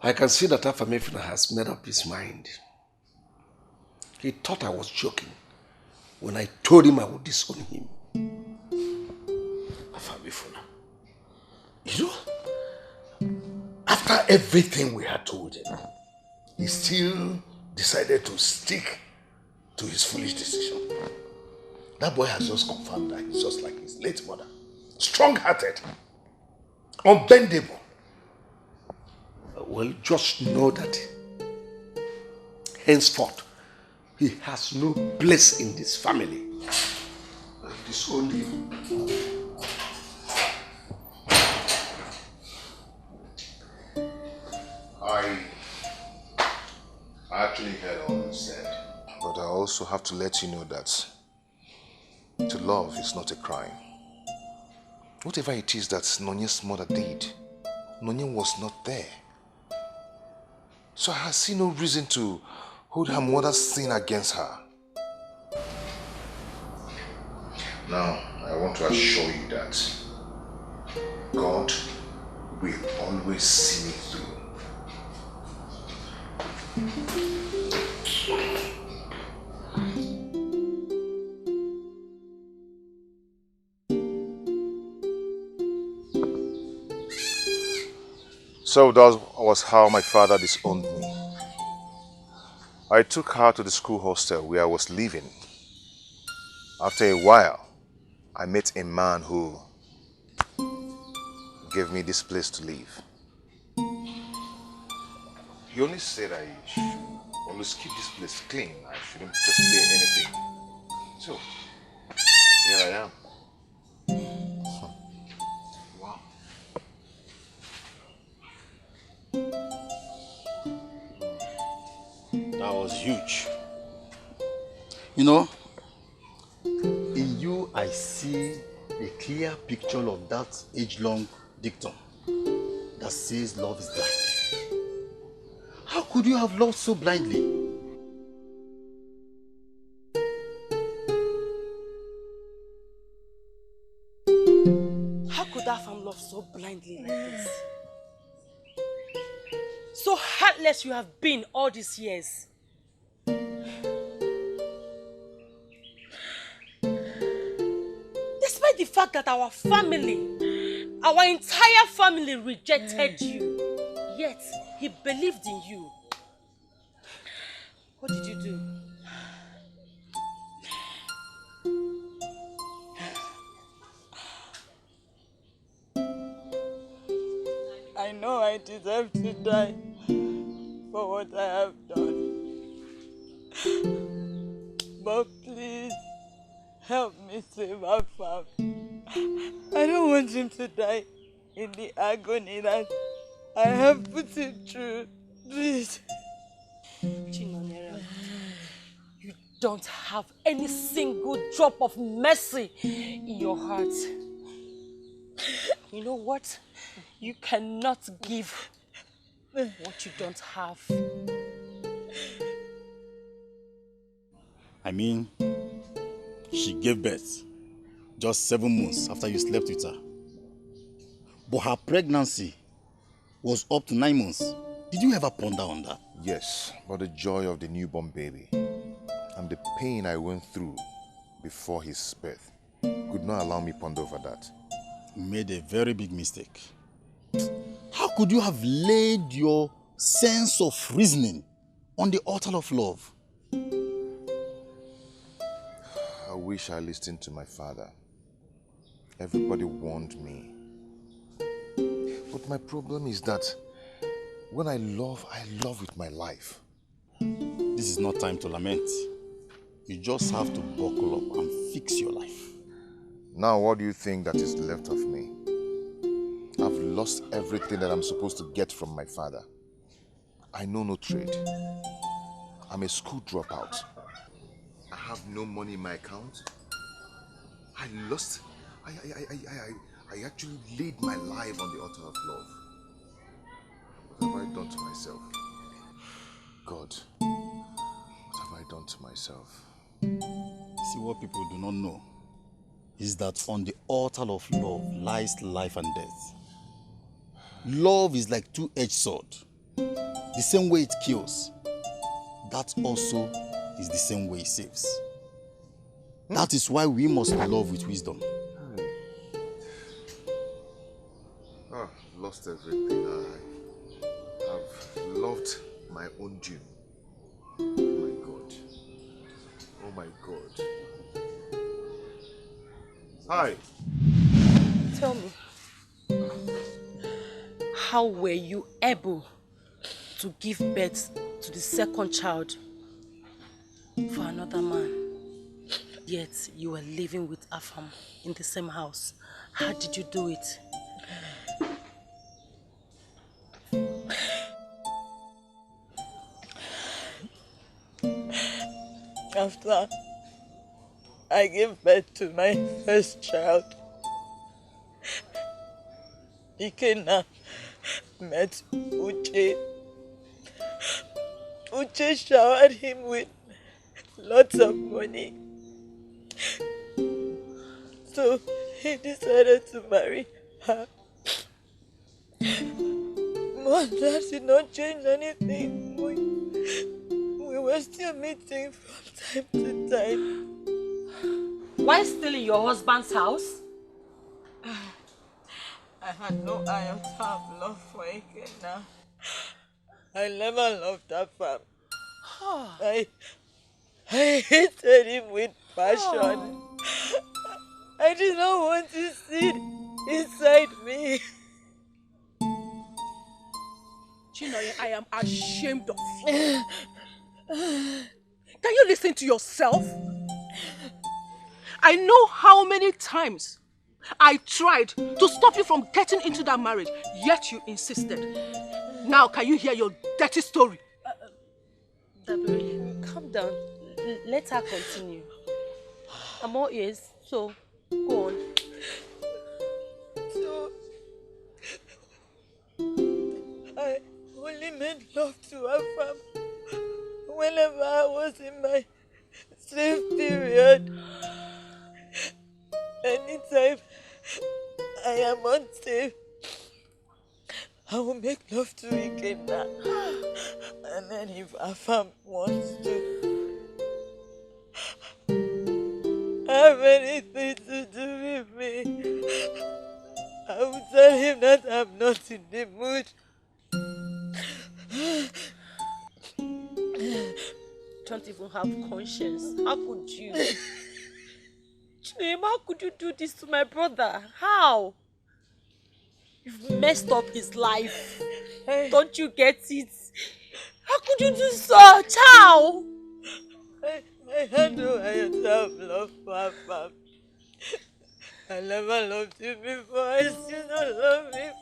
I can see that Affirmation has made up his mind. He thought I was joking when I told him I would disown him. Affirmation, you know, after everything we had told him, he still decided to stick to his foolish decision. That boy has just confirmed that he's just like his late mother. Strong-hearted, unbendable. Well, just know that henceforth, he has no place in this family. I disowned him. I actually heard all you said. But I also have to let you know that to love is not a crime. Whatever it is that Nonye's mother did, Nonye was not there. So I see no reason to hold her mother's sin against her. Now, I want to assure you that God will always see me through. So that was how my father disowned me. I took her to the school hostel where I was living. After a while, I met a man who gave me this place to live. He only said I should always keep this place clean. I shouldn't just pay anything. So, here I am. Wow. That was huge. You know, in you I see a clear picture of that age-long dictum that says love is blind. How could you have loved so blindly? How could that farm love so blindly like this? So heartless you have been all these years. Despite the fact that our family, our entire family rejected you, yet he believed in you. What did you do? I know I deserve to die for what I have done. But please, help me save our family. I don't want him to die in the agony that I have put him through. Please. Chinonyere, you don't have any single drop of mercy in your heart. You know what? You cannot give what you don't have. I mean, she gave birth just 7 months after you slept with her. But her pregnancy was up to 9 months. Did you ever ponder on that? Yes, but the joy of the newborn baby and the pain I went through before his birth could not allow me ponder over that. You made a very big mistake. How could you have laid your sense of reasoning on the altar of love? I wish I listened to my father. Everybody warned me. But my problem is that when I love with my life. This is not time to lament. You just have to buckle up and fix your life. Now, what do you think that is left of me? I've lost everything that I'm supposed to get from my father. I know no trade. I'm a school dropout. I have no money in my account. I actually laid my life on the altar of love. What have I done to myself? God, what have I done to myself? See, what people do not know is that on the altar of love lies life and death. Love is like two-edged sword. The same way it kills, that also is the same way it saves. That is why we must love with wisdom. Lost everything. I've loved my own due. Oh my God. Oh my God. Hi. Tell me, how were you able to give birth to the second child for another man? Yet you were living with Afam in the same house. How did you do it? After I gave birth to my first child, Ikenna met Uche. Uche showered him with lots of money. So he decided to marry her. But that did not change anything. We were still meeting from time to time. Why still in your husband's house? I had no iota of love for Ikenna. I never loved that farm. I hated him with passion. I did not want to see it inside me. Chinoye, I am ashamed of you. Can you listen to yourself? I know how many times I tried to stop you from getting into that marriage, yet you insisted. Now can you hear your dirty story? Dabiri, calm down. Let her continue. I'm all ears, so go on. So, I only made love to her farm whenever I was in my slave period. Anytime I am unsafe, I will make love to Ikenna. And then if Afam wants to have anything to do with me, I will tell him that I'm not in the mood. Don't even have conscience. How could you? Chineme, how could you do this to my brother? How? You've messed up his life. Don't you get it? How could you do such? How? I had no iota of love for Afam. I never loved him before. I still don't love him.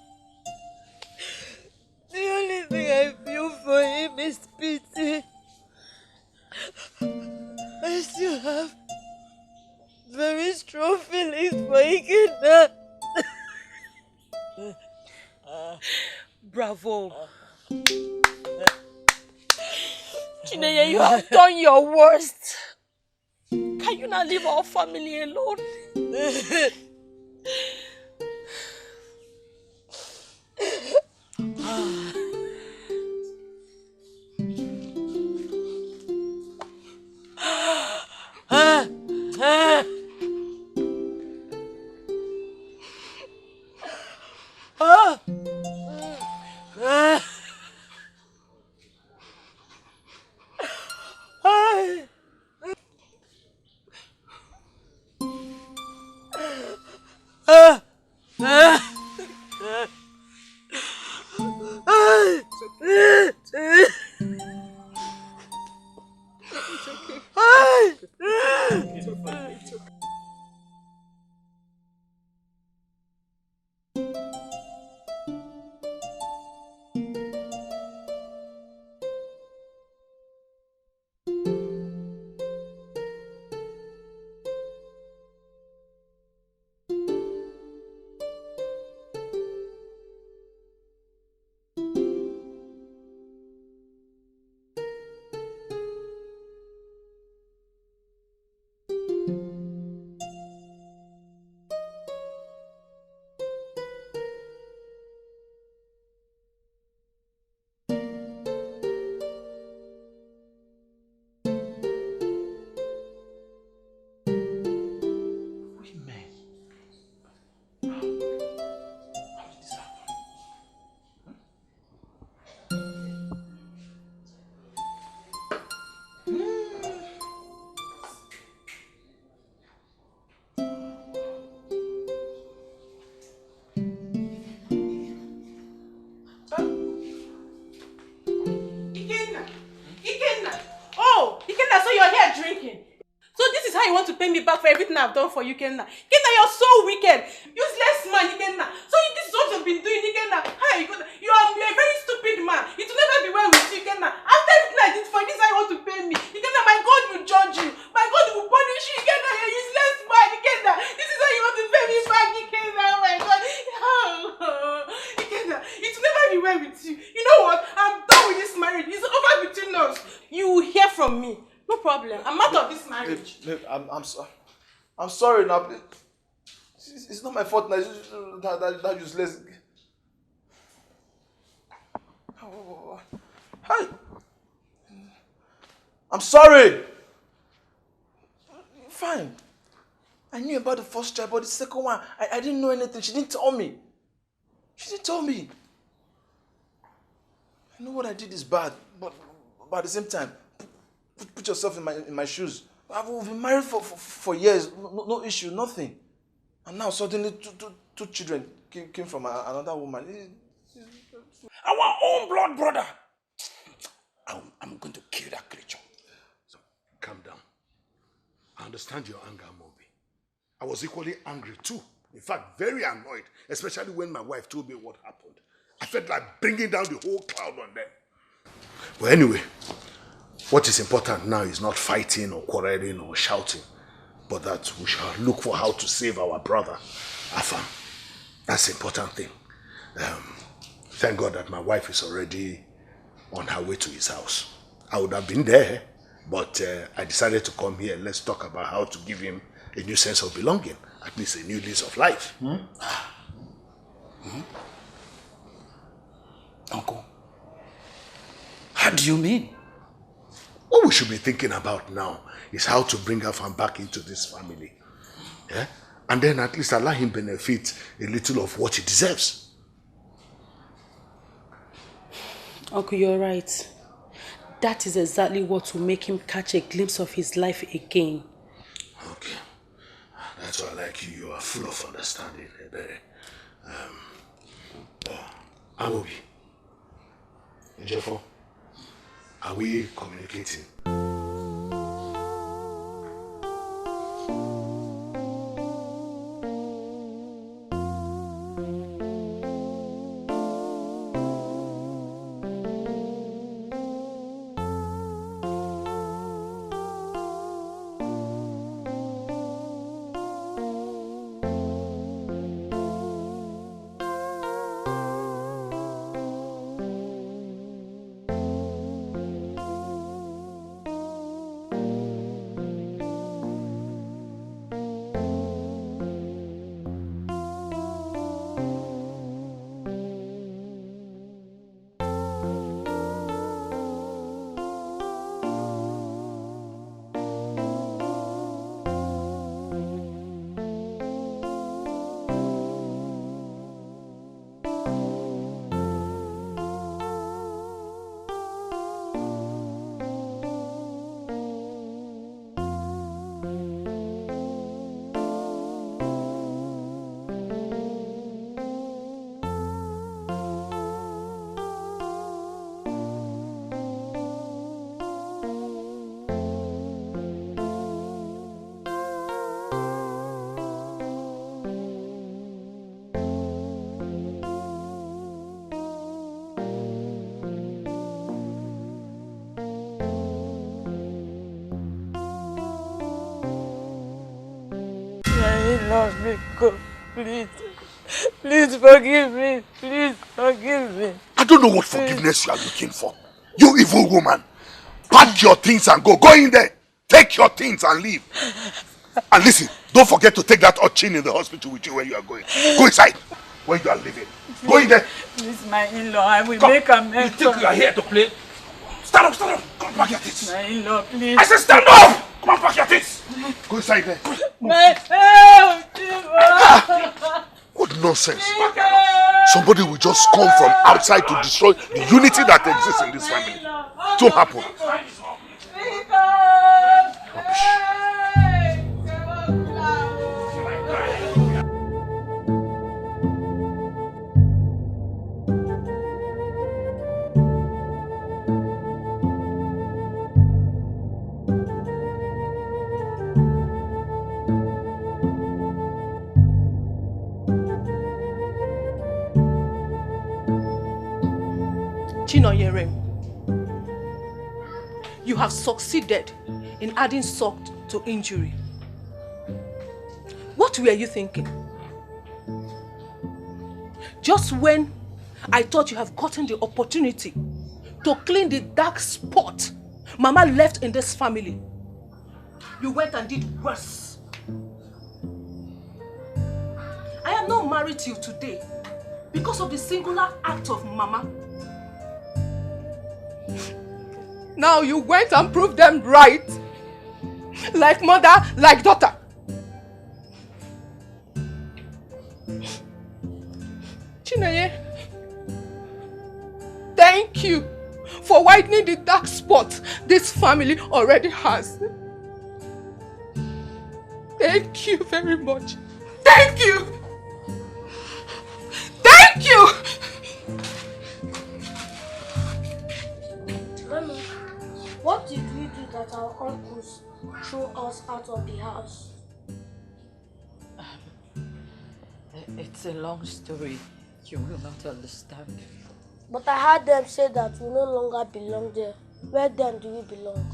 The only thing I feel for him is pity. I still have very strong feelings for Ikenna. Bravo. Chineye, you have done your worst. Can you not leave our family alone? For everything I've done for you, Kenna. Kenna, you're so wicked. Useless man, Kenna. So this is what you've been doing, Kenna. Hey, you're a very stupid man. It will never be well with you, Kenna. After everything I did for you, this is how you want to pay me. Kenna, my God will judge you. You know what? I'm done with this marriage. It's over between us. You will hear from me. No problem. I'm out of this marriage. Babe, I'm sorry now. Please. It's not my fault now. That useless. Hi. I'm sorry. Fine. I knew about the first child, but the second one, I didn't know anything. She didn't tell me. She didn't tell me. I know what I did is bad, but at the same time, put yourself in my shoes. We've been married for years, no issue, nothing. And now suddenly two children came from another woman. Our own blood brother. I'm going to kill that creature. So, calm down. I understand your anger, Moby. I was equally angry too. In fact, very annoyed, especially when my wife told me what happened. I felt like bringing down the whole cloud on them. But anyway, what is important now is not fighting or quarreling or shouting, but that we shall look for how to save our brother, Afam. That's the important thing. Thank God that my wife is already on her way to his house. I would have been there, but I decided to come here. Let's talk about how to give him a new sense of belonging, at least a new lease of life. Uncle, how do you mean? What we should be thinking about now is how to bring Afam back into this family. Yeah? And then at least allow him benefit a little of what he deserves. Uncle, you're right. That is exactly what will make him catch a glimpse of his life again. Okay. That's why I like you. You are full of understanding. Amobi. Jeffo, are we communicating? Love me, God, please. Please forgive me. Please forgive me. I don't know what forgiveness you are looking for. You evil woman. Pack your things and go. Go in there. Take your things and leave. And listen, don't forget to take that urchin in the hospital with you where you are going. Go inside where you are living. Go in there. Please, my in-law, I will make amends. You think you are here to play? Stand up. Come and pack your things. My in-law, please. I said stand up. Come and pack your things. Go inside there. My help, What nonsense. Somebody will just come from outside to destroy the unity that exists in this family. It won't happen. Chinoyerem, you have succeeded in adding salt to injury. What were you thinking? Just when I thought you have gotten the opportunity to clean the dark spot Mama left in this family. You went and did worse. I am not married to you today because of the singular act of Mama. Now you went and proved them right. Like mother, like daughter. Chineye, thank you for widening the dark spot this family already has. Thank you very much. Thank you! Thank you! Mommy, what did we do that our uncles threw us out of the house? It's a long story. You will not understand. But I heard them say that we no longer belong there. Where then do we belong?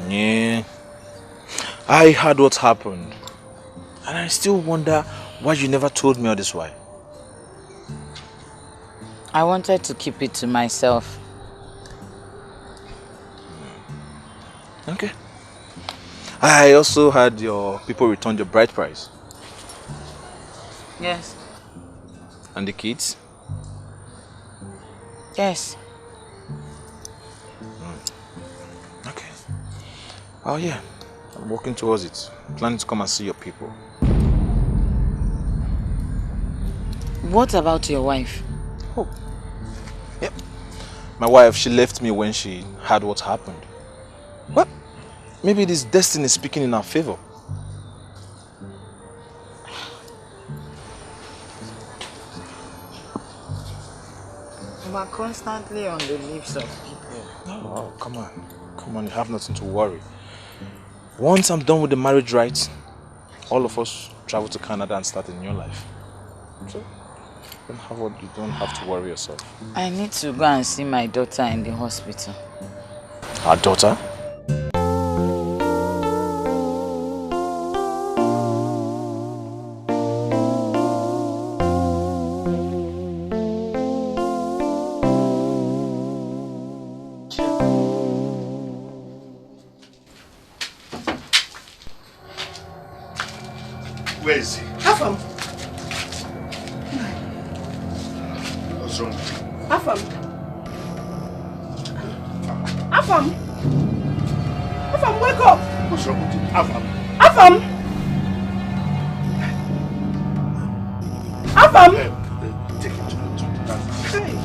Yeah. I heard what happened. And I still wonder why you never told me all this why. I wanted to keep it to myself. Okay. I also heard your people returned your bride price. Yes. And the kids? Yes. Okay. Oh yeah. I'm working towards it. Planning to come and see your people. What about your wife? Oh. Yep. My wife, she left me when she heard what happened. Well, maybe this destiny is speaking in our favor. You are constantly on the lips of people. Oh, come on. Come on, you have nothing to worry. Once I'm done with the marriage rites, all of us travel to Canada and start a new life. So, you don't have to worry yourself. I need to go and see my daughter in the hospital. Our daughter? Where is he? Afam. What's wrong? Afam. Afam. Afam, wake up. What's wrong with you? Afam. Afam. Afam. Take him to the doctor. Hey.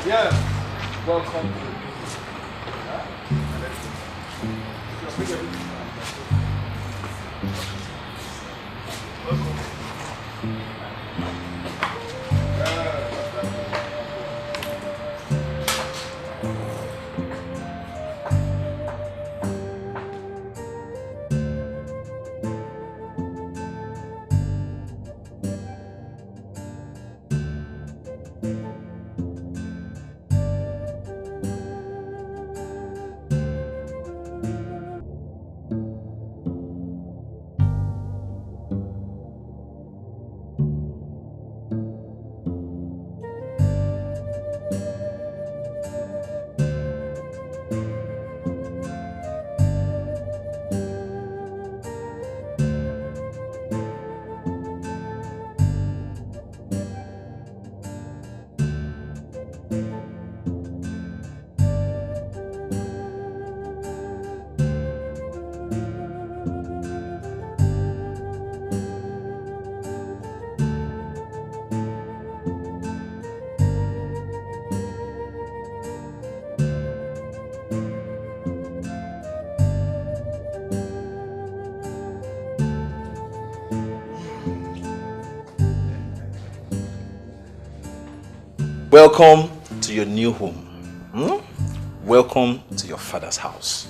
Yeah, welcome. Welcome to your new home. Welcome to your father's house.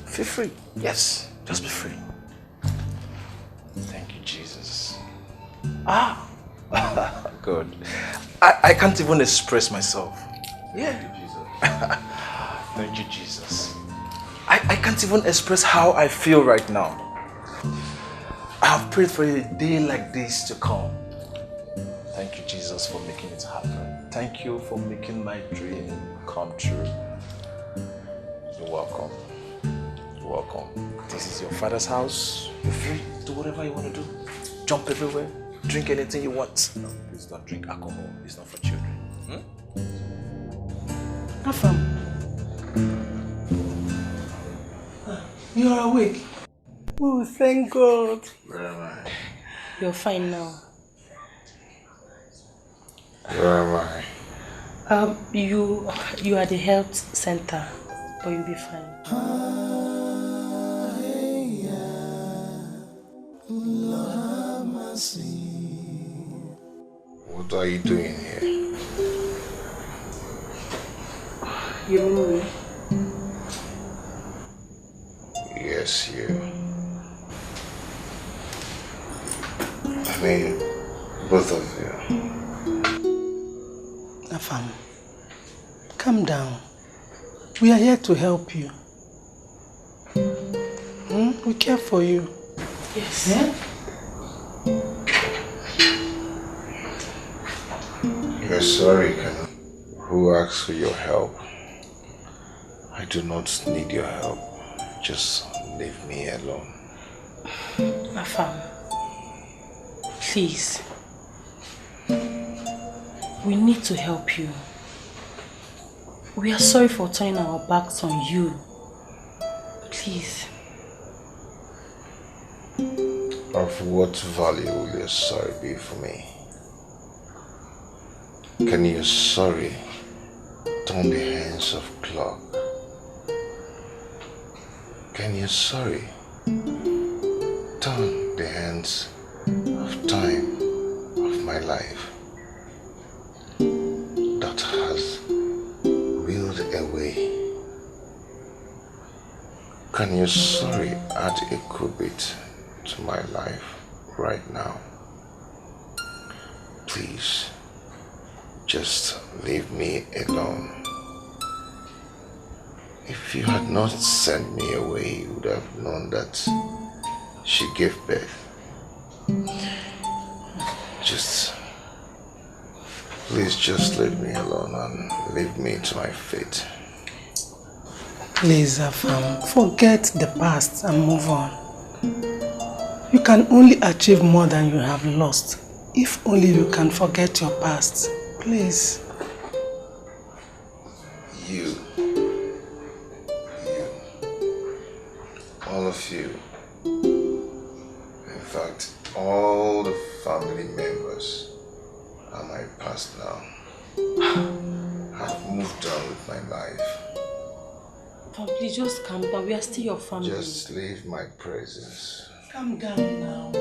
Feel free. Yes, just be free. Thank you, Jesus. God. I can't even express myself. Yeah. Thank you, Jesus. I can't even express how I feel right now. I have prayed for a day like this to come. Thank you, Jesus, for making it happen. Thank you for making my dream come true. You're welcome. You're welcome. This is your father's house. You're free. Do whatever you want to do. Jump everywhere. Drink anything you want. No, please don't drink alcohol. It's not for children. Afam, you are awake. Oh, thank God. Where am I? You're fine now. Where am I? You are at the health center, but you'll be fine. What are you doing here? You know me? Yes, you. I mean, both of you. Afam, calm down. We are here to help you. We care for you. Yes. Yeah? You're sorry, Kanu. Who asked for your help? I do not need your help. Just leave me alone. Afam, please. We need to help you. We are sorry for turning our backs on you. Please. Of what value will your sorry be for me? Can your sorry turn the hands of clock? Can your sorry turn the hands of time of my life that has wheeled away? Can your sorry add a cubit to my life right now? Please, just leave me alone. If you had not sent me away, you would have known that she gave birth. Please just leave me alone and leave me to my fate. Please, Afam, forget the past and move on. You can only achieve more than you have lost. If only you can forget your past. Please. You, all of you, in fact, all the family members are my past now. I've moved on with my life. Tom, please just calm down. We are still your family. Just leave my presence. Calm down now.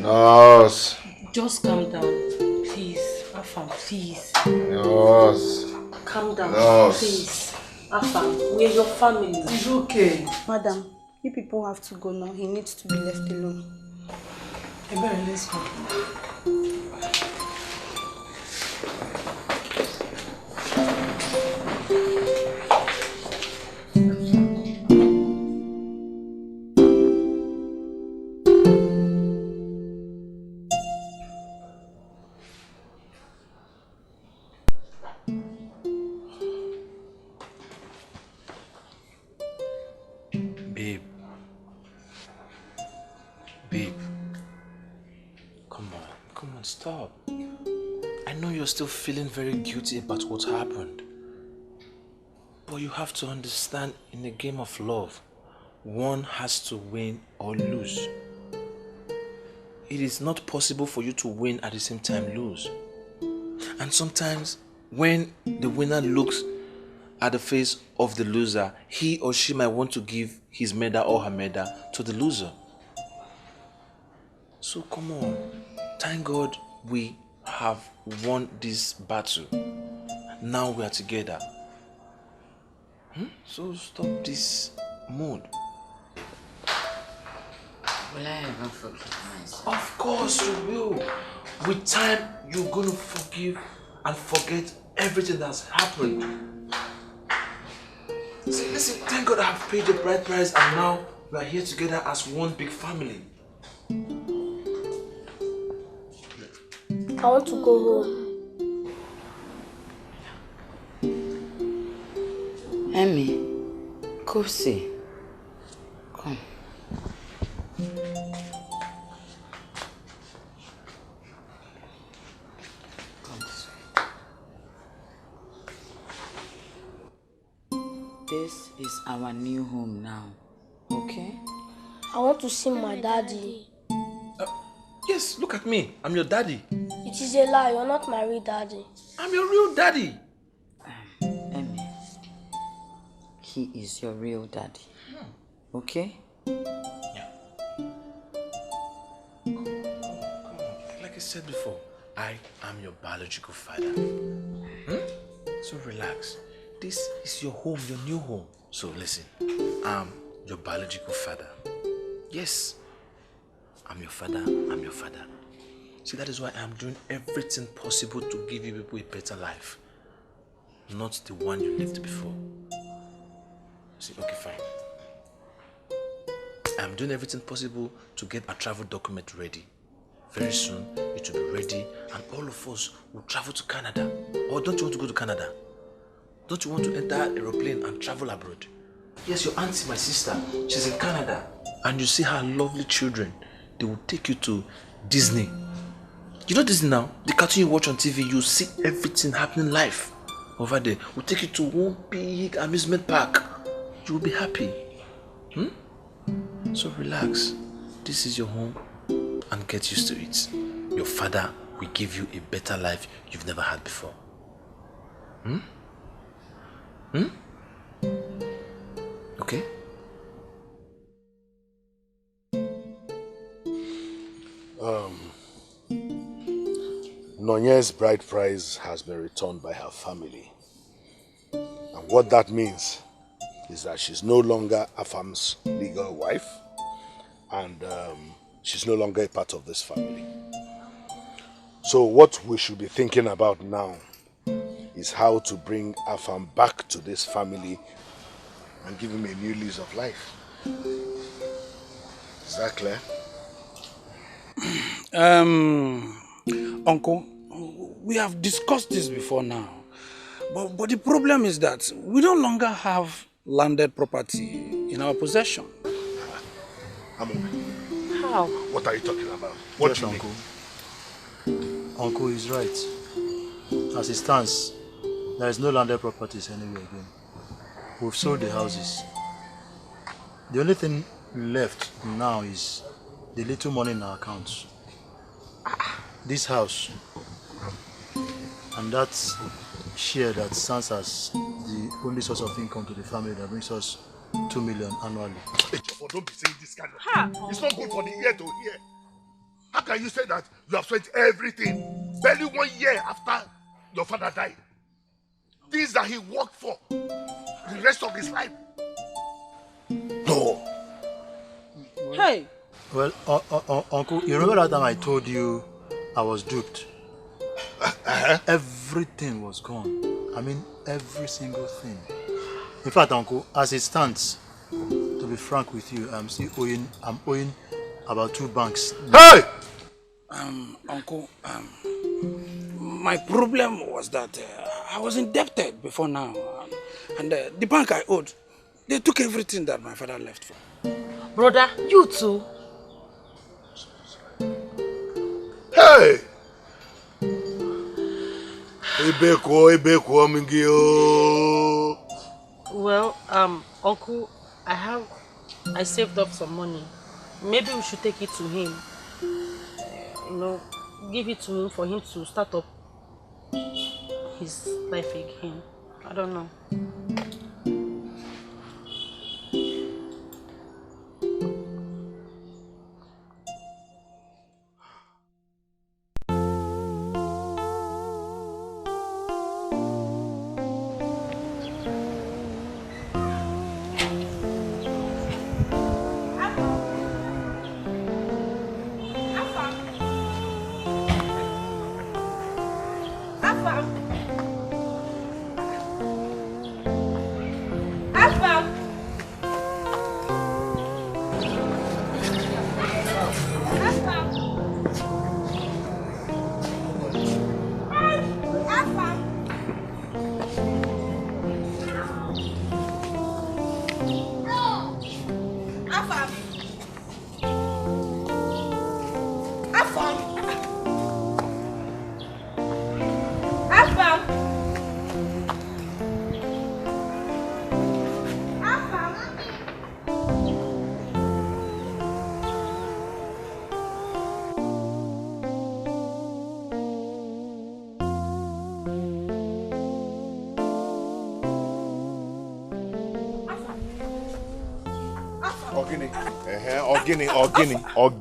Nurse. Just calm down. Please. Afam, please. Nurse. Calm down. Nurse. Please. Afam, we are your family. It's okay. Madam, you people have to go now. He needs to be left alone. Ebere, let's go. Babe. Come on, stop. I know you're still feeling very guilty about what happened. But you have to understand, in a game of love, one has to win or lose. It is not possible for you to win at the same time lose. And sometimes when the winner looks at the face of the loser, he or she might want to give his medal or her medal to the loser. So come on, thank God we have won this battle. Now we are together. So stop this mood. Will I ever forgive myself? Of course you will. With time, you're going to forgive and forget everything that's happened. See, listen, thank God I have paid the bride price and now we are here together as one big family. I want to go home. Emmy, Kosi, come. This is our new home now, okay? I want to see my daddy. Yes, look at me. I'm your daddy. It is a lie. You're not my real daddy. I'm your real daddy. Emmy, he is your real daddy, okay? Like I said before, I am your biological father. So relax. This is your home, your new home. So listen, I'm your biological father. Yes, I'm your father, I'm your father. See, that is why I'm doing everything possible to give you people a better life. Not the one you lived before. See, okay, fine. I'm doing everything possible to get a travel document ready. Very soon, it will be ready and all of us will travel to Canada. Or don't you want to go to Canada? Don't you want to enter an aeroplane and travel abroad? Yes, your auntie, my sister, she's in Canada. And you see her lovely children. They will take you to Disney. You know Disney now? The cartoon you watch on TV, you see everything happening live. Over there, we'll take you to one big amusement park. You will be happy. So relax. This is your home and get used to it. Your father will give you a better life you've never had before. Okay? Nonye's bride price has been returned by her family. And what that means is that she's no longer Afam's legal wife and she's no longer a part of this family. So what we should be thinking about now is how to bring Afam back to this family and give him a new lease of life. Is that clear? Uncle, we have discussed this before now. But the problem is that we no longer have landed property in our possession. How? What are you talking about? What Yes, do you Uncle. mean? Uncle is right. As it stands, there is no landed properties anywhere again. We've sold the houses. The only thing left now is the little money in our accounts. This house and that share that stands as the only source of income to the family that brings us 2 million annually. Hey, Jofo, don't be saying this kind of thing. It's not good for the ear to hear. How can you say that you have spent everything barely 1 year after your father died? Things that he worked for the rest of his life. No. Hey! Well, Uncle, you remember that time I told you I was duped? Everything was gone. I mean, every single thing. In fact, Uncle, as it stands, to be frank with you, I'm owing about 2 banks. Hey! Uncle, my problem was that I was indebted before now. And the bank I owed, they took everything that my father left for. Brother, you too. Hey! Ebeko, mingio. Well, Uncle, I saved up some money. Maybe we should take it to him. You know, give it to him for him to start up his life again. I don't know.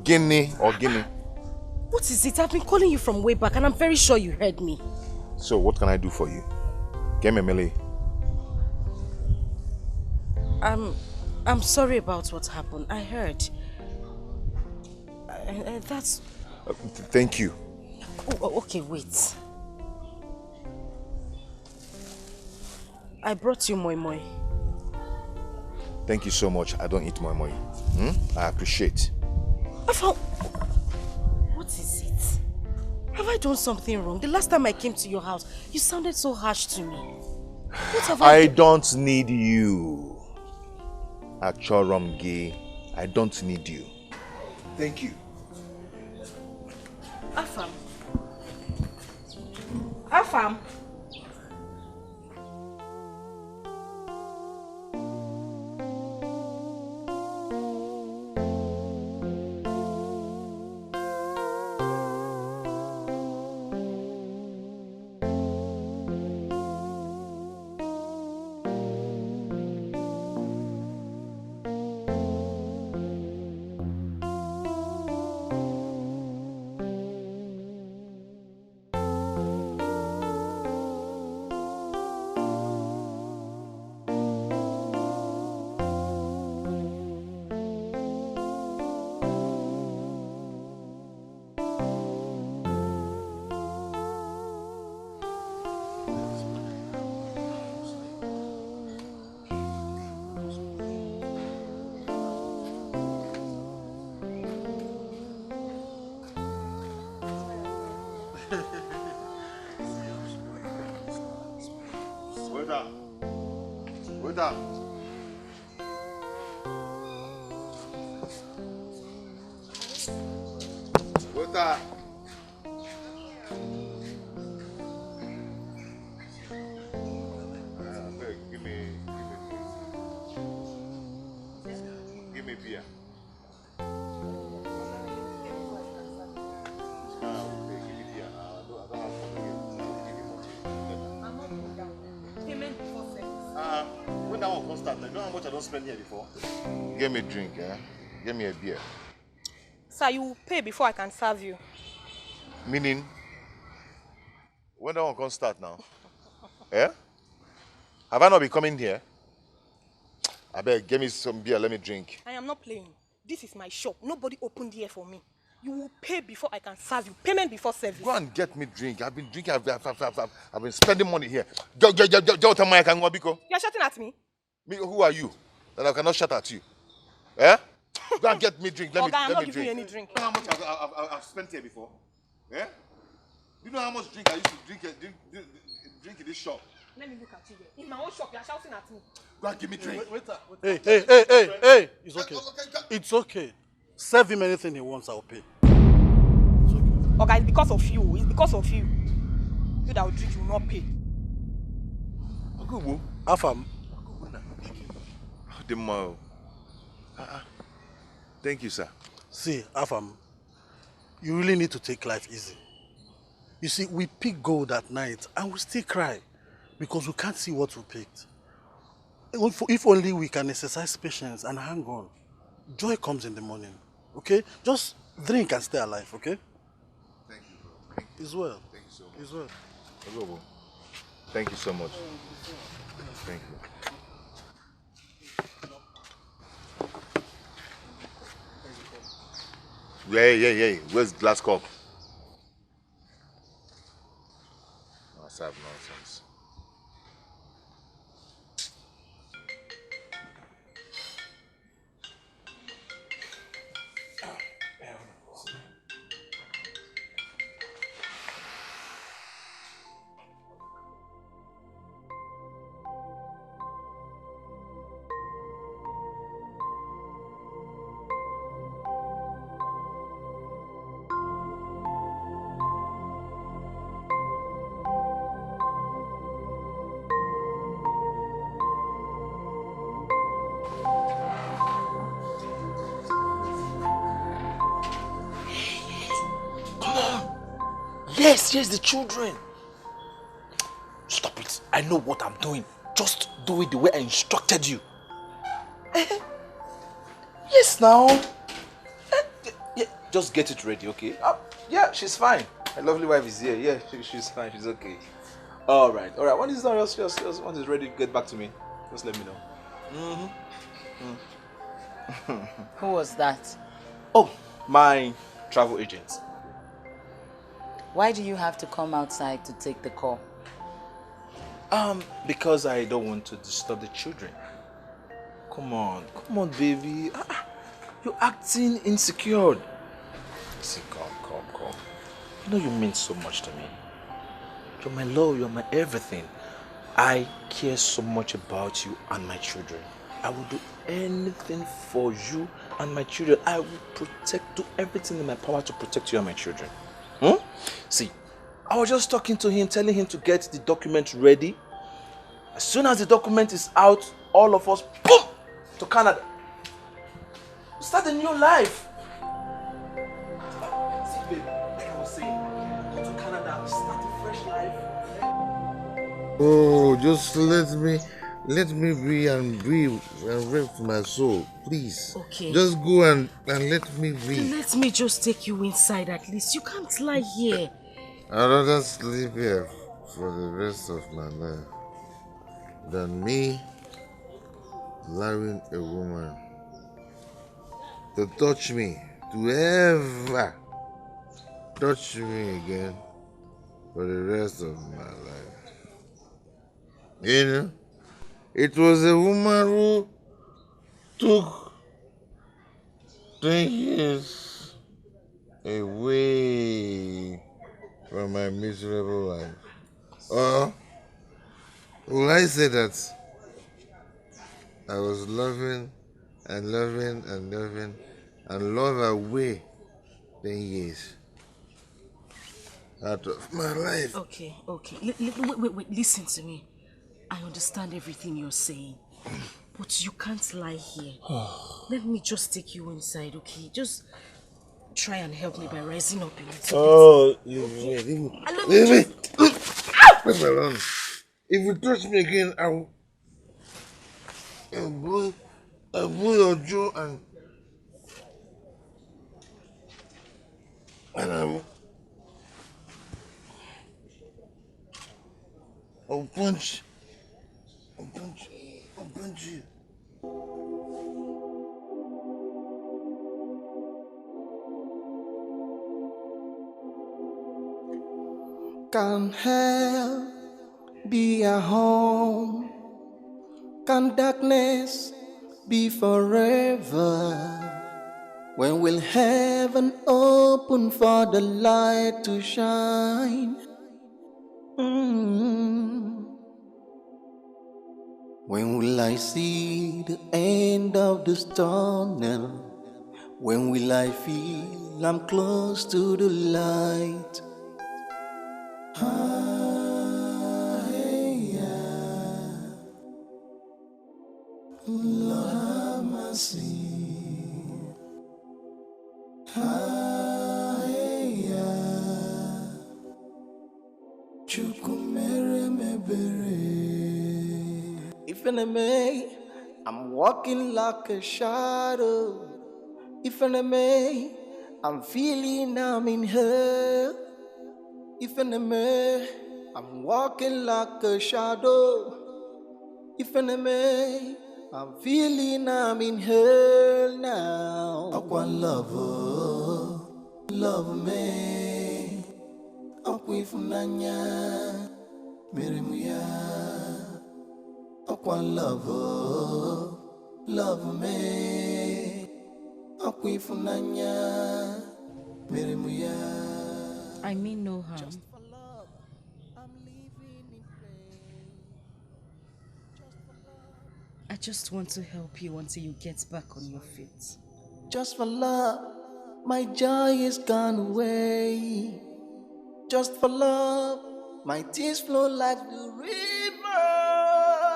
Guinea. What is it? I've been calling you from way back and I'm very sure you heard me. So what can I do for you? Give me a Millie. I'm sorry about what happened. I heard. That's... Thank you. Oh, okay, wait. I brought you moi moi. Thank you so much. I don't eat moi moi. I appreciate. What is it? Have I done something wrong? The last time I came to your house, you sounded so harsh to me. What have I don't need you. Achoromgi. I don't need you. Thank you. Afam. Afam. Spend here before. Give me a drink, Give me a beer. Sir, you will pay before I can serve you. Meaning, when that one can start now? Eh? Have I not been coming here? I beg, give me some beer, let me drink. I am not playing. This is my shop. Nobody opened here for me. You will pay before I can serve you. Payment before service. Go and get me drink. I've been drinking, I've been spending money here. Go tell me I can go, Biko. You are shouting at me? Me, who are you? That I cannot shout at you. Eh? Go and get me drink. I'm not giving you any drink. You know how much I've spent here before? Eh? Do you know how much drink I used to drink in this shop? Let me look at you there. In my own shop, you are shouting at me. Go and give me drink. Hey. It's okay. It's okay. Serve him anything he wants, I'll pay. It's okay. Okay, it's because of you. It's because of you. You that will drink, you will not pay. Afam. Thank you, sir. See, Afam, you really need to take life easy. You see, we pick gold at night and we still cry because we can't see what we picked. If only we can exercise patience and hang on. Joy comes in the morning, okay? Just drink and stay alive, okay? Thank you, bro. Thank you. It's well. Thank you so much. It's well. Thank you so much. Thank you. Hey. Where's the glass cup? Let's have nonsense. Yes, the children. Stop it. I know what I'm doing. Just do it the way I instructed you. Yes, now. Yeah, just get it ready, okay? Yeah, she's fine. My lovely wife is here. Yeah, she's fine. She's okay. All right. When it's done, just once it's ready, get back to me. Just let me know. Who was that? Oh, my travel agent. Why do you have to come outside to take the call? Because I don't want to disturb the children. Come on, baby. You're acting insecure. See, come. You know you mean so much to me. You're my love, you're my everything. I care so much about you and my children. I will do anything for you and my children. I will do everything in my power to protect you and my children. See, I was just talking to him, telling him to get the document ready. As soon as the document is out, all of us, boom, to Canada. Start a new life. See, babe, like I was saying, go to Canada, start a fresh life. Oh, just let me be and breathe and rest my soul, please. Okay. Just go and let me breathe. Let me just take you inside at least. You can't lie here. I'd rather sleep here for the rest of my life than me allowing a woman to touch me, to ever touch me again for the rest of my life. You know, it was a woman who took 10 years away from my miserable life. Or will I say that I was loving and love away 10 years out of my life. Okay. Wait, listen to me. I understand everything you're saying. But you can't lie here. Let me just take you inside, okay? Just try and help me by rising up a little Oh, bit. leave me. Leave me. Leave me alone. If you touch me again, I'll blow your jaw and I'll punch you. Can hell be a home? Can darkness be forever? When will heaven open for the light to shine? When will I see the end of this tunnel? When will I feel I'm close to the light? Lord have mercy. If enemy, I'm walking like a shadow. If enemy, I'm feeling I'm in hell. If enemy, I'm walking like a shadow. If enemy, I'm feeling I'm in hell now. Aqua lover, love me. Aqua funanya, mirimuya. Aqua lover, love me. Aqua funanya, mirimuya. I mean no harm. I just want to help you until you get back on your feet. Just for love, my joy is gone away. Just for love, my tears flow like the river.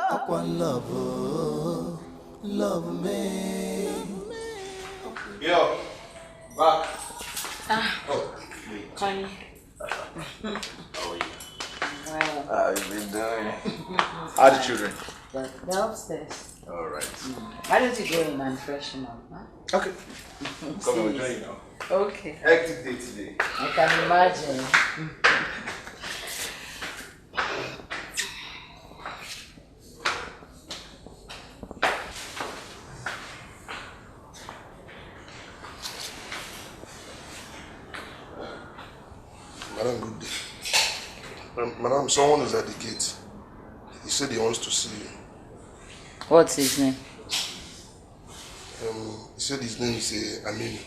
Aqua lover, love me. Yo, back. Connie. How are you? Well. How you been doing? How are the children? They're upstairs. All right. Why don't you go in and freshen up, huh? Okay. Come on, join you now. Okay. Hectic day today. I can imagine. Madam, good day. Madam, someone is at the gate. He said he wants to see you. What's his name? He said his name is Aminu.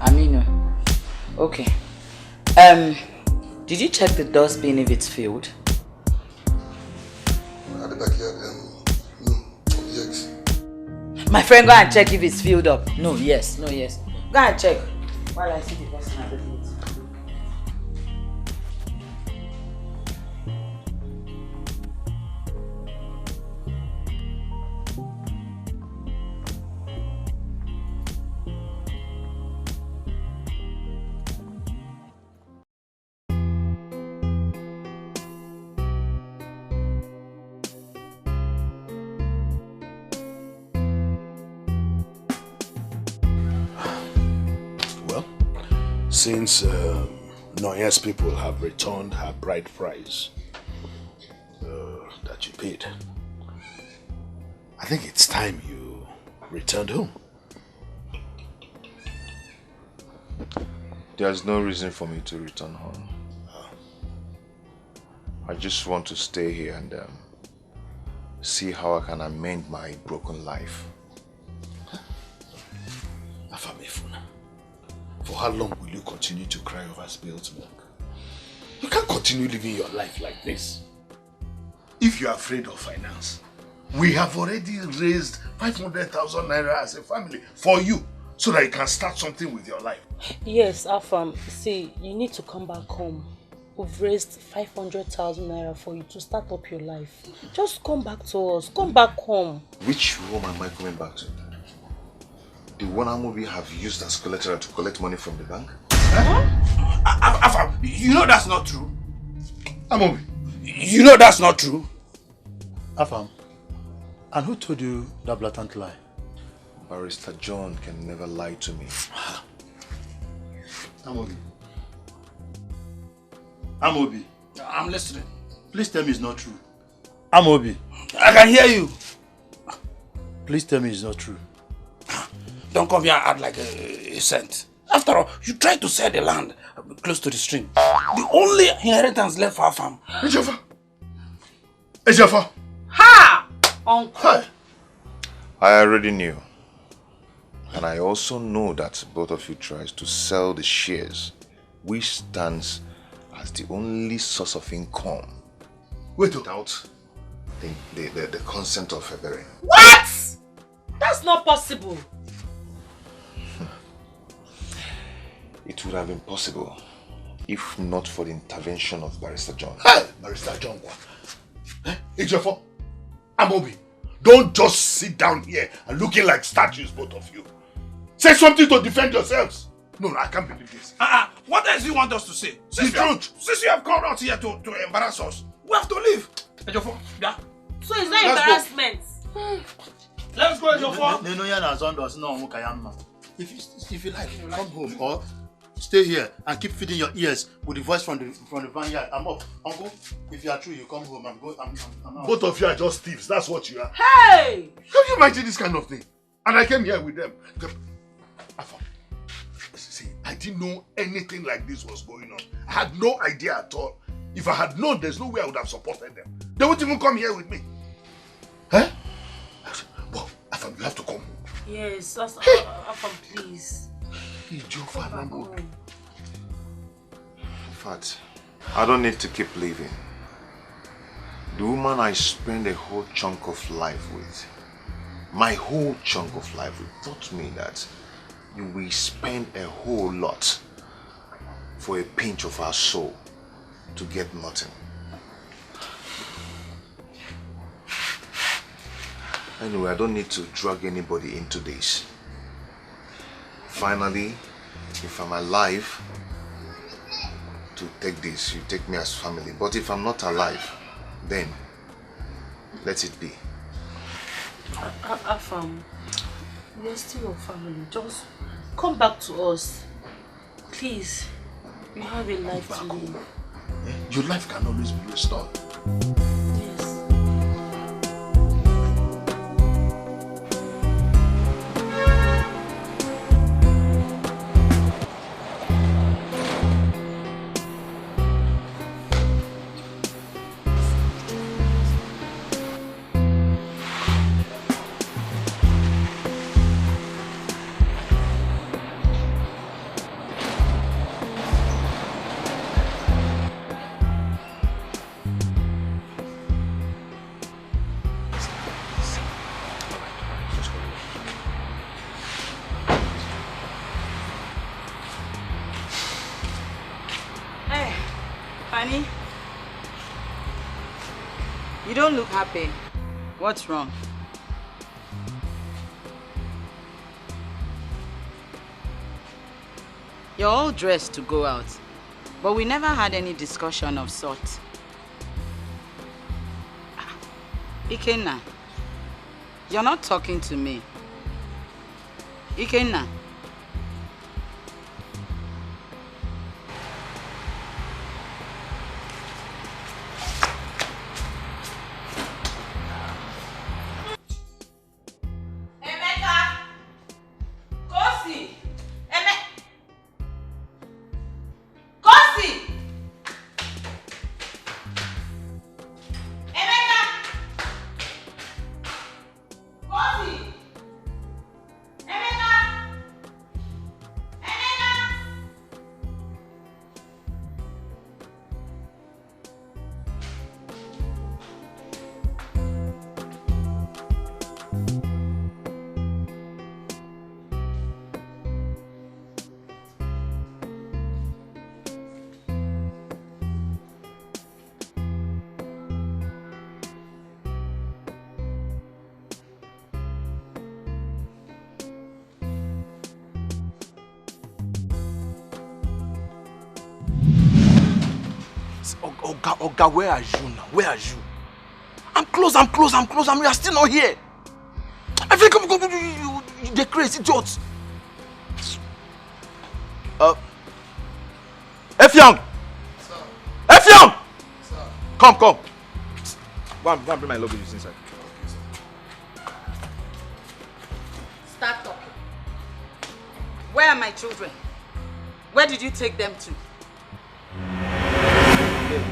Aminu. Okay. Did you check the dustbin if it's filled? At the backyard, no. Yes. My friend, go and check if it's filled up. No, yes. No, yes. Go and check while I see the person at the gate. Since Noya's people have returned her bride price that you paid, I think it's time you returned home. There's no reason for me to return home. I just want to stay here and see how I can amend my broken life. Afamefuna, for how long will you continue to cry over spilled milk? You can't continue living your life like this. If you're afraid of finance, we have already raised 500,000 naira as a family for you so that you can start something with your life. Yes, Afam. See, you need to come back home. We've raised 500,000 naira for you to start up your life. Just come back to us. Come back home. Which home am I coming back to? The one Amobi have used as collateral to collect money from the bank? Afam, you know that's not true. Amobi, you know that's not true. Afam, and who told you that blatant lie? Barrister John can never lie to me. Amobi. Amobi. I'm listening. Please tell me it's not true. Amobi. I can hear you. Please tell me it's not true. Don't come here and act like a saint. After all, you tried to sell the land close to the stream. The only inheritance left for our farm. Ejofa! Ejofa! Ha! Uncle! I already knew. And I also know that both of you tries to sell the shares, which stands as the only source of income. Without the consent of Ebere. What? That's not possible. It would have been possible if not for the intervention of Barrister John. Hey, Barrister John. Ejofa, Amobi, don't just sit down here and looking like statues, both of you. Say something to defend yourselves. No, I can't believe this. What else do you want us to say? Since you have come out here to embarrass us, we have to leave. Ejofo, yeah. So is that embarrassment? Let's go, Ejofo. If you like, come home or stay here and keep feeding your ears with the voice from the vineyard. I'm up. Uncle, if you are true, you come home. I'm out. Both of you are just thieves. That's what you are. Hey! Can you imagine this kind of thing? And I came here with them. See, I didn't know anything like this was going on. I had no idea at all. If I had known, there's no way I would have supported them. They wouldn't even come here with me. Huh? But Afam, you have to come home. Yes, Afam, please. In fact, I don't need to keep living. The woman I spend a whole chunk of life with, my whole chunk of life with, taught me that you will spend a whole lot for a pinch of our soul to get nothing. Anyway, I don't need to drag anybody into this. Finally, if I'm alive to take this, you take me as family. But if I'm not alive, then let it be. Afam, We are still a family. Just come back to us. Please. You have a life to live. Your life can always be restored. Honey, you don't look happy. What's wrong? You're all dressed to go out, but we never had any discussion of sort. Ikenna, you're not talking to me. Ikenna. Oga, where are you now? Where are you? I'm close, and we are still not here. I think you're crazy, idiots. Effiong! Effiong! Come. Go and bring my luggage inside. Start talking. Where are my children? Where did you take them to?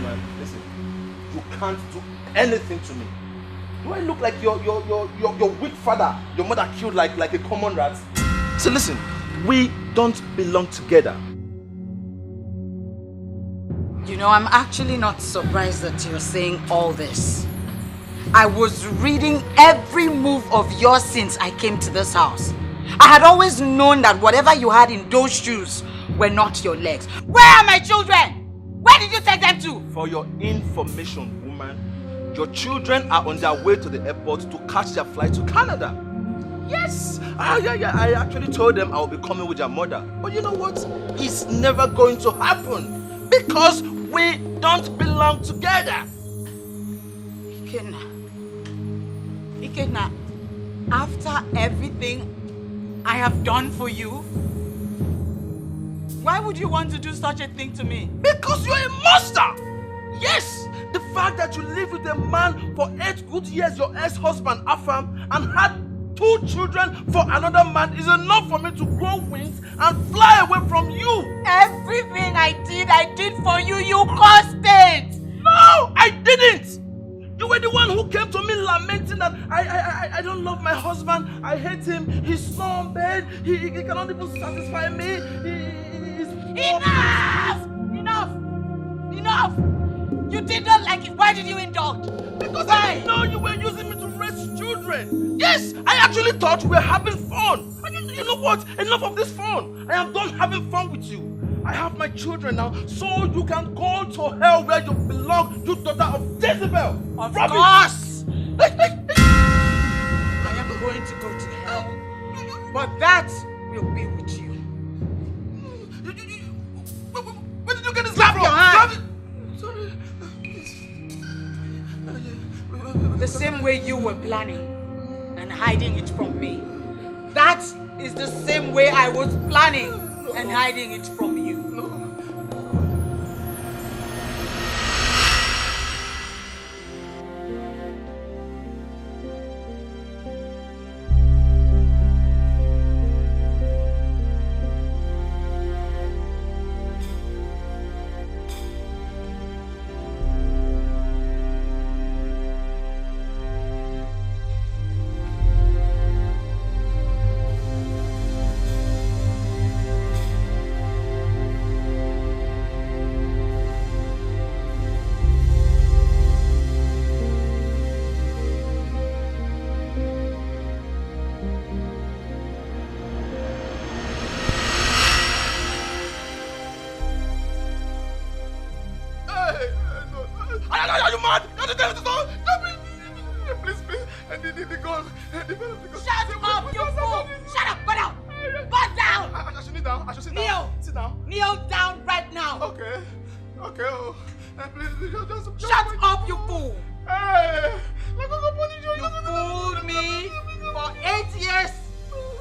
Man, listen, you can't do anything to me. Do I look like your weak father your mother killed like a common rat? So listen, we don't belong together. You know, I'm actually not surprised that you're saying all this. I was reading every move of yours since I came to this house. I had always known that whatever you had in those shoes were not your legs. Where are my children? Where did you take them to? For your information, woman, your children are on their way to the airport to catch their flight to Canada. Yes! I actually told them I will be coming with your mother. But you know what? It's never going to happen. Because we don't belong together. Ikenna, after everything I have done for you, why would you want to do such a thing to me? Because you're a monster! Yes! The fact that you lived with a man for 8 good years, your ex-husband Afam, and had 2 children for another man is enough for me to grow wings and fly away from you! Everything I did for you, you caused it! No! I didn't! You were the one who came to me lamenting that I don't love my husband, I hate him, he's so unbed, he cannot even satisfy me, Enough! You did not like it. Why did you indulge? Because I know you were using me to raise children. Yes, I actually thought we were having fun. And you know what? Enough of this fun. I am done having fun with you. I have my children now, so you can go to hell where you belong, you daughter of Jezebel. Of course! I am going to go to hell. But that will be with you. Where did you get this Clap from? your hand! Sorry. The same way you were planning and hiding it from me. That is the same way I was planning and hiding it from you. Are you mad? You're the devil. Stop it. Please, please. And the gun. The gun of the gun. Shut up, you fool! Shut up! Put down! Put down! I should kneel down. I should sit down. Kneel! Sit down. Kneel down right now! Okay. Okay. Oh. Please, just Shut up, you fool! Hey! You fooled me for 8 years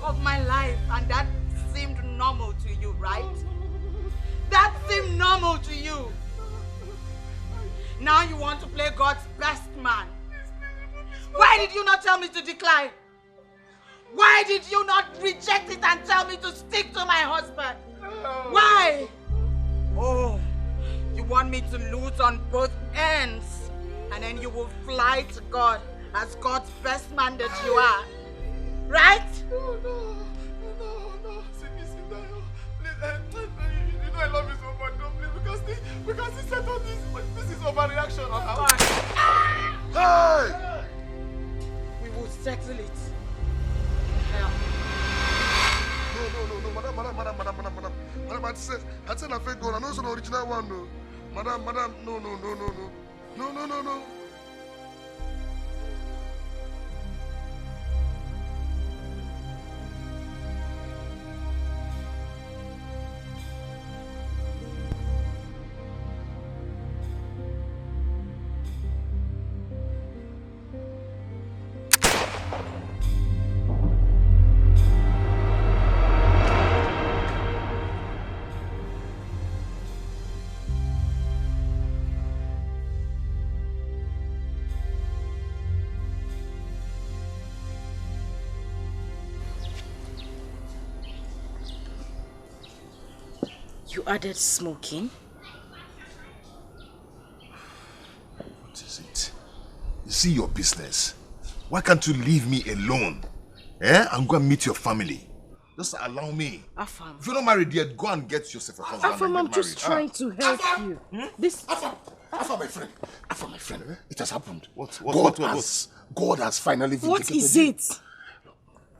of my life, and that seemed normal to you, right? That seemed normal to you. Now you want to play God's best man. Why did you not tell me to decline? Why did you not reject it and tell me to stick to my husband? Why? Oh, you want me to lose on both ends, and then you will fly to God as God's best man that you are. Right? No. Sit down. Please, you know I love you so much. No, please, because he said all this. This is overreaction. Hey! We will settle it. Hell. No, madam, I said a fake gun. I know it's an original one, no. Madam, no. You added smoking? What is it? You see your business. Why can't you leave me alone? And go and meet your family. Just allow me. Afam. If you're not married yet, go and get yourself a husband. Afam, I'm just trying to help you. Afam, my friend. It has happened. What? God has finally vindicated What is you. it?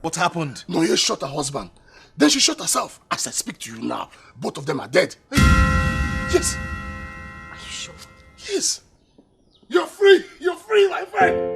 What happened? No, you shot her husband. Then she shot herself. As I speak to you now, both of them are dead. Yes. Are you sure? Yes. You're free, my friend.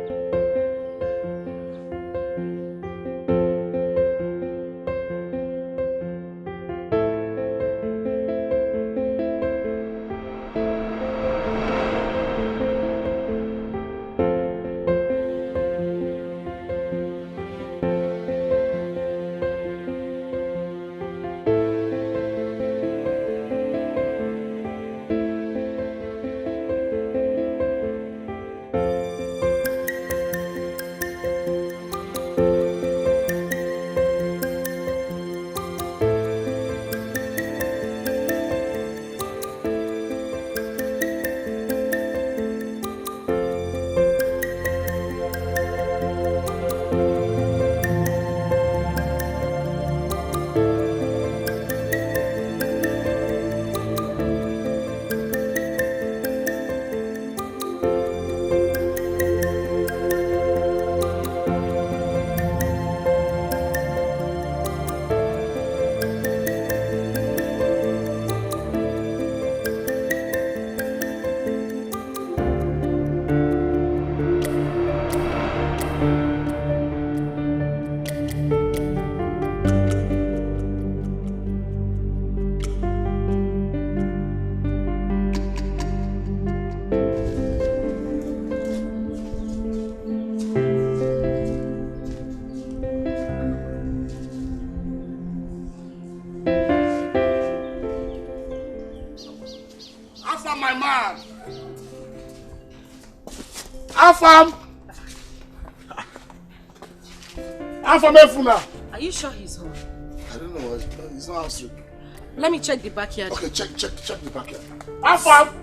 Afam! Afam Efuna! Are you sure he's home? I don't know. He's not answering. Let me check the backyard. Okay, check the backyard. Afam!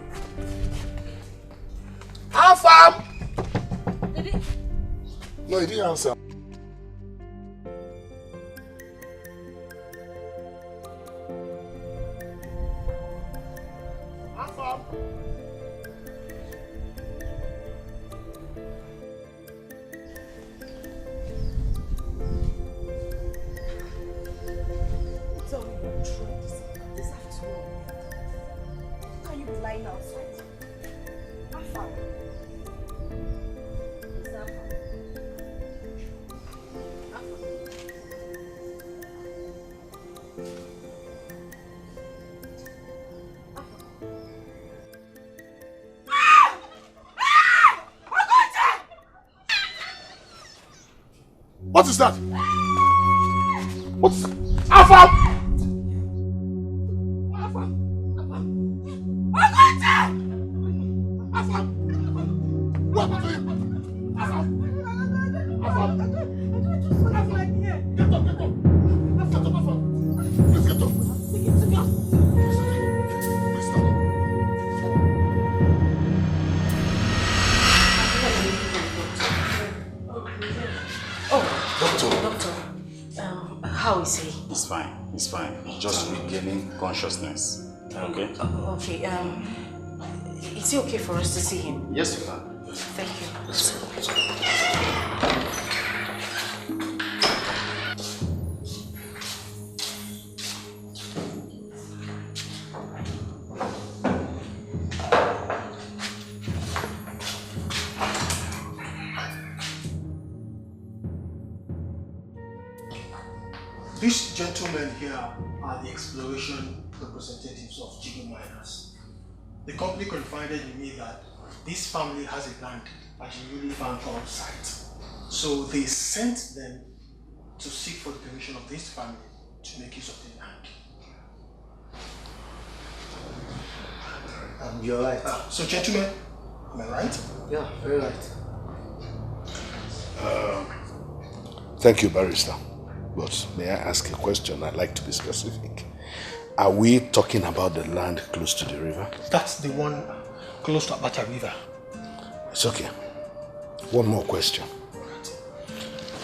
Afam! No, he didn't answer. Afam! Tell me you're drunk this afternoon. How can you be lying outside? Afam. What is that? What is that? Afam! What happened to him? Afam! Afam! Get up! Get up, Afam! Please get up! Please stop. Doctor, how is he? He's fine. He's fine. He's just regaining consciousness. Okay? Okay, is it okay for us to see him? Yes, you can. Thank you. These gentlemen here are the exploration representatives of Jigo Miners. The company confided in me that this family has a land at a newly found gold site. So they sent them to seek for the permission of this family to make use of the land. You're right. So gentlemen, am I right? Yeah, very right. Thank you, Barrister. But may I ask a question? I'd like to be specific. Are we talking about the land close to the river? That's the one close to Abata River. It's okay. One more question.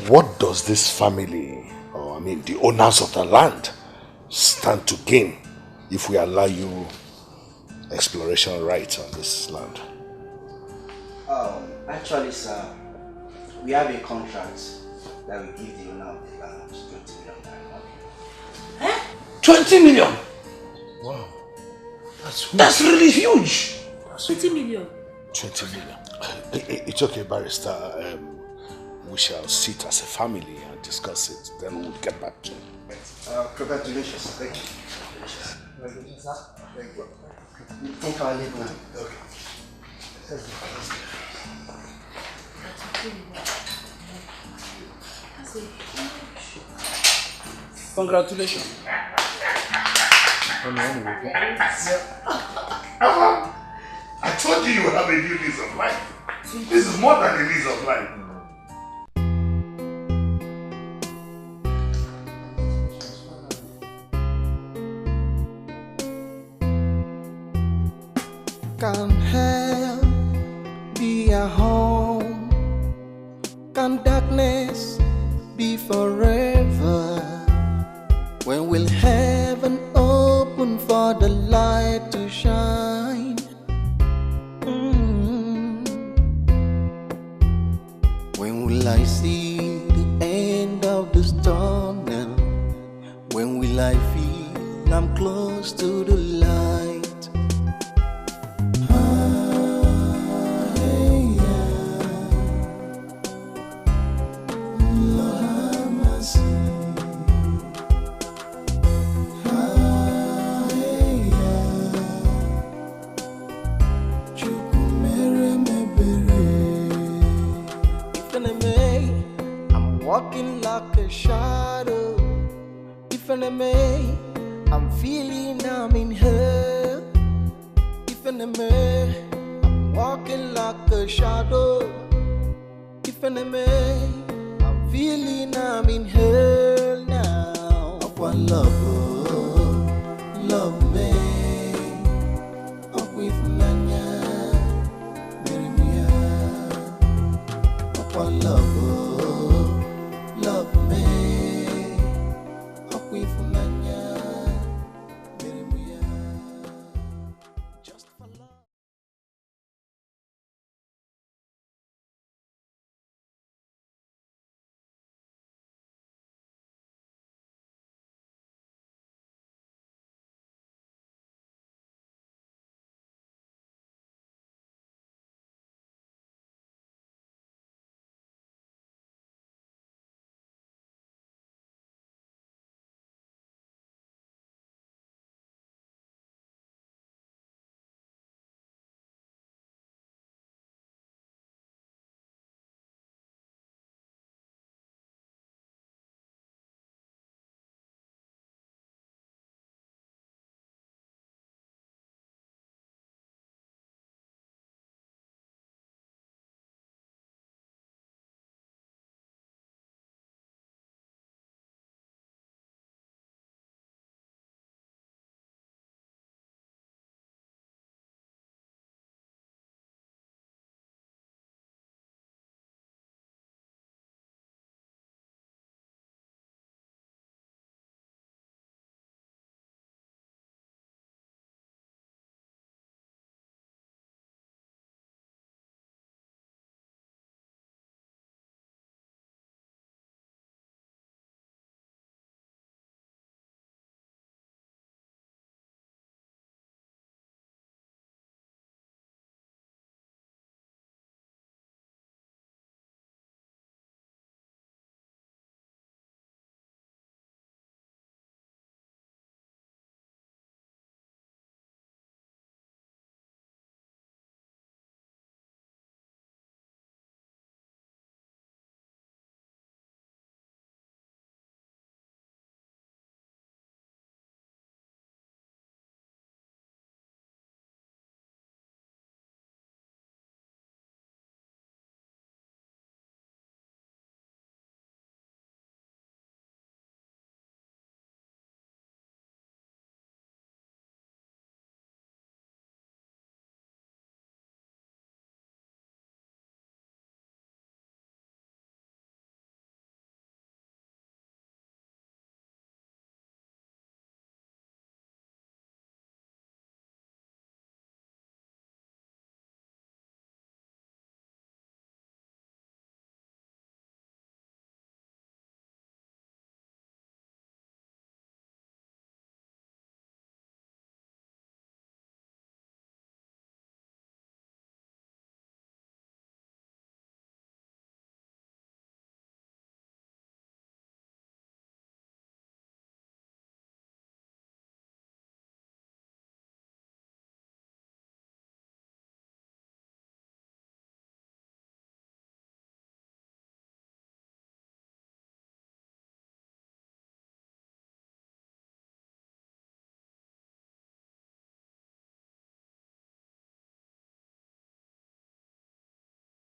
What does this family, or the owners of the land, stand to gain if we allow you exploration rights on this land? Actually, sir, we have a contract that we give the owner of the land 20 million. 20 million? Wow. That's really huge. 20 million. 20 million. It's okay, Barrister. We shall sit as a family and discuss it. Then we'll get back to it. Congratulations. Thank you. Congratulations, sir. Thank you. Think I'll leave now. Okay. Congratulations. I told you you would have a new lease of life. This is more than a lease of life. Can hell be a home? Can darkness be forever? When will heaven open for the light to shine? When will I see the end of this tunnel? When will I feel I'm close to the light? Walking like a shadow. If an enemy, I'm feeling I'm in hell. If an enemy, I'm walking like a shadow. I'm feeling I'm in hell now. Aqua love, love me. With Nanya, Aqua love.